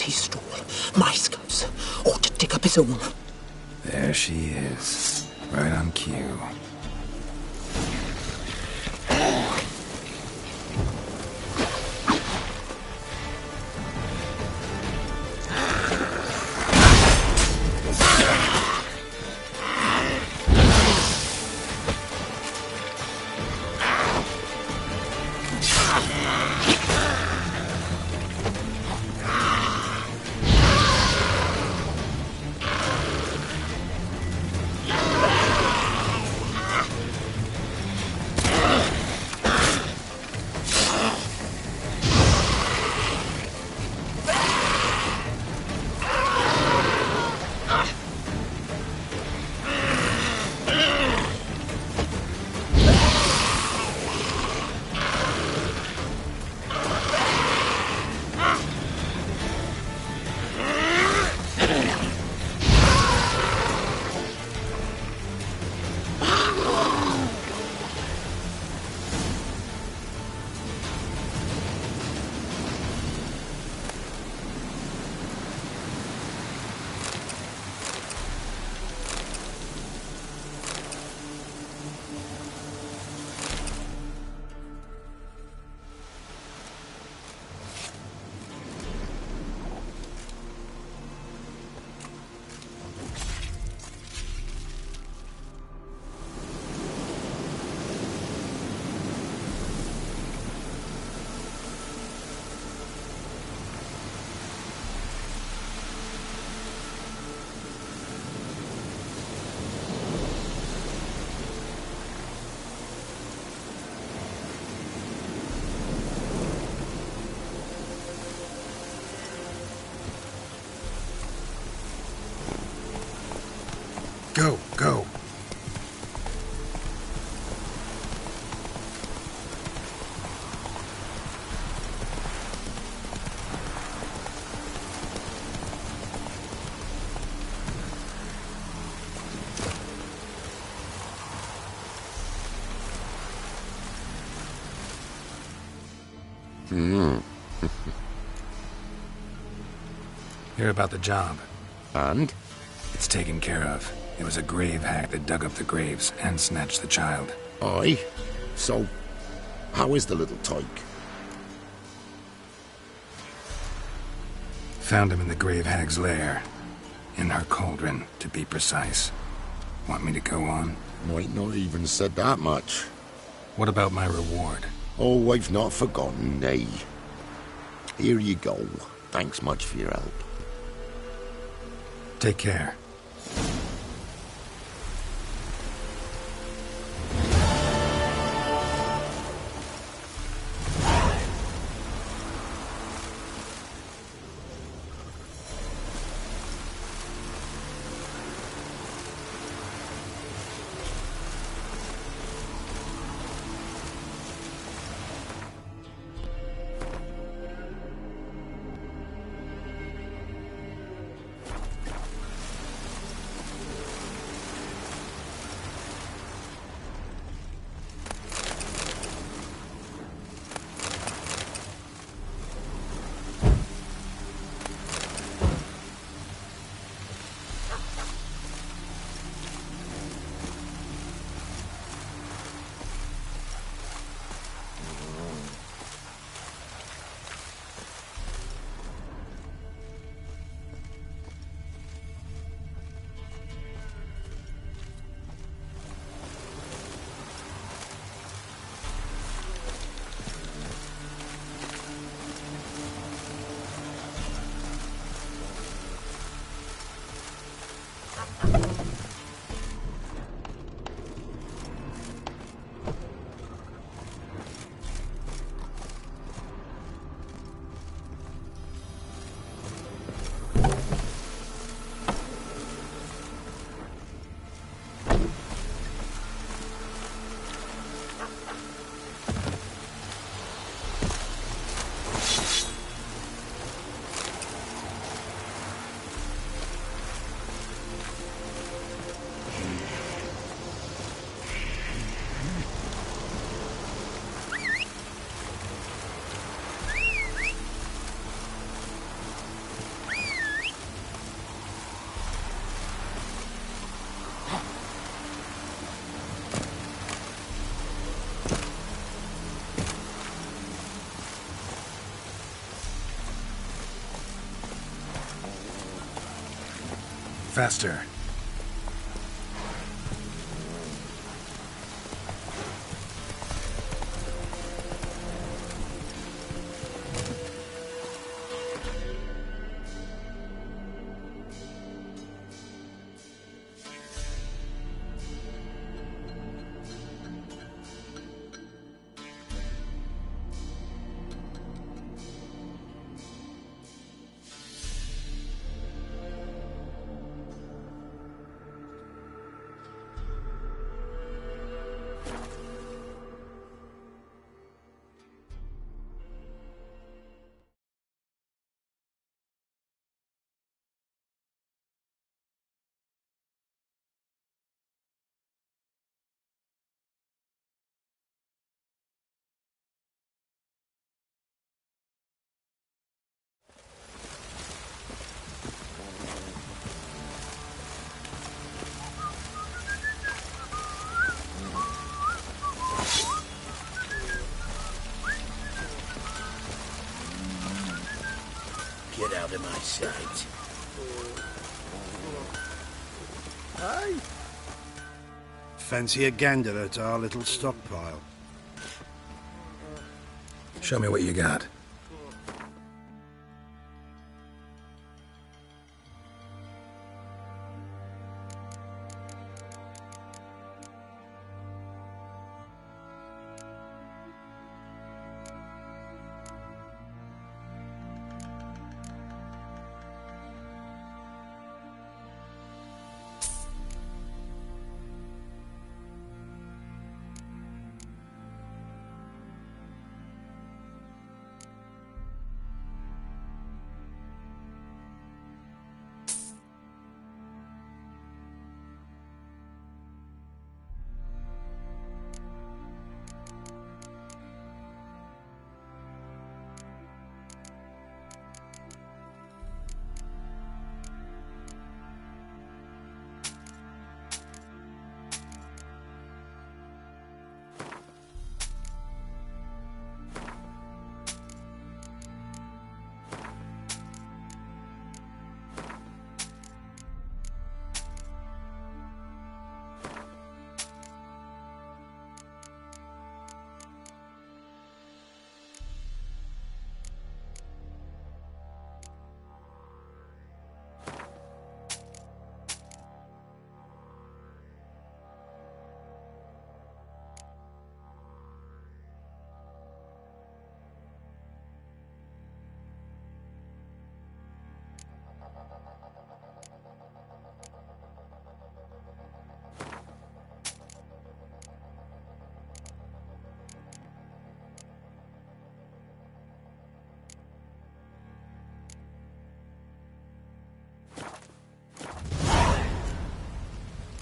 He stole my skulls. Ought to dig up his own. There she is. Right on cue. Go, go. Hear about the job. And? It's taken care of. It was a grave hack that dug up the graves and snatched the child. Aye? So, how is the little tyke? Found him in the grave hag's lair. In her cauldron, to be precise. Want me to go on? Might not even said that much. What about my reward? Oh, I've not forgotten, nay. Here you go. Thanks much for your help. Take care. Faster. Get out of my sight. Aye. Fancy a gander at our little stockpile? Show me what you got.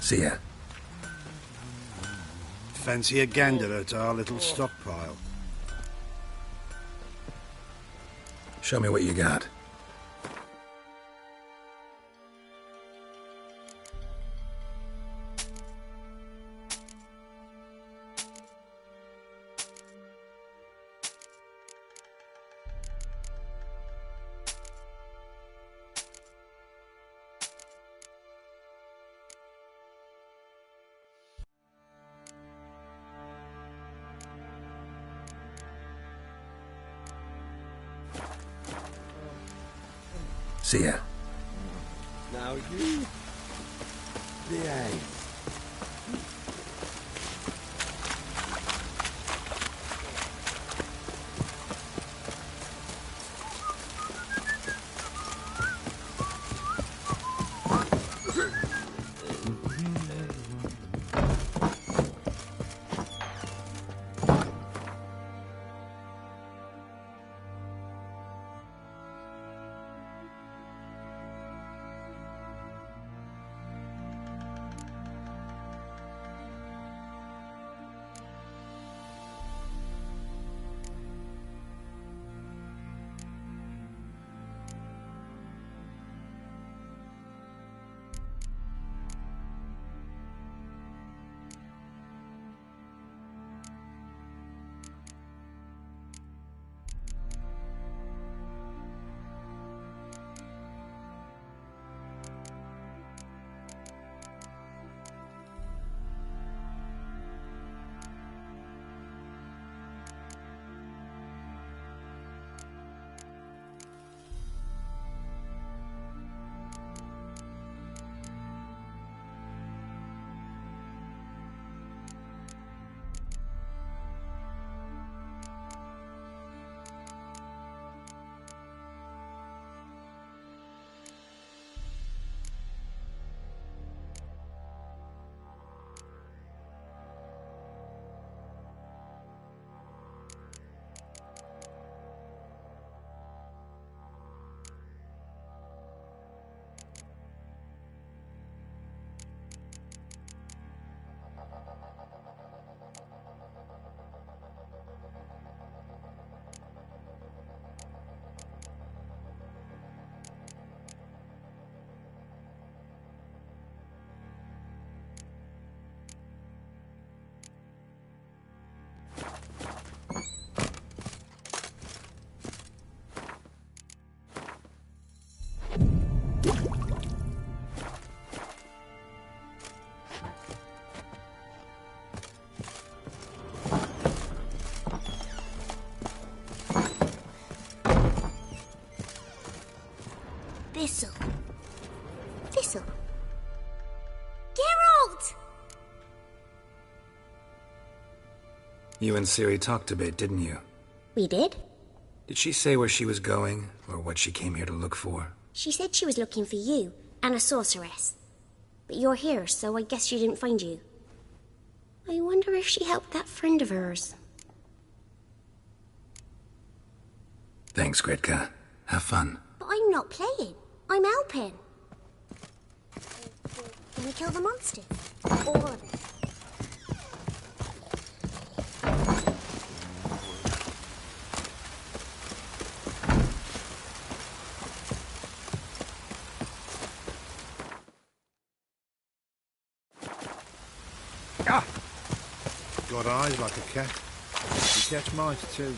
See ya. Fancy a gander at our little stockpile. Show me what you got. See ya. Now you behave. Thistle. Thistle. Geralt! You and Ciri talked a bit, didn't you? We did. Did she say where she was going, or what she came here to look for? She said she was looking for you and a sorceress. But you're here, so I guess she didn't find you. I wonder if she helped that friend of hers. Thanks, Gretka. Have fun. But I'm not playing. I'm helping. Can we kill the monster? All of it. Got eyes like a cat. You catch mice too.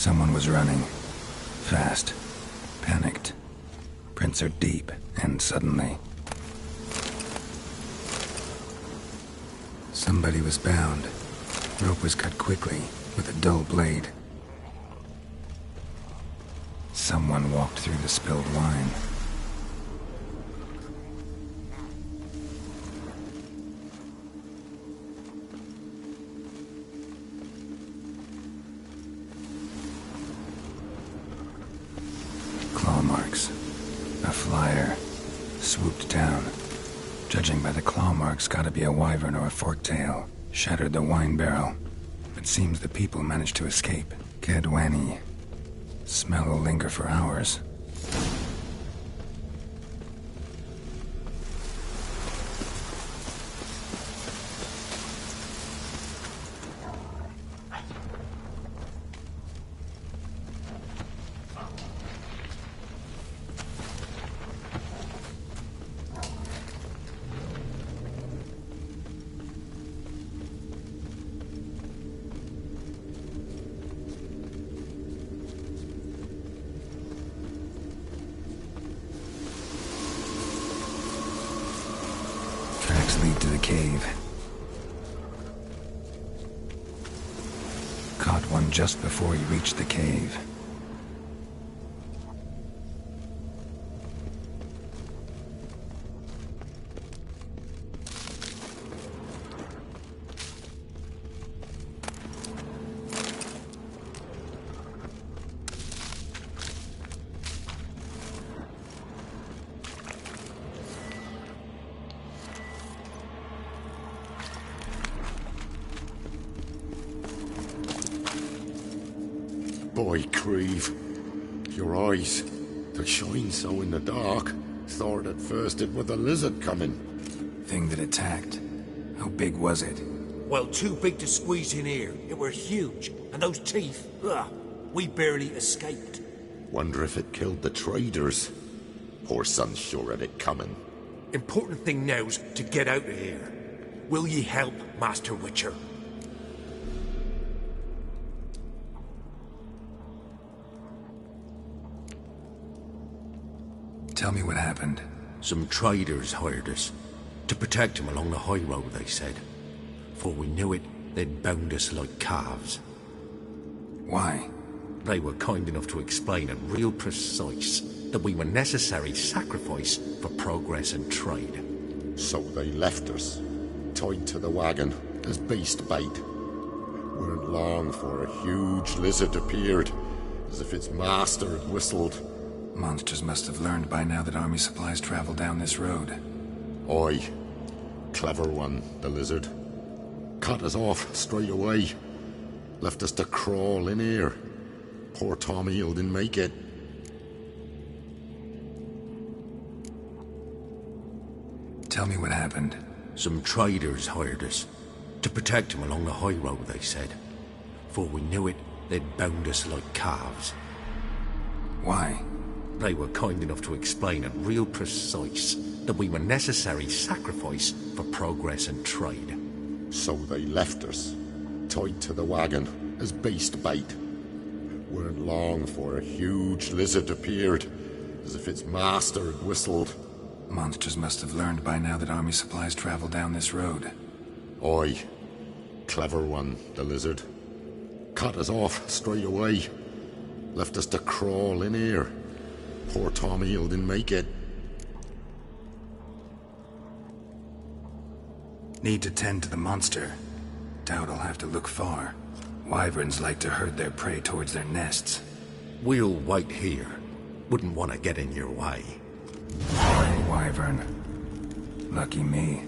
Someone was running. Fast. Panicked. Prints are deep, and suddenly... Somebody was bound. Rope was cut quickly, with a dull blade. Someone walked through the spilled wine. Claw marks. A flyer. Swooped down. Judging by the claw marks, gotta be a wyvern or a forktail. Shattered the wine barrel. It seems the people managed to escape. Kedwani. Smell will linger for hours. Tracks lead to the cave. Caught one just before he reached the cave. Boy, Creve, your eyes, they shine so in the dark. Thought at first it was a lizard coming. Thing that attacked. How big was it? Well, too big to squeeze in here. It were huge. And those teeth, ugh, we barely escaped. Wonder if it killed the traders. Poor son's sure at it coming. Important thing now's to get out of here. Will ye help, Master Witcher? Tell me what happened. Some traders hired us. To protect them along the high road, they said. Before we knew it, they'd bound us like calves. Why? They were kind enough to explain it real precise that we were necessary sacrifice for progress and trade. So they left us, tied to the wagon, as beast bait. Weren't long for a huge lizard appeared, as if its master had whistled. Monsters must have learned by now that army supplies travel down this road. Oi. Clever one, the lizard. Cut us off straight away. Left us to crawl in here. Poor Tommy didn't make it. Tell me what happened. Some traders hired us. To protect them along the high road, they said. Before we knew it, they'd bound us like calves. Why? They were kind enough to explain it real precise that we were necessary sacrifice for progress and trade. So they left us, tied to the wagon, as beast bait. Weren't long for a huge lizard appeared, as if its master had whistled. Monsters must have learned by now that army supplies travel down this road. Oi. Clever one, the lizard. Cut us off straight away. Left us to crawl in here. Poor Tommy didn't make it. Need to tend to the monster. Doubt I'll have to look far. Wyverns like to herd their prey towards their nests. We'll wait here. Wouldn't want to get in your way. Wyvern. Lucky me.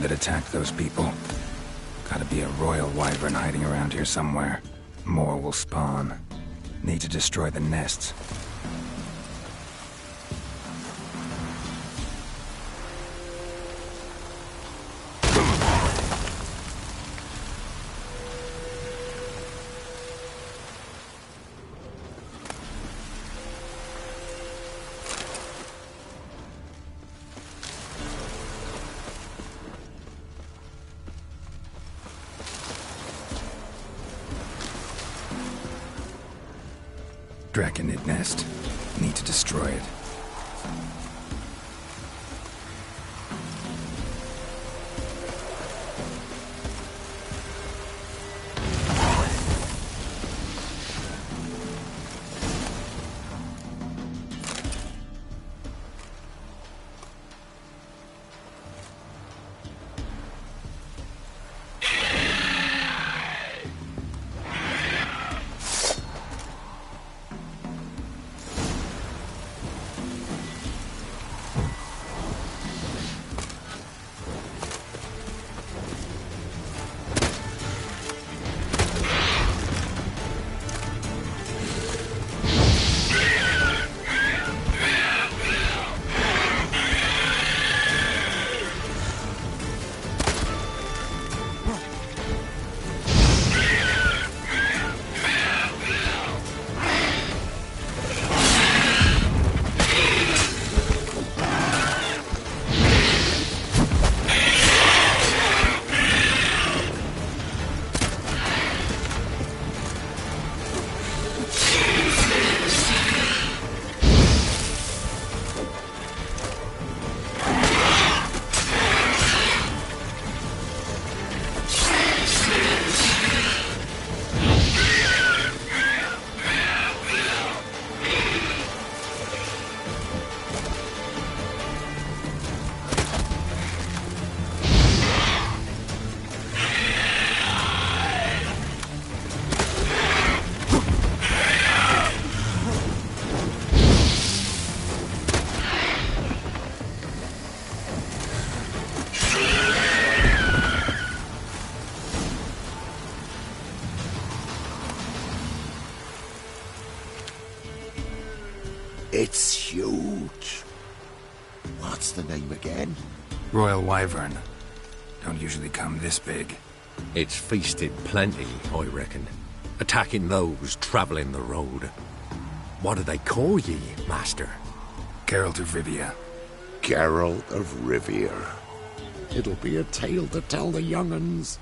that attacked those people. Gotta be a royal wyvern hiding around here somewhere. More will spawn. Need to destroy the nests. Draconid nest. Need to destroy it. It's huge. What's the name again? Royal wyvern. Don't usually come this big. It's feasted plenty, I reckon. Attacking those travelling the road. What do they call ye, master? Geralt of Rivia. Geralt of Rivia. It'll be a tale to tell the young'uns.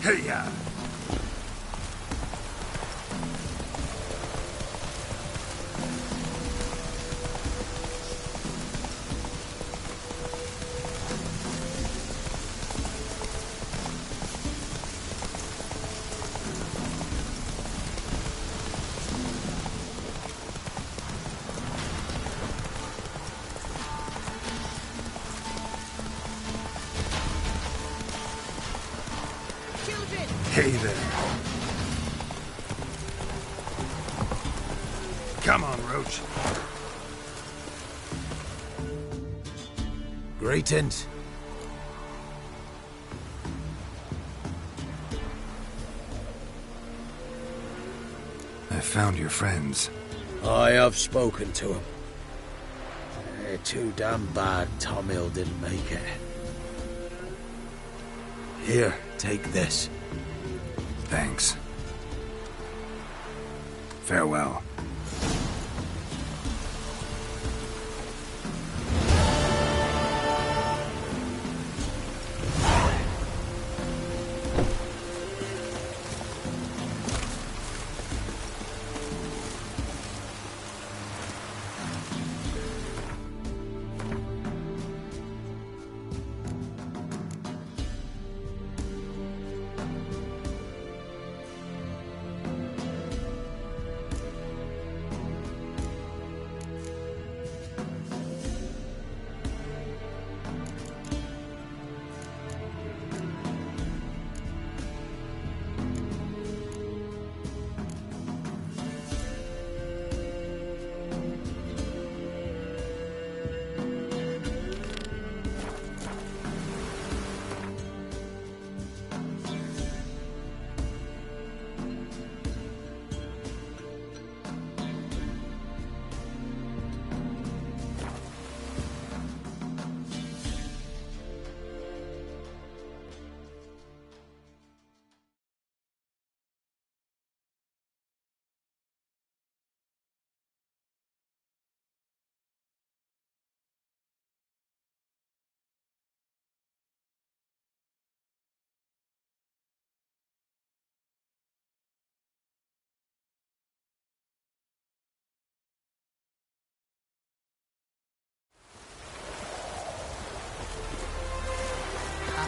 Hey-ya! Hey there. Come on, Roach. Greetings. I found your friends. I have spoken to them. They're too damn bad Tom Hill didn't make it. Here, take this. Thanks. Farewell.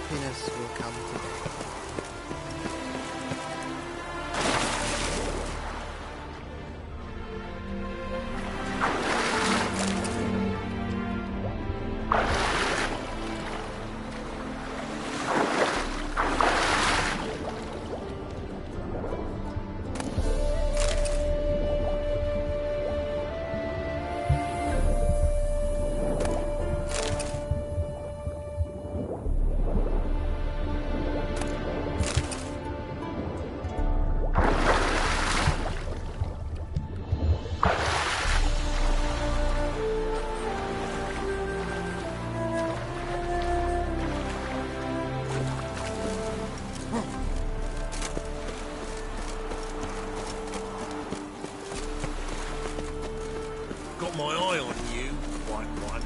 happiness will come today. Got my eye on you, white one.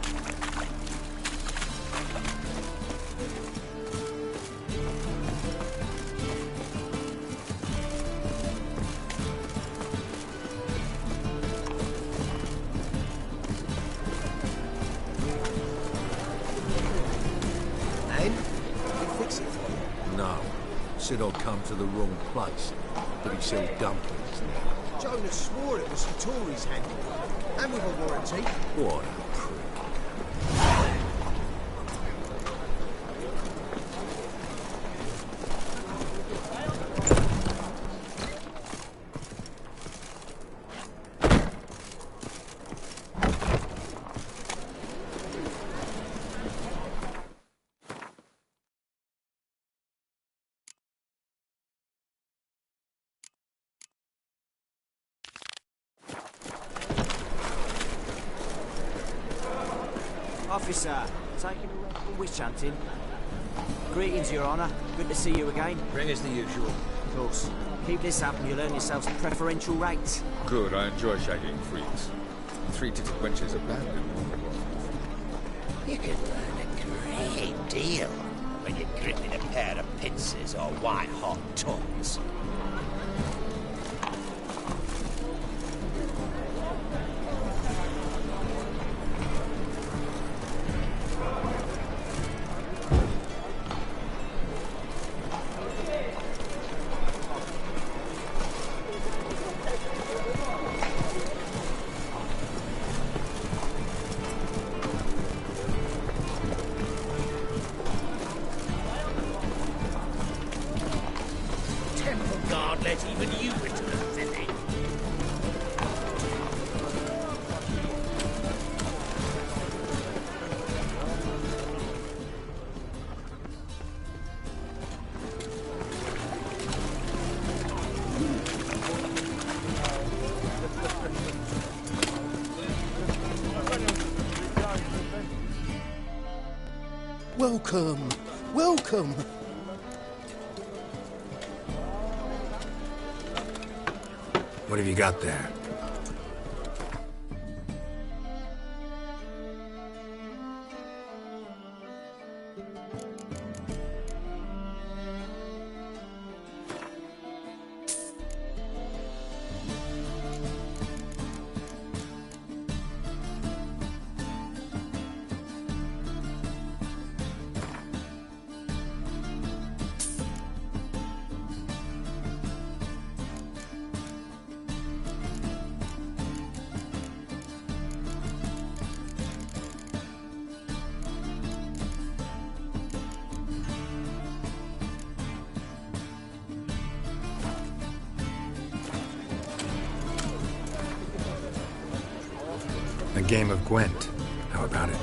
And? Did he fix it for you? No. Said I'd come to the wrong place. But he sold dumplings now. Jonas swore it was the Tories' handiwork. And with a warranty. What a prick. Officer, taking a run for witch hunting. Greetings, Your Honour. Good to see you again. Ring as the usual. Of course. Keep this up and you'll earn yourselves preferential rates. Good, I enjoy shagging freaks. Three-titted wenches are bad. You can learn a great deal when you're gripping a pair of pincers or white-hot tongues. God, let even you return, Velen. Welcome. Welcome. What have you got there? A game of Gwent. How about it?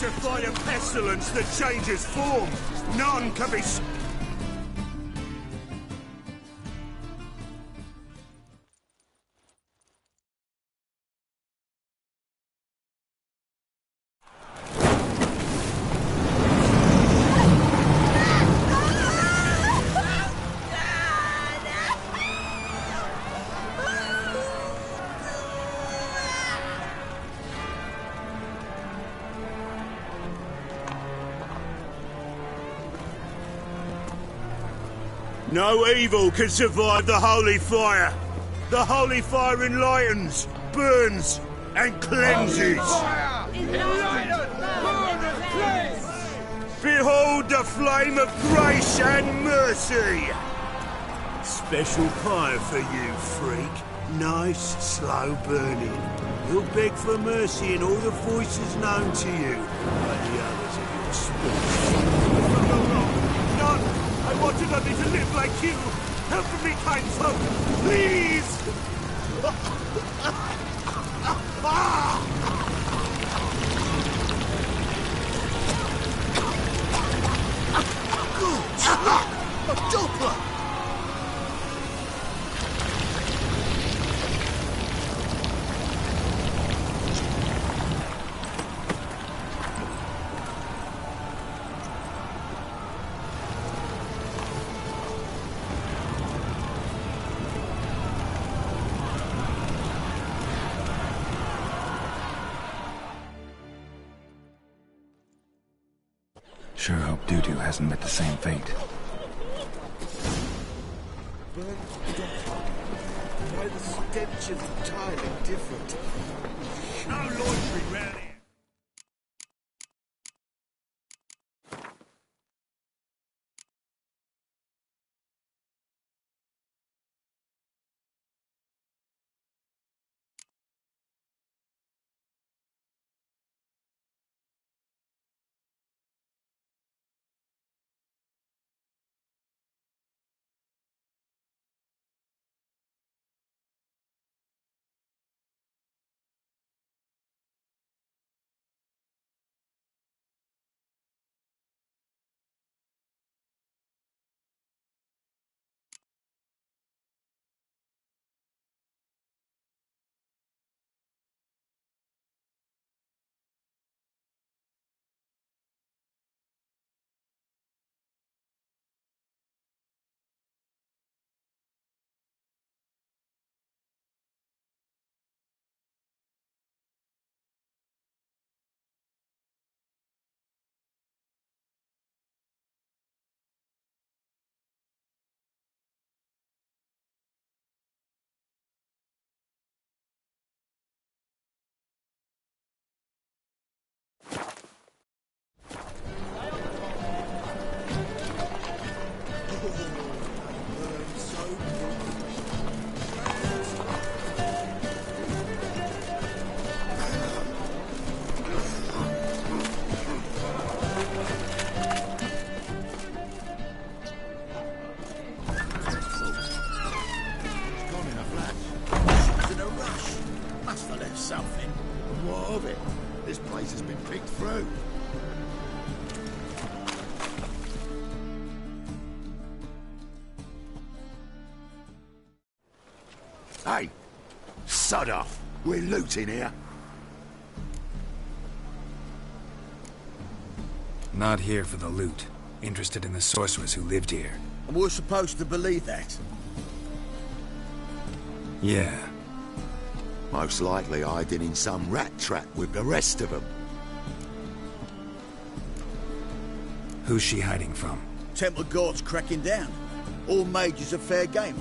to fight a pestilence that changes form. None can be... No evil can survive the holy fire. The holy fire enlightens, burns, and cleanses. Behold the flame of grace and mercy. Special fire for you, freak. Nice, slow burning. You'll beg for mercy in all the voices known to you by the others of your species. None! I wanted only to live like you! Help me, kind folk! Please! A doppler! Sure hope Dudu hasn't met the same fate. Why the stench is entirely different. No loitering round here. Something. And what of it? This place has been picked through. Hey! Sod off! We're looting here. Not here for the loot. Interested in the sorceress who lived here. And we're supposed to believe that? Yeah. Most likely hiding in some rat trap with the rest of them. Who's she hiding from? Temple Guard's cracking down. All mages are fair game.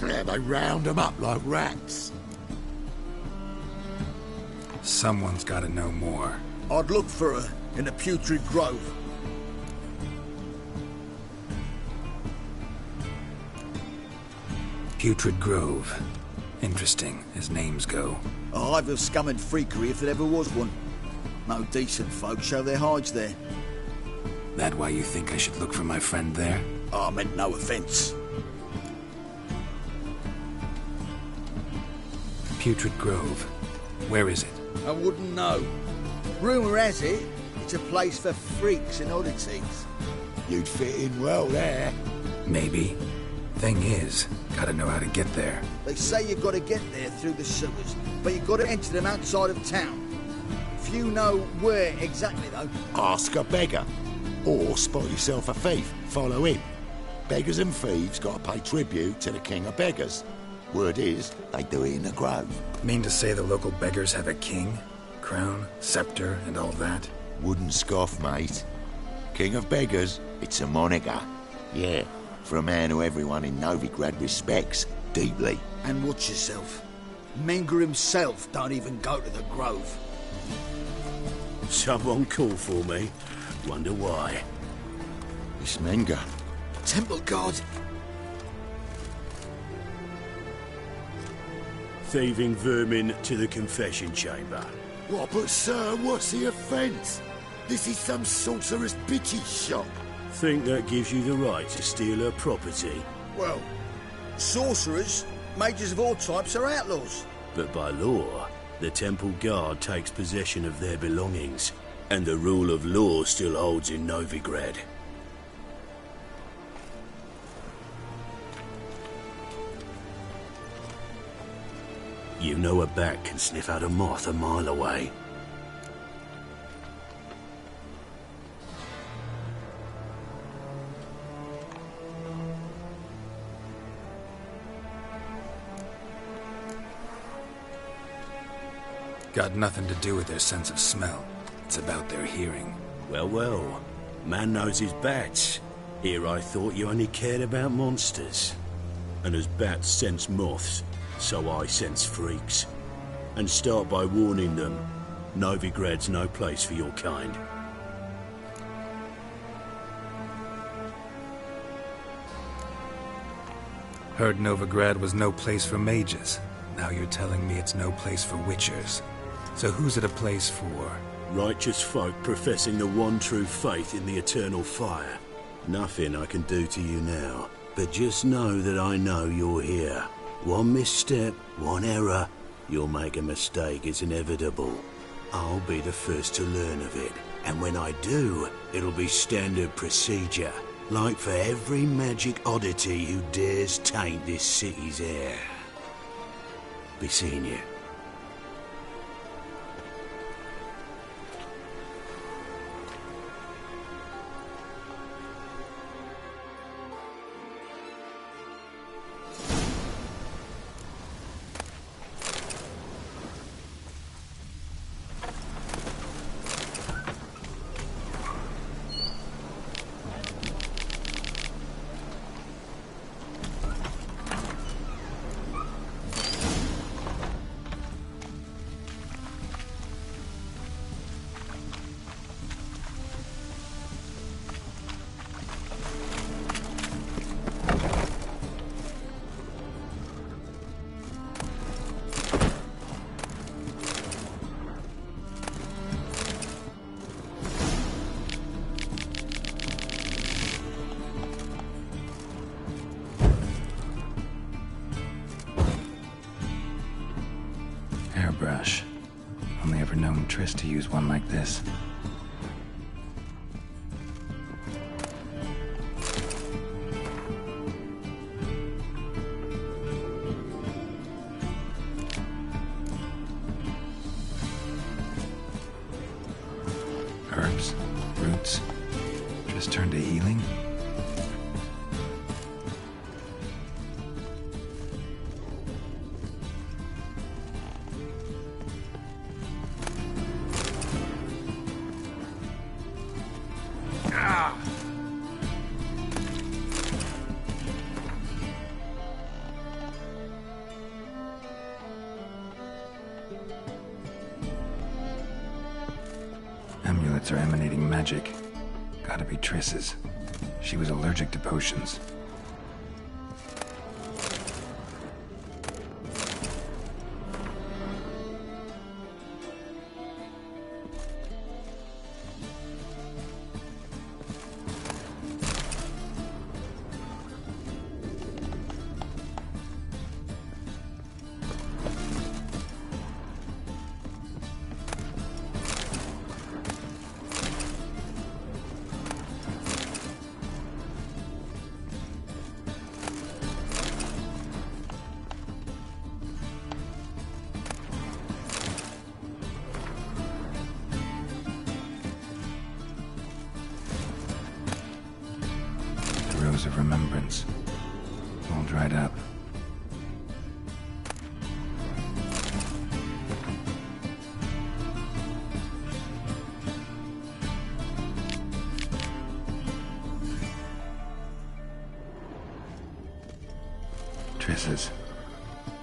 Yeah, they round them up like rats. Someone's gotta know more. I'd look for her in the Putrid Grove. Putrid Grove. Interesting, as names go. A hive of scum and freakery if there ever was one. No decent folk show their hides there. That why you think I should look for my friend there? I meant no offense. Putrid Grove. Where is it? I wouldn't know. Rumour has it, It's a place for freaks and oddities. You'd fit in well there. Maybe. Thing is, gotta know how to get there. They say you've got to get there through the sewers, but you've got to enter them outside of town. Few know where exactly, though. Ask a beggar. Or spot yourself a thief. Follow him. Beggars and thieves got to pay tribute to the king of beggars. Word is, they do it in the grove. Mean to say the local beggars have a king? Crown, scepter, and all that? Wouldn't scoff, mate. King of beggars, it's a moniker. Yeah, for a man who everyone in Novigrad respects deeply. And watch yourself. Menger himself don't even go to the grove. Someone called for me. Wonder why. It's Menger. Temple God. Thieving vermin to the confession chamber. What, but sir, what's the offence? This is some sorcerer's bitchy shop. Think that gives you the right to steal her property? Well, sorcerers, mages of all types are outlaws. But by law, the temple guard takes possession of their belongings, and the rule of law still holds in Novigrad. You know a bat can sniff out a moth a mile away. Got nothing to do with their sense of smell. It's about their hearing. Well, well. Man knows his bats. Here I thought you only cared about monsters. And as bats sense moths, so I sense freaks. And start by warning them, Novigrad's no place for your kind. Heard Novigrad was no place for mages. Now you're telling me it's no place for witchers. So who's it a place for? Righteous folk professing the one true faith in the eternal fire. Nothing I can do to you now, but just know that I know you're here. One misstep, one error, you'll make a mistake, it's inevitable. I'll be the first to learn of it, and when I do, it'll be standard procedure, like for every magic oddity who dares taint this city's air. Be seeing you. Airbrush. Only ever known Triss to use one like this. Herbs, roots. Triss turned to healing. Amulets are emanating magic. Gotta be Triss's. She was allergic to potions. flowers of remembrance, all dried up. Triss's.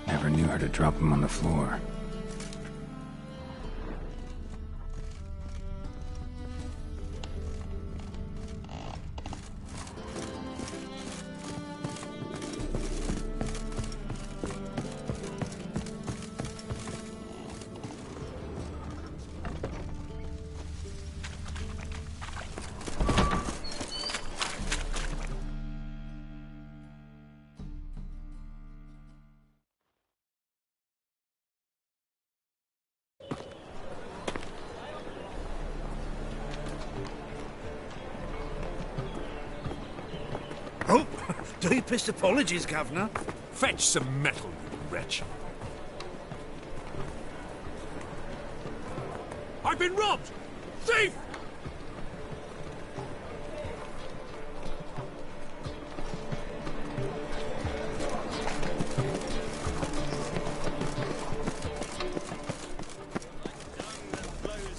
Never knew her to drop them on the floor. Oh, deepest apologies, Governor. Fetch some metal, you wretch. I've been robbed! Thief!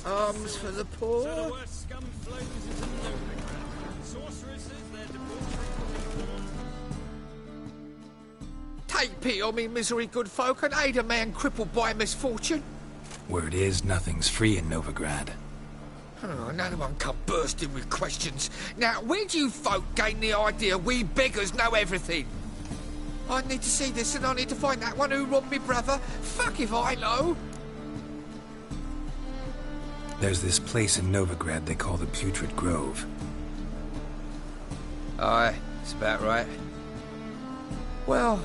Arms for the poor. Take pity on me, misery, good folk, and aid a man crippled by misfortune. Word is, nothing's free in Novigrad. Oh, another one come bursting with questions. Now, where do you folk gain the idea we beggars know everything? I need to see this, and I need to find that one who robbed me brother. Fuck if I know. There's this place in Novigrad they call the Putrid Grove. Aye, it's about right. Well,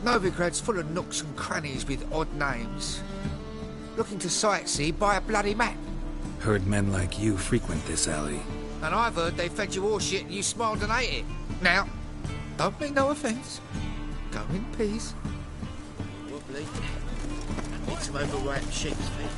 Novigrad's full of nooks and crannies with odd names. Looking to sightsee, buy a bloody map. Heard men like you frequent this alley. And I've heard they fed you all shit and you smiled and ate it. Now, don't mean no offence. Go in peace. Wobbly. Need some overripe sheep's meat.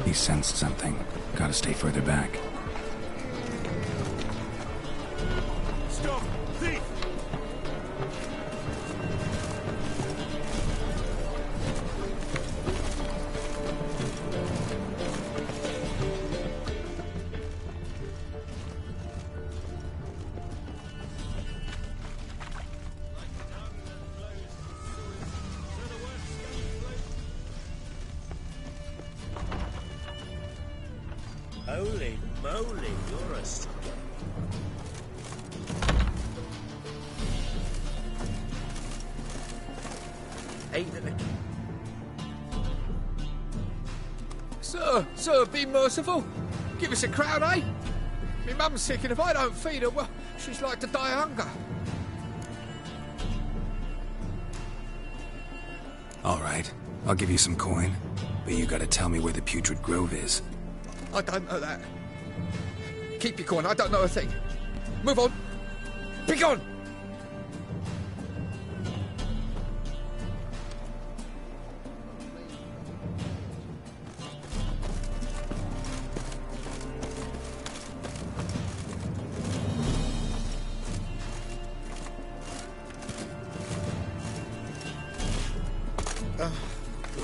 He sensed something. Gotta stay further back. Stop! Thief! Holy moly, you're a scum. Sir, be merciful. Give us a crown, eh? Me mum's sick, and if I don't feed her, well, she's like to die of hunger. All right, I'll give you some coin, but you gotta tell me where the Putrid Grove is. I don't know that. Keep your coin, I don't know a thing. Move on. Be gone!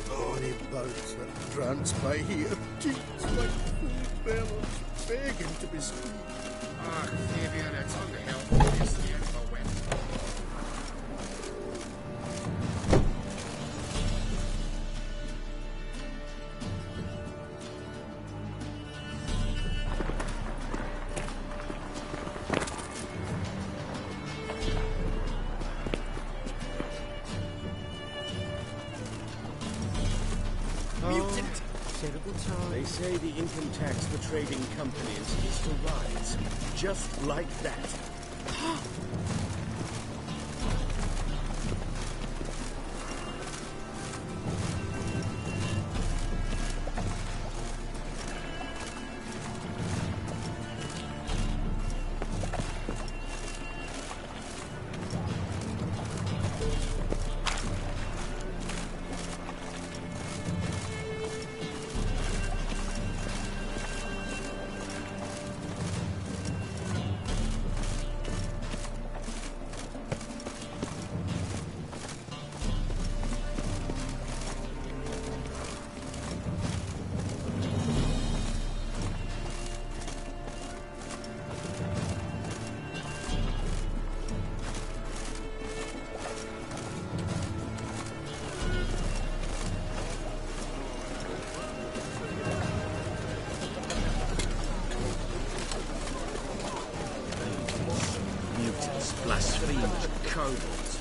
Brawny boats that prance by here, cheeks like full bellows, begging to be squeezed. Ah, Fabian, it's on the hill. It's the end of a wet. Mutant! Terrible time. They say the income tax for trading companies is to rise. Just like that. Blasphemous kobolds.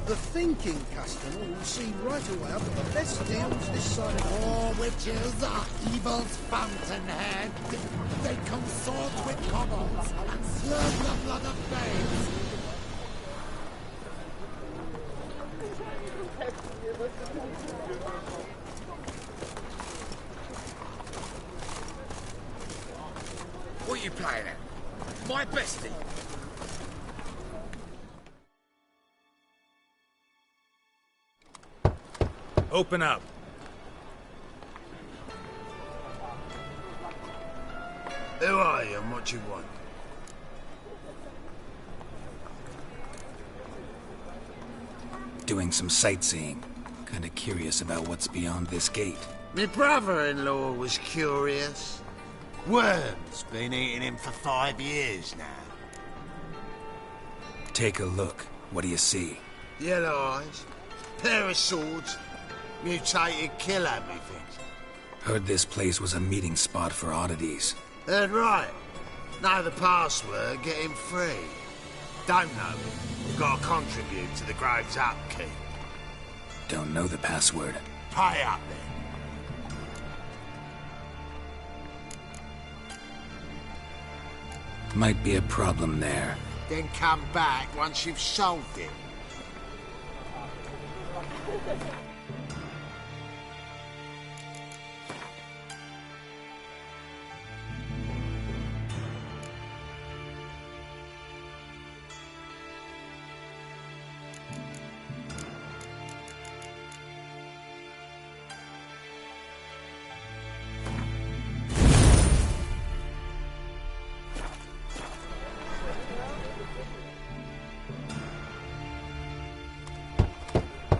The thinking customer will see right away up the best deals this side of All witches are evil's fountainhead. They consort with kobolds and slurp the blood of babes. What are you playing at? My bestie. Open up. Who are you and what you want? Doing some sightseeing. Kinda curious about what's beyond this gate. My brother-in-law was curious. Worms been eating him for 5 years now. Take a look. What do you see? Yellow eyes, pair of swords, mutated killer, methinks. Heard this place was a meeting spot for oddities. Heard right. Know the password, get him free. Don't know it. Gotta contribute to the Grove's upkeep. Don't know the password. Pay up then. Might be a problem there. Then come back once you've solved it.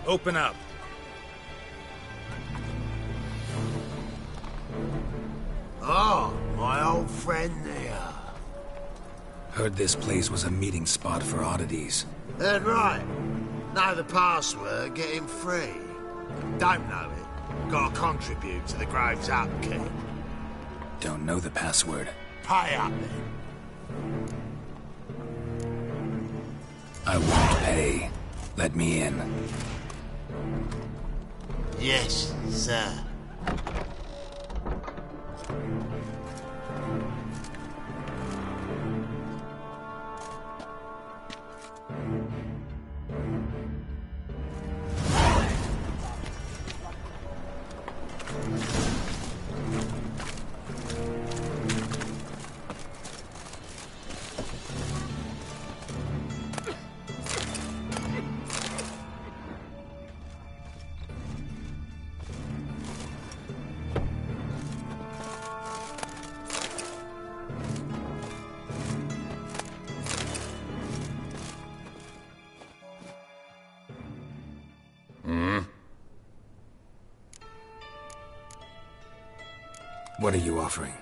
Open up. Oh, my old friend there. Heard this place was a meeting spot for oddities. Heard right. Know the password, get him free. Don't know it. Gotta contribute to the Grove's upkeep. Don't know the password. Pay up then. I won't pay. Let me in. Yes, sir. What are you offering?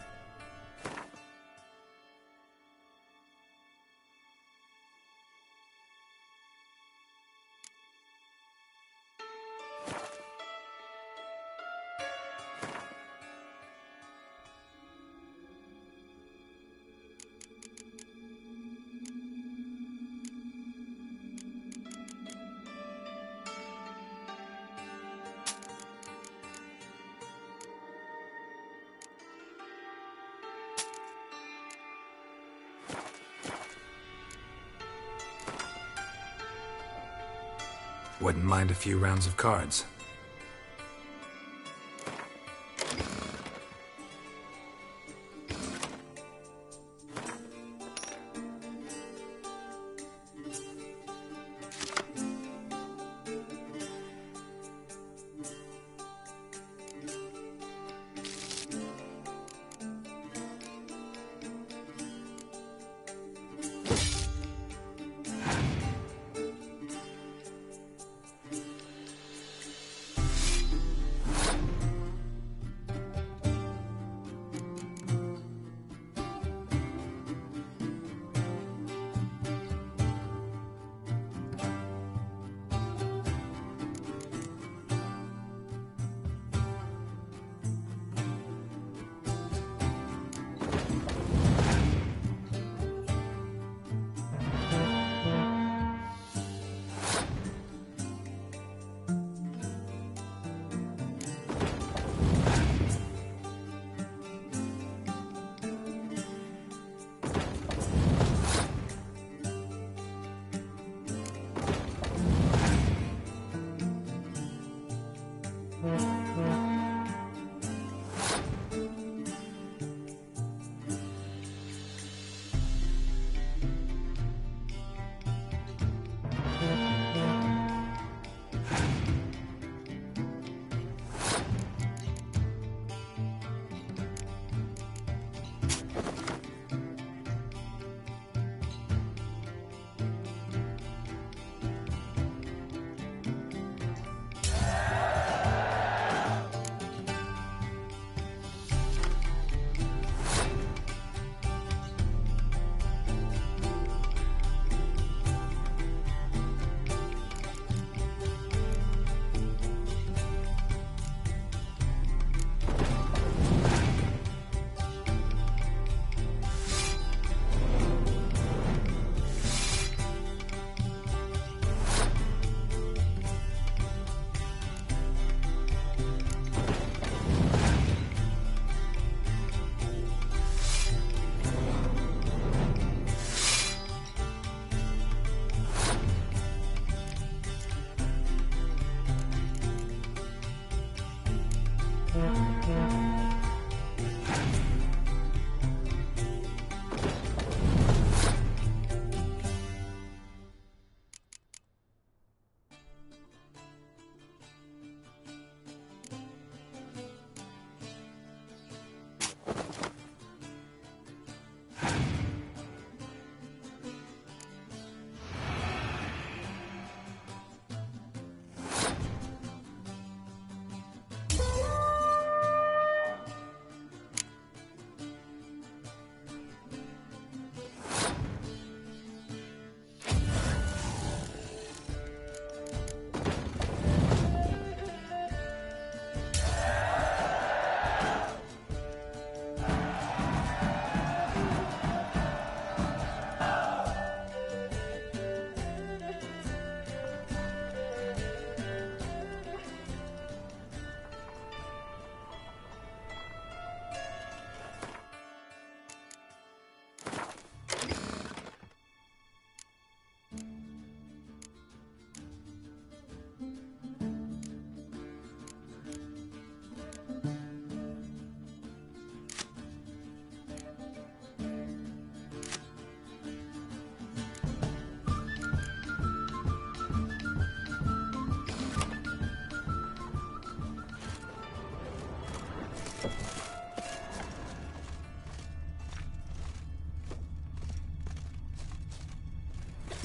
Wouldn't mind a few rounds of cards.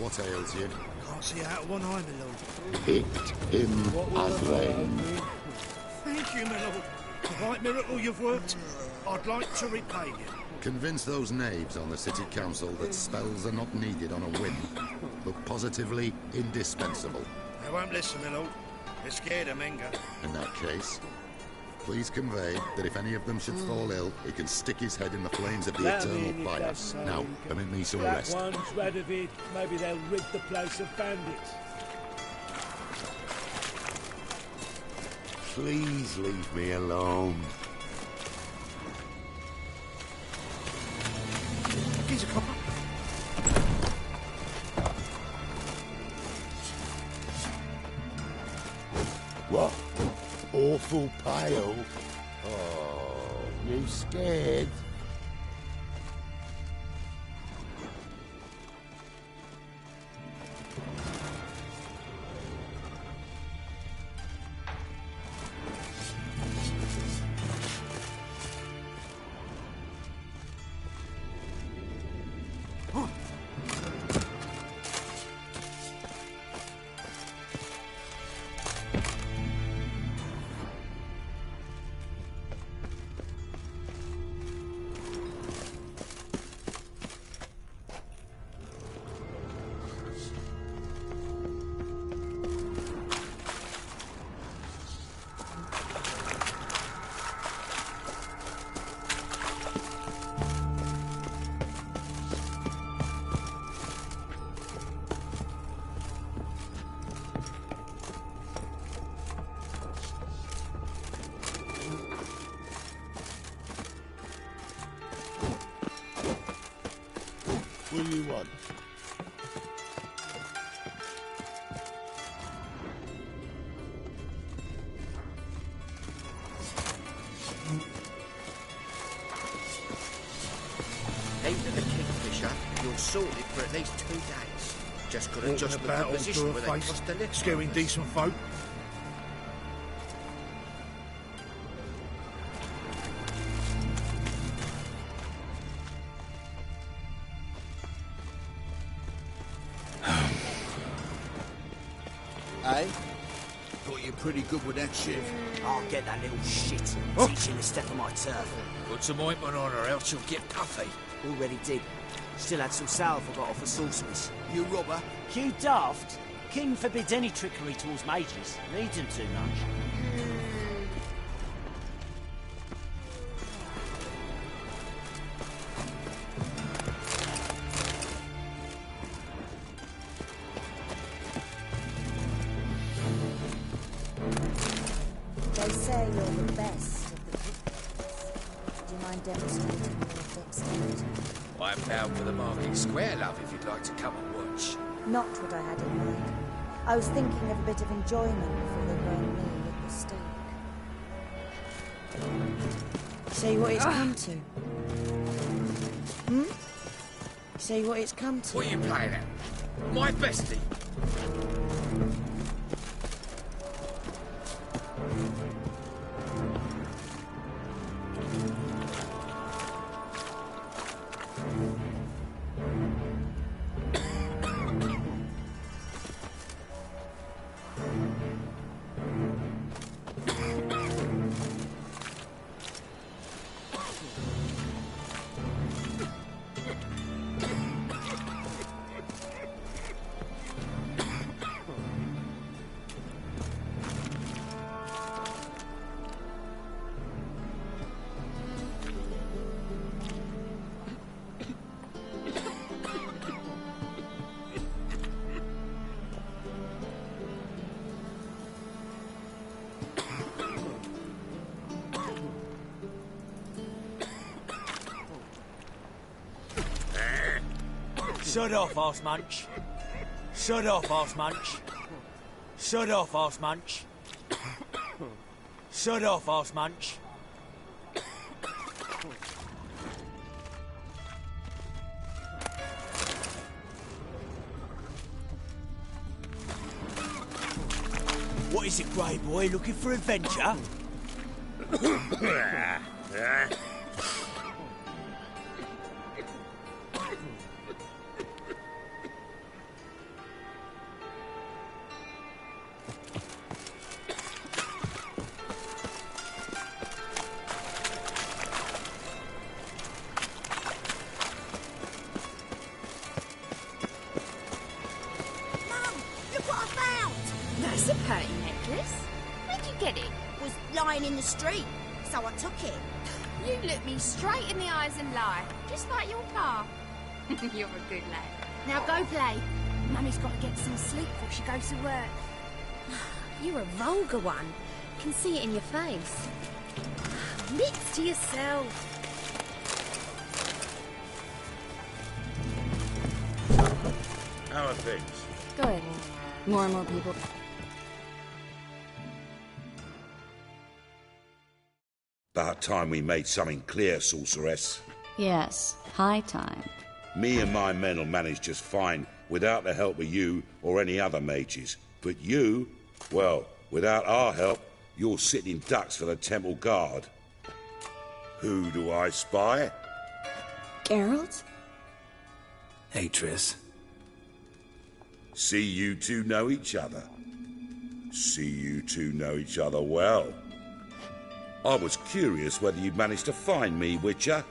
What ails you? Can't see out one eye, my lord. Picked him as rain. Thank you, my lord. The right miracle you've worked, I'd like to repay you. Convince those knaves on the city council that spells are not needed on a whim, but positively indispensable. They won't listen, my lord. They're scared of Menga. In that case, please convey that if any of them should fall ill, he can stick his head in the flames of the eternal fire. Now, permit me some rest. That one's rid of it. Maybe they'll rid the place of bandits. Please leave me alone. Here's a copper. What? Awful pale? Oh, you scared? What do you want? sorted for at least 2 days. Just got to Walking adjust the about all composition through with a a face, cost of lift. scaring decent folk. Hey? Thought you pretty good with that shiv. I'll get that little shit. Teach him to step on my turf. Put some ointment on her, else she'll get puffy. Already did. Still had some salve I got off a sorceress. You robber? You daft. King forbids any trickery towards mages. Needs them too much. They say you're the best of the pickpockets. Do you mind demonstrating your dexterity? I'm bound for the market square, love, if you'd like to come and watch. Not what I had in mind. I was thinking of a bit of enjoyment before they burn me at the stake. Say what it's come to. Hmm? Say what it's come to. What are you playing at? My bestie? Shut off, arse munch. Shut off, arse munch. Shut off, arse munch. Shut off, arse munch. What is it, Grey Boy? Looking for adventure? That's a pretty necklace. Where'd you get it? Was lying in the street, so I took it. You look me straight in the eyes and lie, just like your pa. You're a good lad. Now go play. Mummy's got to get some sleep before she goes to work. You're a vulgar one. Can see it in your face. Admits to yourself. How are things? Good. More and more people. About time we made something clear, sorceress. Yes, high time. Me and my men will manage just fine without the help of you or any other mages. But you, well, without our help, you're sitting ducks for the temple guard. Who do I spy? Geralt? Hey, Triss. See you two know each other. See you two know each other well. I was curious whether you'd managed to find me, Witcher.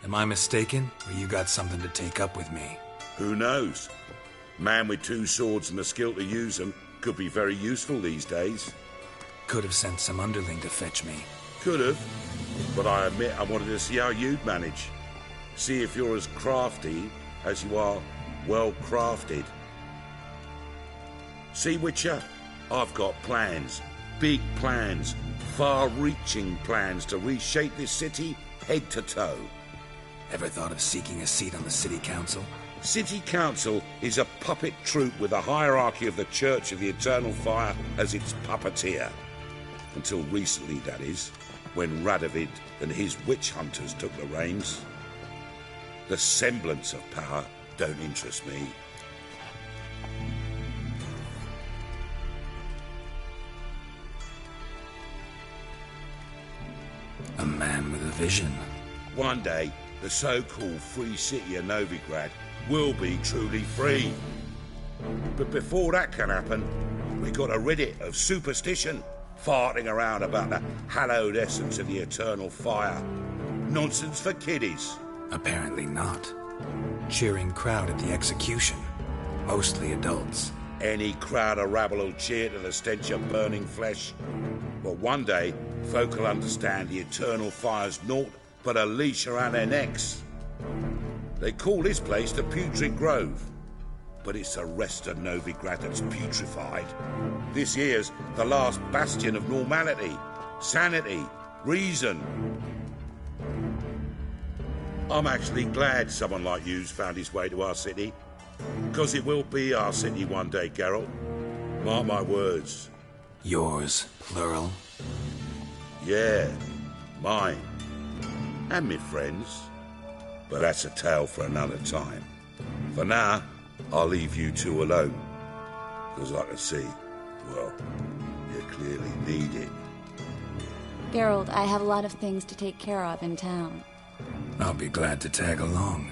Am I mistaken, or you got something to take up with me? Who knows? Man with 2 swords and the skill to use them could be very useful these days. Could have sent some underling to fetch me. Could have, but I admit I wanted to see how you'd manage. See if you're as crafty as you are well crafted. See, Witcher, I've got plans. Big plans. Far-reaching plans to reshape this city head to toe. Ever thought of seeking a seat on the city council? City Council is a puppet troupe with the hierarchy of the Church of the Eternal Fire as its puppeteer. Until recently, that is, when Radovid and his witch hunters took the reins. The semblance of power don't interest me. A man with a vision. One day, the so-called free city of Novigrad will be truly free. But before that can happen, we gotta rid it of superstition, farting around about the hallowed essence of the eternal fire. Nonsense for kiddies. Apparently not. Cheering crowd at the execution. Mostly adults. Any crowd of rabble will cheer to the stench of burning flesh. But one day, folk will understand the eternal fire's naught but a leash around their necks. They call this place the Putrid Grove, but it's the rest of Novigrad that's putrefied. This here's the last bastion of normality, sanity, reason. I'm actually glad someone like you's found his way to our city, because it will be our city one day, Geralt. Mark my words. Yours, plural? Yeah, mine. And me friends. But that's a tale for another time. For now, I'll leave you two alone. Because I can see, well, you clearly need it. Geralt, I have a lot of things to take care of in town. I'll be glad to tag along.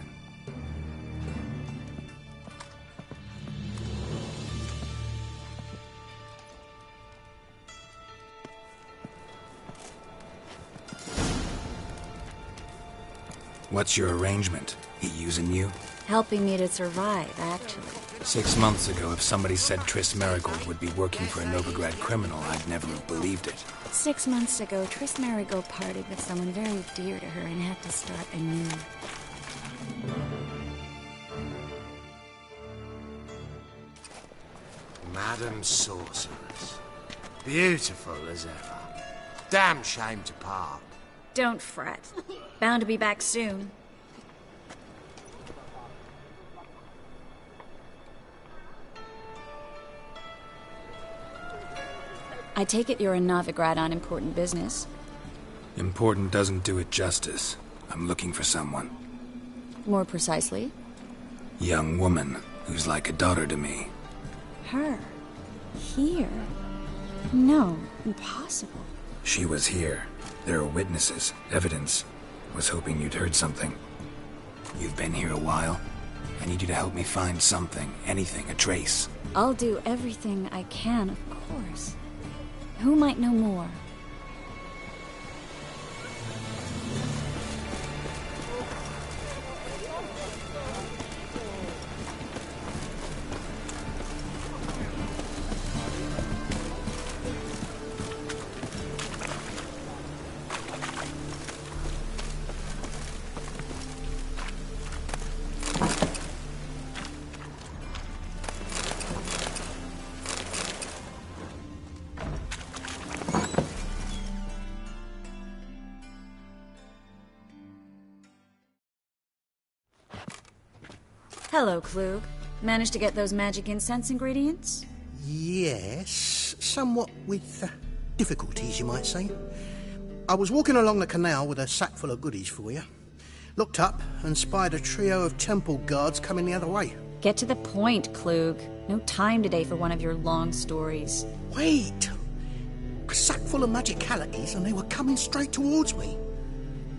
What's your arrangement? He using you? Helping me to survive, actually. 6 months ago, if somebody said Triss Merigold would be working for a Novigrad criminal, I'd never have believed it. 6 months ago, Triss Merigold parted with someone very dear to her and had to start anew. Madam Sorceress. Beautiful as ever. Damn shame to part. Don't fret. Bound to be back soon. I take it you're in Novigrad on important business. Important doesn't do it justice. I'm looking for someone. More precisely? Young woman who's like a daughter to me. Her? Here? No, impossible. She was here. There are witnesses, evidence. Was hoping you'd heard something. You've been here a while. I need you to help me find something, anything, a trace. I'll do everything I can, of course. Who might know more? Hello, Klug. Managed to get those magic incense ingredients? Yes, somewhat with difficulties, you might say. I was walking along the canal with a sack full of goodies for you. Looked up and spied a trio of temple guards coming the other way. Get to the point, Klug. No time today for one of your long stories. Wait! A sack full of magicalities and they were coming straight towards me.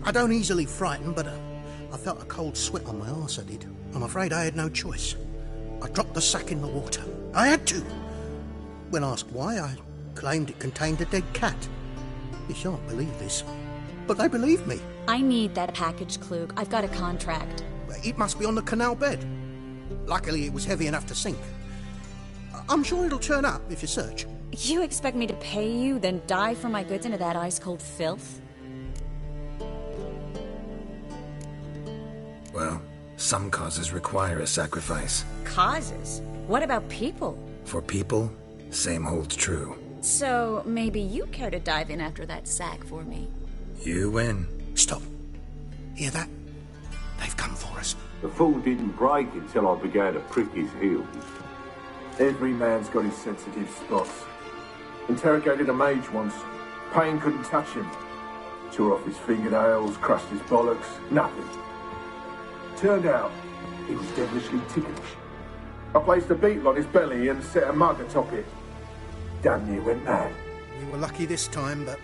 I don't easily frighten, but I felt a cold sweat on my arse, I did. I'm afraid I had no choice. I dropped the sack in the water. I had to. When asked why, I claimed it contained a dead cat. You shan't believe this, but they believed me. I need that package, Klug. I've got a contract. It must be on the canal bed. Luckily, it was heavy enough to sink. I'm sure it'll turn up if you search. You expect me to pay you, then dive for my goods into that ice-cold filth? Well, some causes require a sacrifice. Causes? What about people? For people, same holds true. So, maybe you care to dive in after that sack for me? You win. Stop. Hear that? They've come for us. The fall didn't break until I began to prick his heels. Every man's got his sensitive spots. Interrogated a mage once. Pain couldn't touch him. Tore off his fingernails, crushed his bollocks, nothing. Turned out, he was devilishly ticklish. I placed a beetle on his belly and set a mug atop it. Damn near went mad. We were lucky this time, but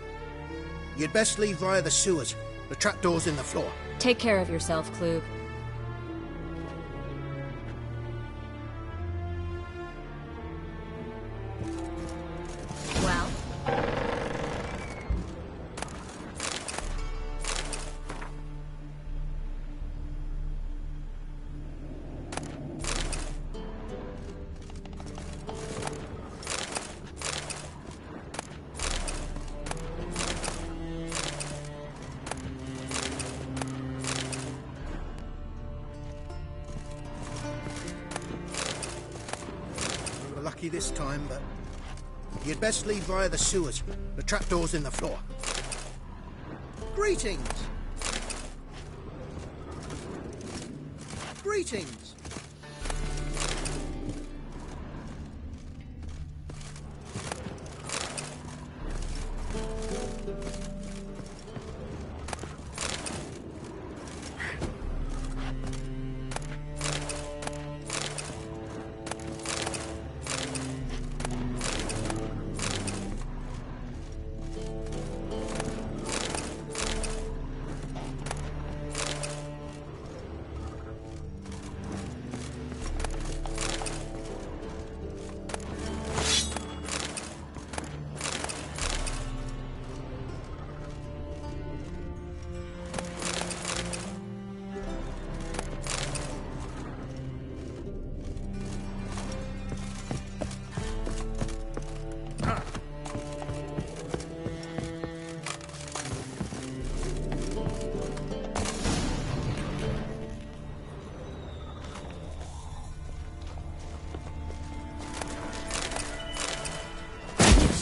you'd best leave via the sewers. The trapdoor's in the floor. Take care of yourself, Klug. Well? We were lucky this time, but you'd best leave via the sewers. The trapdoor's in the floor. Greetings! Greetings!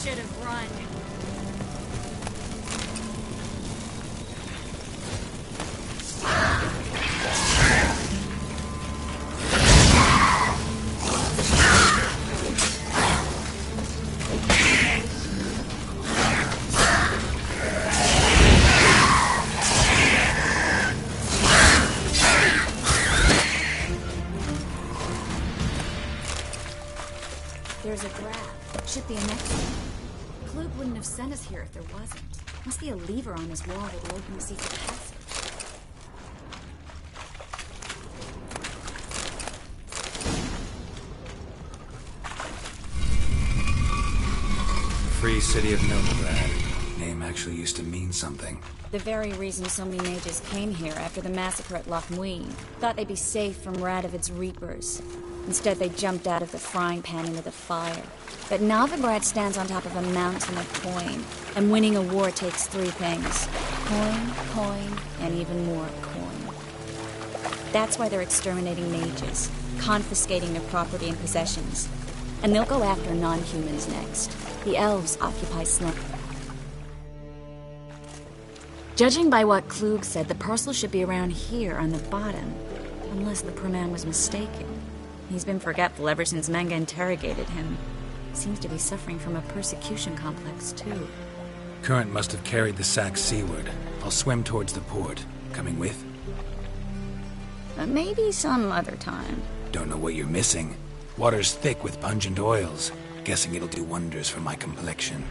Should have run. There's a grab. Should be an exit. Klug wouldn't have sent us here if there wasn't. Must be a lever on his wall that will open the secret passage. Free City of Novigrad. Name actually used to mean something. The very reason so many mages came here after the massacre at Loch Muin. Thought they'd be safe from Radovid's reapers. Instead, they jumped out of the frying pan into the fire. But Novigrad stands on top of a mountain of coin, and winning a war takes three things. Coin, and even more coin. That's why they're exterminating mages, confiscating their property and possessions. And they'll go after non-humans next. The elves occupy Slum. Judging by what Klug said, the parcel should be around here on the bottom. Unless the poor man was mistaken. He's been forgetful ever since Manga interrogated him. Seems to be suffering from a persecution complex, too. Current must have carried the sack seaward. I'll swim towards the port. Coming with? Maybe some other time. Don't know what you're missing. Water's thick with pungent oils. Guessing it'll do wonders for my complexion.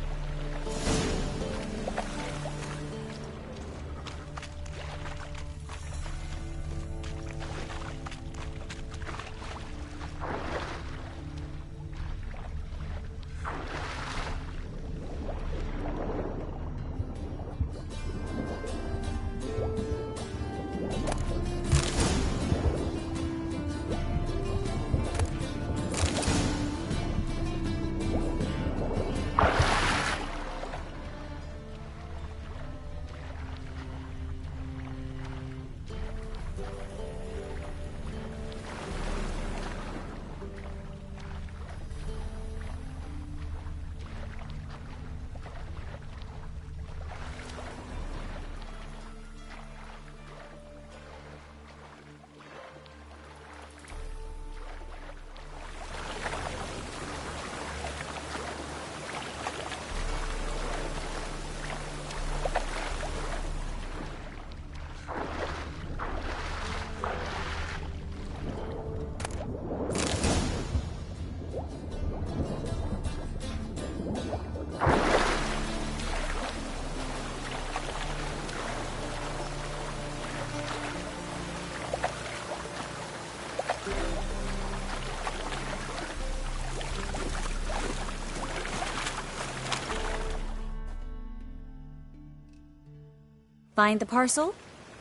Find the parcel?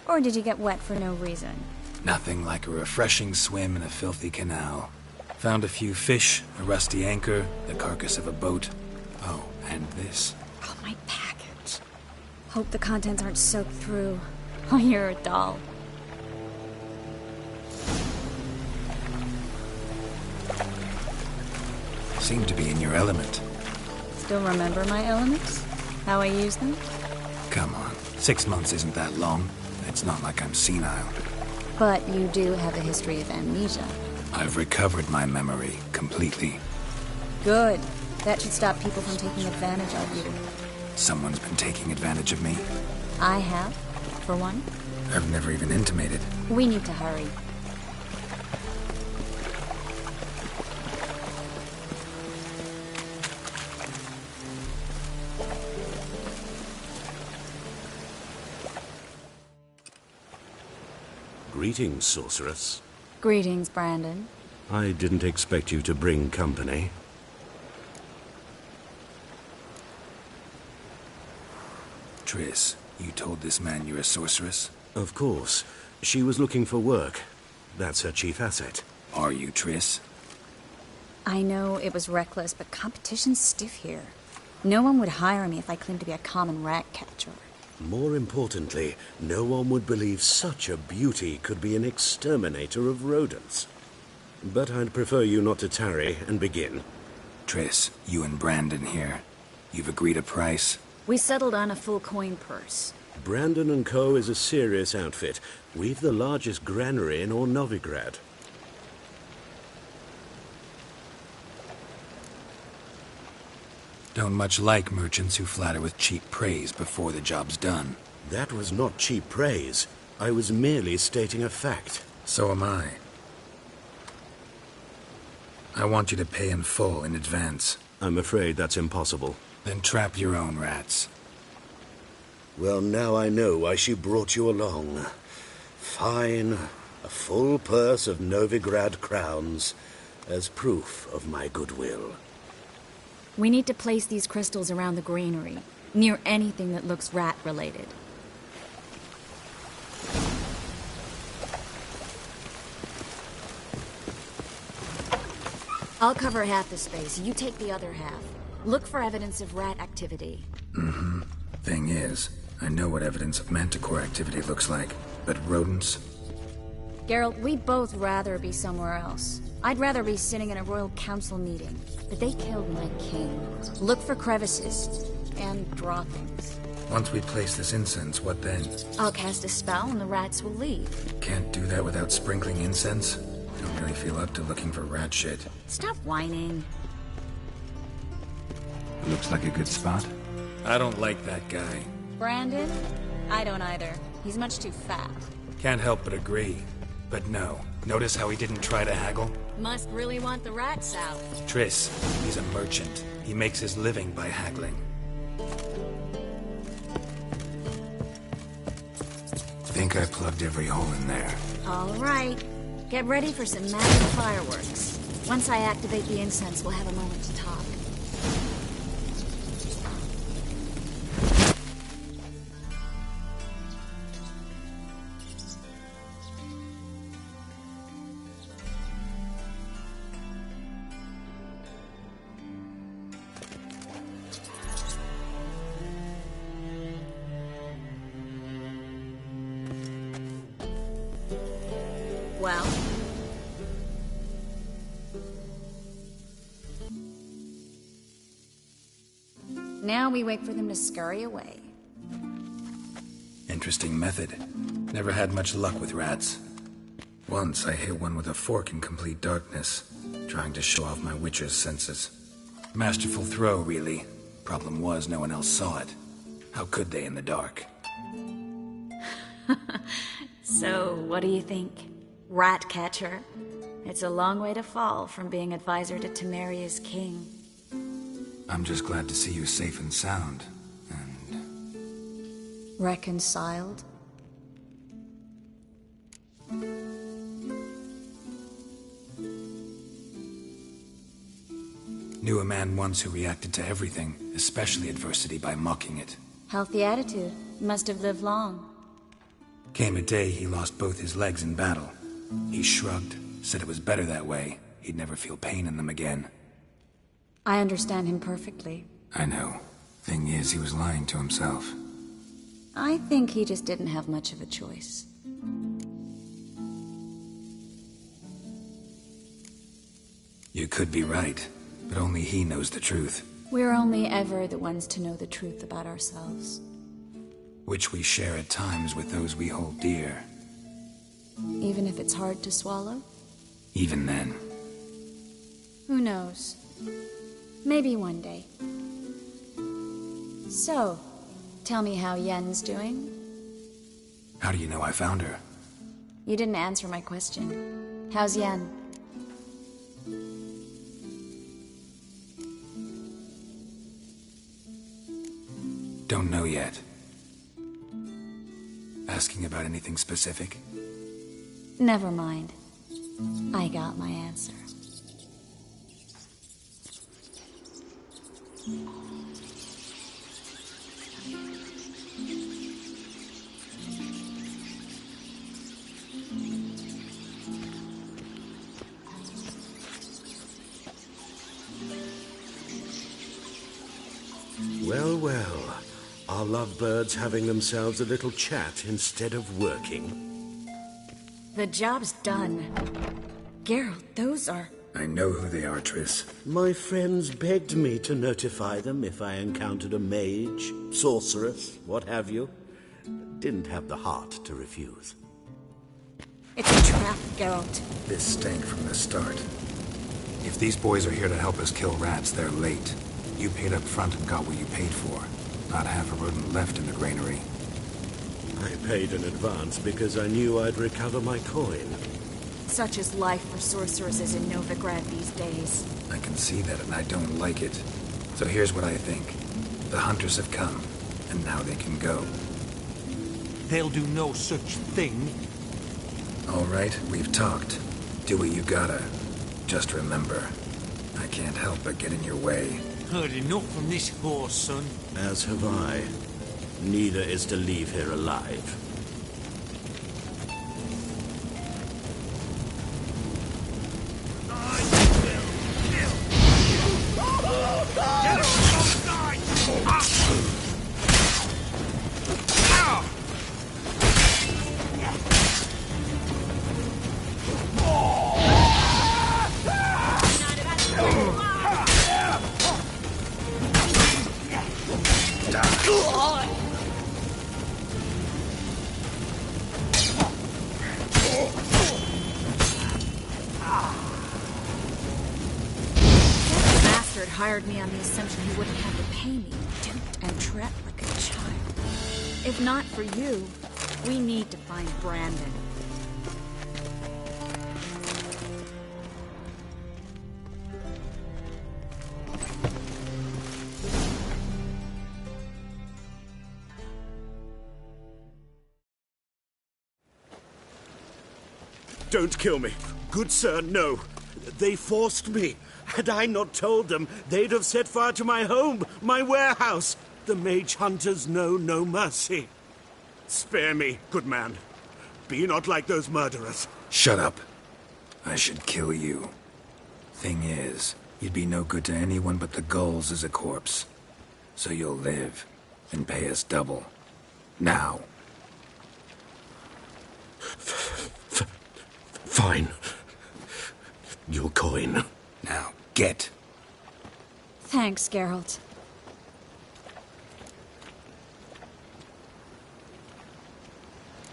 Or did you get wet for no reason? Nothing like a refreshing swim in a filthy canal. Found a few fish, a rusty anchor, the carcass of a boat. Oh, and this. Oh, my package. Hope the contents aren't soaked through. Oh, you're a doll. Seem to be in your element. Still remember my elements? How I use them? Come on, 6 months isn't that long. It's not like I'm senile. But you do have a history of amnesia. I've recovered my memory completely. Good. That should stop people from taking advantage of you. Someone's been taking advantage of me. I have, for one. I've never even intimated. We need to hurry. Greetings, sorceress. Greetings, Brandon. I didn't expect you to bring company. Triss, you told this man you're a sorceress? Of course. She was looking for work. That's her chief asset. Are you, Triss? I know it was reckless, but competition's stiff here. No one would hire me if I claimed to be a common rat catcher. More importantly, no one would believe such a beauty could be an exterminator of rodents. But I'd prefer you not to tarry and begin. Triss, you and Brandon here. You've agreed a price? We settled on a full coin purse. Brandon and Co. is a serious outfit. We've the largest granary in all Novigrad. Don't much like merchants who flatter with cheap praise before the job's done. That was not cheap praise. I was merely stating a fact. So am I. I want you to pay in full in advance. I'm afraid that's impossible. Then trap your own rats. Well, now I know why she brought you along. Fine. A full purse of Novigrad crowns as proof of my goodwill. We need to place these crystals around the granary, near anything that looks rat-related. I'll cover half the space, you take the other half. Look for evidence of rat activity. Mm-hmm. Thing is, I know what evidence of manticore activity looks like, but rodents? Geralt, we'd both rather be somewhere else. I'd rather be sitting in a royal council meeting, but they killed my king. Look for crevices, and draw things. Once we place this incense, what then? I'll cast a spell and the rats will leave. Can't do that without sprinkling incense? Don't really feel up to looking for rat shit. Stop whining. Looks like a good spot. I don't like that guy. Brandon? I don't either. He's much too fat. Can't help but agree. But no. Notice how he didn't try to haggle? Must really want the rats out. Triss, he's a merchant. He makes his living by haggling. Think I plugged every hole in there. All right. Get ready for some magic fireworks. Once I activate the incense, we'll have a moment to talk. Well? Now we wait for them to scurry away. Interesting method. Never had much luck with rats. Once I hit one with a fork in complete darkness, trying to show off my witcher's senses. Masterful throw, really. Problem was, no one else saw it. How could they in the dark? So, what do you think? Rat catcher? It's a long way to fall from being advisor to Temeria's king. I'm just glad to see you safe and sound. Reconciled? Knew a man once who reacted to everything, especially adversity, by mocking it. Healthy attitude. Must have lived long. Came a day he lost both his legs in battle. He shrugged, said it was better that way. He'd never feel pain in them again. I understand him perfectly. I know. Thing is, he was lying to himself. I think he just didn't have much of a choice. You could be right, but only he knows the truth. We're only ever the ones to know the truth about ourselves. Which we share at times with those we hold dear. Even if it's hard to swallow? Even then. Who knows? Maybe one day. So, tell me how Yen's doing? How do you know I found her? You didn't answer my question. How's Yen? Don't know yet. Asking about anything specific? Never mind. I got my answer. Well, well. Are lovebirds having themselves a little chat instead of working? The job's done. Geralt, those are... I know who they are, Triss. My friends begged me to notify them if I encountered a mage, sorceress, what have you. Didn't have the heart to refuse. It's a trap, Geralt. This stank from the start. If these boys are here to help us kill rats, they're late. You paid up front and got what you paid for. Not half a rodent left in the granary. I paid in advance because I knew I'd recover my coin. Such is life for sorceresses in Novigrad these days. I can see that and I don't like it. So here's what I think. The hunters have come, and now they can go. They'll do no such thing. All right, we've talked. Do what you gotta. Just remember, I can't help but get in your way. Heard enough from this horse, son. As have I. Neither is to leave here alive. Hired me on the assumption he wouldn't have to pay me, duped and trapped like a child. If not for you, we need to find Brandon. Don't kill me. Good sir, no. They forced me. Had I not told them, they'd have set fire to my home, my warehouse. The mage hunters know no mercy. Spare me, good man. Be not like those murderers. Shut up. I should kill you. Thing is, you'd be no good to anyone but the gulls as a corpse. So you'll live, and pay us double. Now. Fine. Your coin. Now, get. Thanks, Geralt.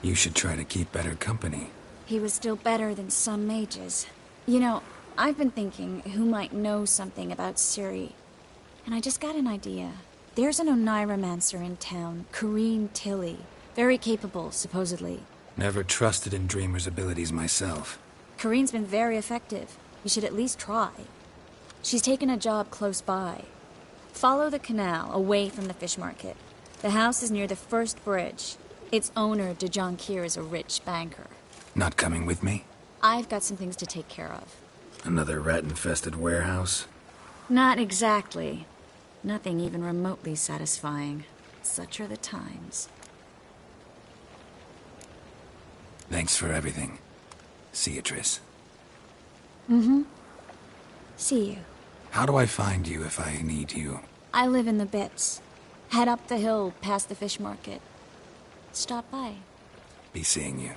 You should try to keep better company. He was still better than some mages. You know, I've been thinking who might know something about Ciri. And I just got an idea. There's an Oneiromancer in town, Corrine Tilly. Very capable, supposedly. Never trusted in Dreamer's abilities myself. Corrine's been very effective. You should at least try. She's taken a job close by. Follow the canal, away from the fish market. The house is near the first bridge. Its owner, de Jonquier, is a rich banker. Not coming with me? I've got some things to take care of. Another rat-infested warehouse? Not exactly. Nothing even remotely satisfying. Such are the times. Thanks for everything. See you, Triss. Mm-hmm. See you. How do I find you if I need you? I live in the Bits. Head up the hill past the fish market. Stop by. Be seeing you.